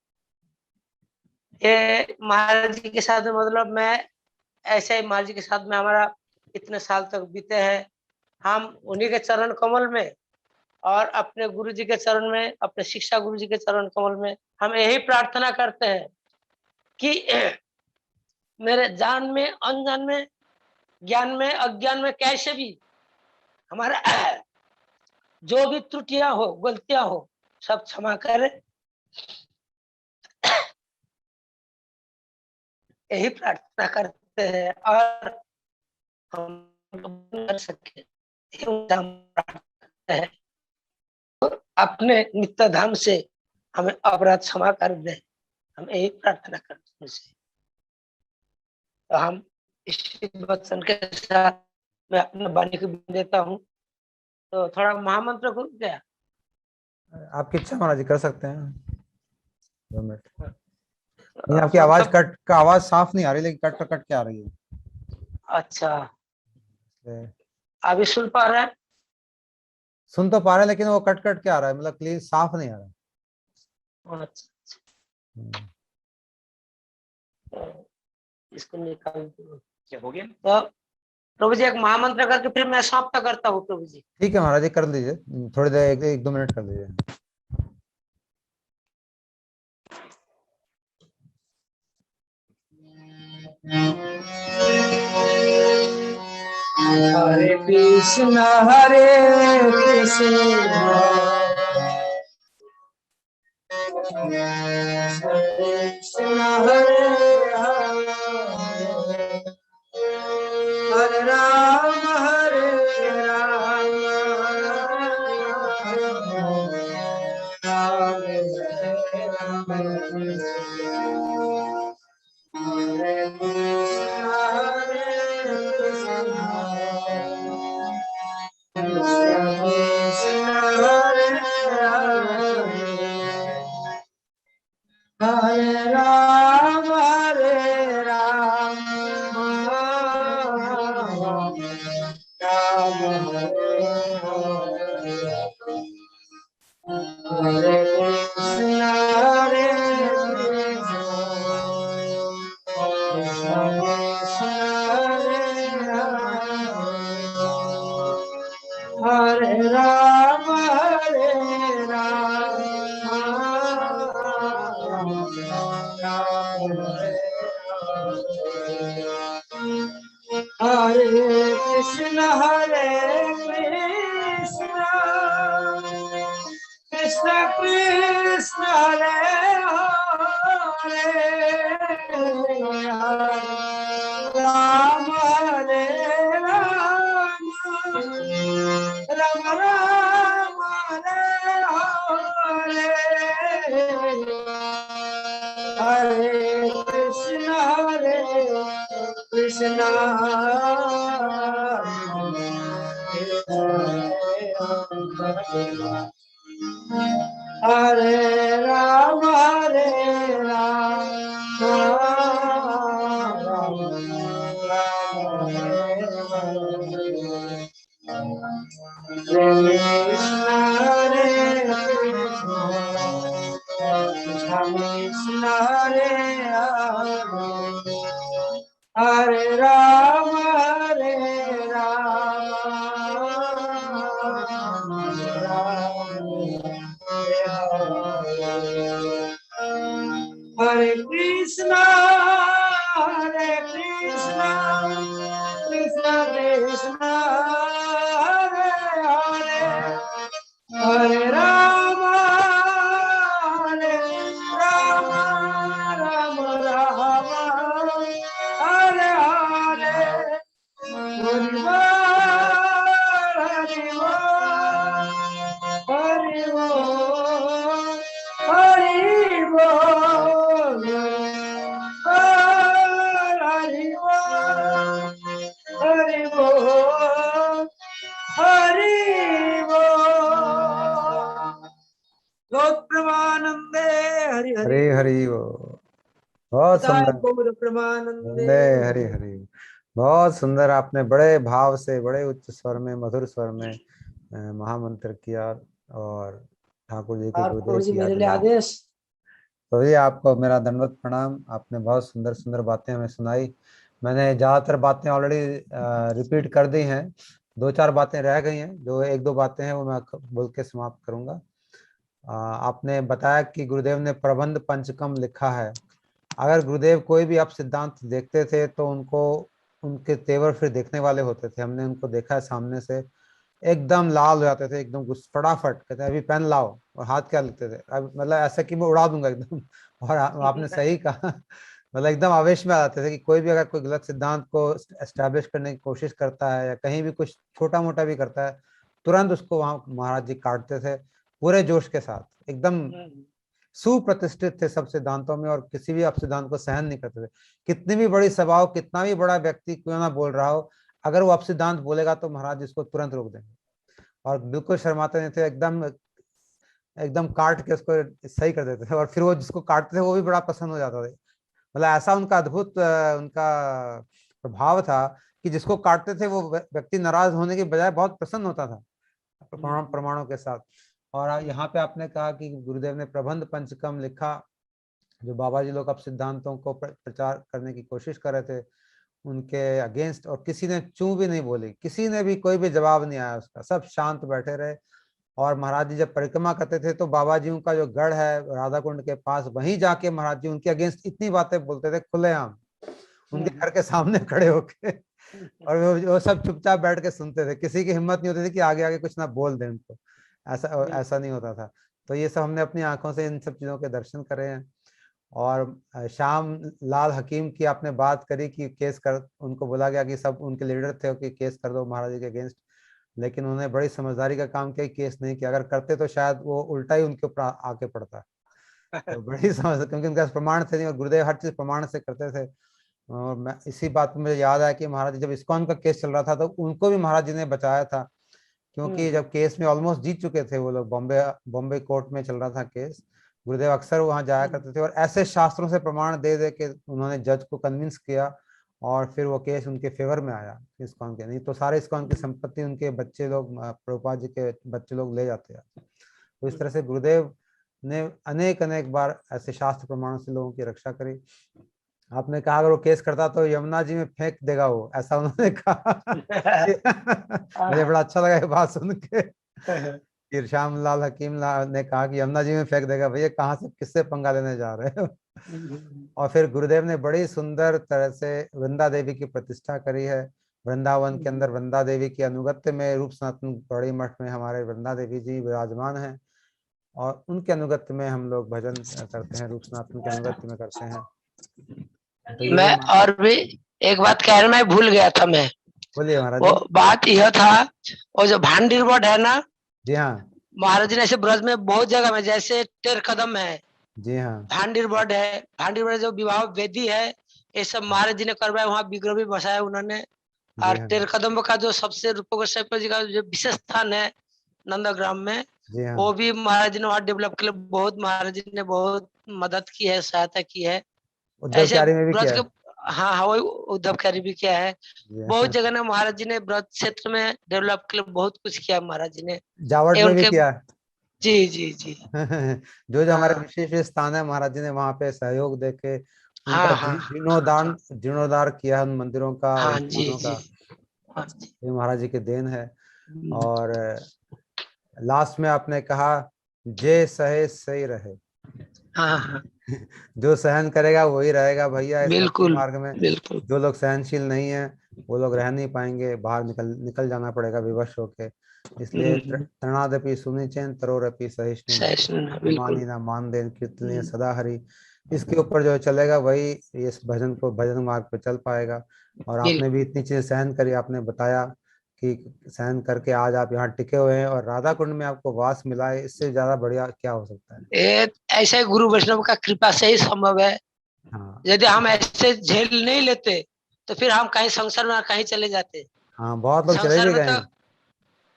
ये महाराज जी के साथ में, मतलब मैं ऐसे ही महाराज जी के साथ में हमारा इतने साल तक बीते हैं। हम उन्हीं के चरण कमल में और अपने गुरु जी के चरण में, अपने शिक्षा गुरु जी के चरण कमल में हम यही प्रार्थना करते हैं कि मेरे जान में, अनजान में, ज्ञान में, अज्ञान में, कैसे भी हमारा जो भी त्रुटियां हो, गलतियां हो, सब क्षमा करे, यही प्रार्थना करते हैं। और हम कर सके हम प्रार्थना करते हैं, अपने नित्य धाम से हमें अपराध क्षमा कर दे, हम यही प्रार्थना करते हैं। तो हम इसी वचन के साथ मैं अपने वाणी को देता हूँ। तो थोड़ा महामंत्र को क्या आपकी इच्छा महाराज जी, कर सकते हैं 2 मिनट। नहीं, आपकी आवाज साफ नहीं आ रही, लेकिन कट कट के आ रही है। अच्छा, अभी सुन पा रहे हैं? सुन तो पा रहे हैं, लेकिन वो कट कट के आ रहा है, मतलब क्लियर साफ नहीं आ रहा। अच्छा, इसको निकाल दो। क्या हो गया? तो प्रभु जी एक महामंत्र करके फिर मैं समाप्त करता हूँ। प्रभु जी ठीक है महाराज जी, कर दीजिए, थोड़ी देर 1-2 मिनट कर दीजिए। हरे कृष्ण हरे कृष्ण कृष्ण हरे हरे राम हरे राम राम राम हरे कृष्ण हरे कृष्ण कृष्ण हरे राम हरे राम राम हरे कृष्ण हरे कृष्ण कृष्ण हरे राम हरे राम हरे कृष्ण कृष्ण कृष्ण हरे हरे राम हरे राम राम राम हरे हरे हरे कृष्ण हरे राम राम राम कृष्ण हरे कृष्ण हरे हरे राम हरे कृष्ण कृष्ण कृष्ण हरे हरे हरे राम राम राम राम हरे हरे हरि बोल हरि बोल हरि बोल हरि बोल हरि बोल गौर प्रमानंदे हरि हरि हरि बोल। बहुत सुंदर गौर प्रमानंदे हरि हरि। बहुत सुंदर, आपने बड़े भाव से बड़े उच्च स्वर में मधुर स्वर में महामंत्र किया और ठाकुर जी के गुरुदेव की याद दिलाई। आदेश तो ये आपको मेरा दंडवत प्रणाम। आपने बहुत सुंदर सुंदर बातें हमें सुनाई। मैंने ज़्यादातर बातें ऑलरेडी रिपीट कर दी हैं, दो चार बातें रह गई हैं, जो एक दो बातें हैं वो मैं बोल के समाप्त करूंगा। आपने बताया कि गुरुदेव ने प्रबंध पंचकम लिखा है। अगर गुरुदेव कोई भी आप सिद्धांत देखते थे तो उनको उनके तेवर फिर देखने वाले होते थे। हमने उनको देखा है सामने से, एकदम लाल हो जाते थे, एकदम फटाफट कहते हैं अभी पेन लाओ, और हाथ क्या लिखते थे अब, मतलब ऐसा कि मैं उड़ा दूंगा एकदम। और आपने सही कहा, मतलब एकदम आवेश में आ जाते थे कि कोई भी अगर कोई गलत सिद्धांत को एस्टेब्लिश करने की कोशिश करता है या कहीं भी कुछ छोटा मोटा भी करता है, तुरंत उसको वहां महाराज जी काटते थे पूरे जोश के साथ। एकदम सुप्रतिष्ठित थे सब सिद्धांतों में और किसी भी आप सिद्धांत को सहन नहीं करते थे। कितनी भी बड़ी सभा हो, कितना भी बड़ा व्यक्ति क्यों ना बोल रहा हो, अगर वो आप सिद्धांत बोलेगा तो महाराज इसको तुरंत रोक देंगे और बिल्कुल शर्माते नहीं थे, एकदम एकदम काट के उसको सही कर देते थे। और फिर वो जिसको काटते थे वो भी बड़ा प्रसन्न हो जाता था। मतलब ऐसा उनका अद्भुत उनका प्रभाव था कि जिसको काटते थे वो व्यक्ति नाराज होने के बजाय बहुत प्रसन्न होता था प्रमाणों के साथ। और यहाँ पे आपने कहा कि गुरुदेव ने प्रबंध पंचकम लिखा, जो बाबा जी लोग अब सिद्धांतों को प्रचार करने की कोशिश कर रहे थे उनके अगेंस्ट, और किसी ने चूं भी नहीं बोली, किसी ने भी कोई भी जवाब नहीं आया उसका, सब शांत बैठे रहे। और महाराज जी जब परिक्रमा करते थे तो बाबा जी का जो गढ़ है राधा कुंड के पास, वहीं जाके महाराज जी उनके अगेंस्ट इतनी बातें बोलते थे खुलेआम, उनके घर के सामने खड़े होके। और वो सब चुपचाप बैठ के सुनते थे, किसी की हिम्मत नहीं होती थी कि आगे आगे कुछ ना बोल दें उनको, ऐसा नहीं होता था। तो ये सब हमने अपनी आंखों से इन सब चीजों के दर्शन करे हैं। और श्याम लाल हकीम की आपने बात करी कि केस कर, उनको बोला गया कि सब उनके लीडर थे कि केस कर दो महाराज जी के अगेंस्ट, लेकिन उन्होंने बड़ी समझदारी का काम किया, केस नहीं किया। अगर करते तो शायद वो उल्टा ही उनके ऊपर आके पड़ता। तो बड़ी समझ, क्योंकि उनके पास प्रमाण थे नहीं और गुरुदेव हर चीज प्रमाण से करते थे। और मैं इसी बात में मुझे याद आया कि महाराज जी जब इस्कॉन का केस चल रहा था तो उनको भी महाराज जी ने बचाया था, क्योंकि जब केस में ऑलमोस्ट जीत चुके थे वो लोग, बॉम्बे बॉम्बे कोर्ट में चल रहा था केस, गुरुदेव अक्सर वहां जाया करते थे और ऐसे शास्त्रों से प्रमाण दे दे के उन्होंने जज को कन्विंस किया और फिर वो केस उनके फेवर में आया इस्कॉन के। नहीं तो सारे इस्कॉन की संपत्ति उनके बच्चे लोग, प्रभुपाद जी के बच्चे लोग ले जाते हैं। तो इस तरह से गुरुदेव ने अनेक अनेक बार ऐसे शास्त्र प्रमाणों से लोगों की रक्षा करी। आपने कहा अगर वो केस करता तो यमुना जी में फेंक देगा वो, ऐसा उन्होंने कहा। मुझे बड़ा अच्छा लगा ये बात सुन के कि श्याम लाल हकीम ने कहा कि यमुना जी में फेंक देगा। भैया कहाँ से किससे पंगा लेने जा रहे हो। और फिर गुरुदेव ने बड़ी सुंदर तरह से वृंदा देवी की प्रतिष्ठा करी है। वृंदावन के अंदर वृंदा देवी की अनुगत्य में रूप सनातन बड़ी मठ में हमारे वृंदा देवी जी विराजमान हैं। और उनके अनुगत्य में हम लोग भजन करते हैं, रूप सनातन के अनुगत्य में करते हैं। तो ये मैं और भी एक बात कह रहा, मैं भूल गया था मैं। बोलिए महाराज वो जी। बात यह था, वो जो भांडीर वट है ना, जी हाँ। महाराज जी ने ऐसे ब्रज में बहुत जगह में, जैसे टेर कदम है, जी हाँ। भांडीर वट है, भांडीर वट जो विवाह वेदी है, ये सब महाराज जी ने करवाया, वहाँ विग्रह भी बसाया उन्होंने। जी और हाँ। टेर कदम का जो सबसे रूप गोस्वामी जी का जो विशेष स्थान है नंदग्राम में, जी हाँ। वो भी महाराज जी ने वहाँ डेवलप के लिए बहुत, महाराज जी ने बहुत मदद की है, सहायता की है। उद्धव ऐसे क्यारी में भी ब्रज किया के, है। हाँ हाँ, वही उद्धव खैरी भी किया है। जी बहुत हाँ। जगह ने महाराज जी ने ब्रज क्षेत्र में डेवलप के लिए बहुत कुछ किया महाराज जी ने। जावट ये में भी उनके, किया है। जी जी जी। जो जो हमारे हाँ विशेष विशेष स्थान है, महाराज जी ने वहाँ पे सहयोग देके उनका हाँ हाँ जीर्णोद्धार जीर्णोद्धार किया उन मंदिरों का, हाँ उन जी स्थानों जी। का। हाँ जी। ये महाराज जी के देन है। हम्म, और लास्ट में आपने कहा, जे सहे सही रहे। हाँ हाँ, जो सहन करेगा वही रहेगा भैया इस भक्ति बिल्कुल मार्ग में। बिल्कुल। जो लोग सहनशील नहीं है वो लोग रह नहीं पाएंगे, बाहर निकल निकल जाना पड़ेगा विवश होके। इसलिए तृणादपि सुनिचेन तरोरपि सहिष्णु, सहिष्णु, बिल्कुल। मानी ना मान देन कीर्तनीय सदा हरि। इसके ऊपर जो चलेगा वही इस भजन को, भजन मार्ग पे चल पाएगा। और आपने भी बिल्कुल, इतनी चीजें सहन करी, आपने बताया कि सहन करके आज आप यहाँ टिके हुए हैं और राधा कुंड में आपको वास मिला है, इससे ज्यादा बढ़िया क्या हो सकता है। ये ऐसे गुरु वैष्णव का कृपा से ही संभव है। हाँ। यदि हम ऐसे झेल नहीं लेते तो फिर हम कहीं संसार में कहीं चले जाते। हाँ, बहुत लोग चले संसार भी में गए तो, हैं।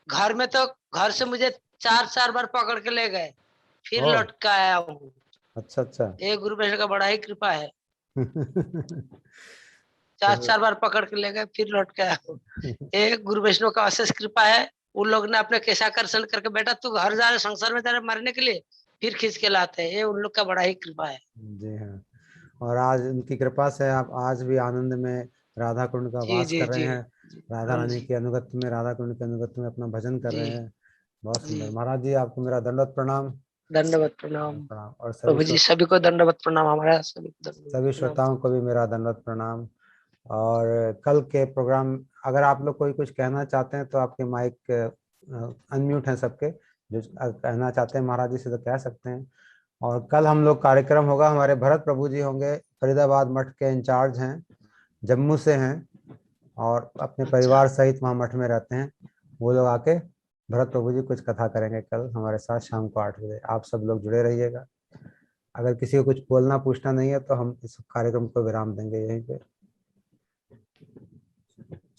घर में तो, घर से मुझे चार चार बार पकड़ के ले गए, फिर ओ, लौट के आया हूँ। अच्छा अच्छा। ये गुरु वैष्णव का बड़ा ही कृपा है। चार चलो। चार बार पकड़ के ले गए, फिर लौट के आया हूँ। ये गुरु वैष्णव का अशेष कृपा है। उन लोग ने अपने कैसा आकर्षण करके, बेटा तू घर जा रहे संसार में जा रहे मरने के लिए, फिर खींच के लाते हैं। ये उन लोग का बड़ा ही कृपा है। जी हाँ। और आज उनकी कृपा से आप आज भी आनंद में राधा कुंड का जी वास जी कर रहे जी हैं। जी, राधा हाँ रानी जी के अनुगत्य में, राधा कुंड के अनुगत्य में अपना भजन कर जी रहे हैं। बहुत जी। सुंदर महाराज जी, आपको मेरा दंडवत प्रणाम। दंडवत प्रणाम। प्रणाम। और प्रभु जी सभी को दंडवत प्रणाम, हमारा सभी को दंडवत सभी प्रणाम। श्रोताओं को भी मेरा दंडवत प्रणाम। और कल के प्रोग्राम, अगर आप लोग कोई कुछ कहना चाहते हैं तो आपके माइक अनम्यूट हैं सबके, जो कहना चाहते हैं महाराज जी से तो कह सकते हैं। और कल हम लोग कार्यक्रम होगा, हमारे भरत प्रभु जी होंगे, फरीदाबाद मठ के इंचार्ज हैं, जम्मू से हैं और अपने अच्छा, परिवार सहित वहाँ मठ में रहते हैं। वो लोग आके भरत प्रभु जी कुछ कथा करेंगे कल हमारे साथ शाम को 8 बजे। आप सब लोग जुड़े रहिएगा। अगर किसी को कुछ बोलना पूछना नहीं है तो हम इस कार्यक्रम को विराम देंगे यहीं पे।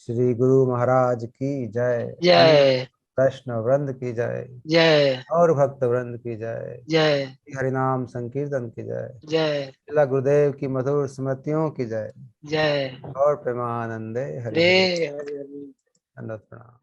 श्री गुरु महाराज की जय। अन्य जय कृष्ण वृंद की जय। जय और भक्त वृंद की जय। जय हरिनाम संकीर्तन की जय। जय श्रील गुरुदेव की मधुर स्मृतियों की जय। जय। और प्रेमानंदे हरि रे हरि। हरि हरि। दंडवत प्रणाम।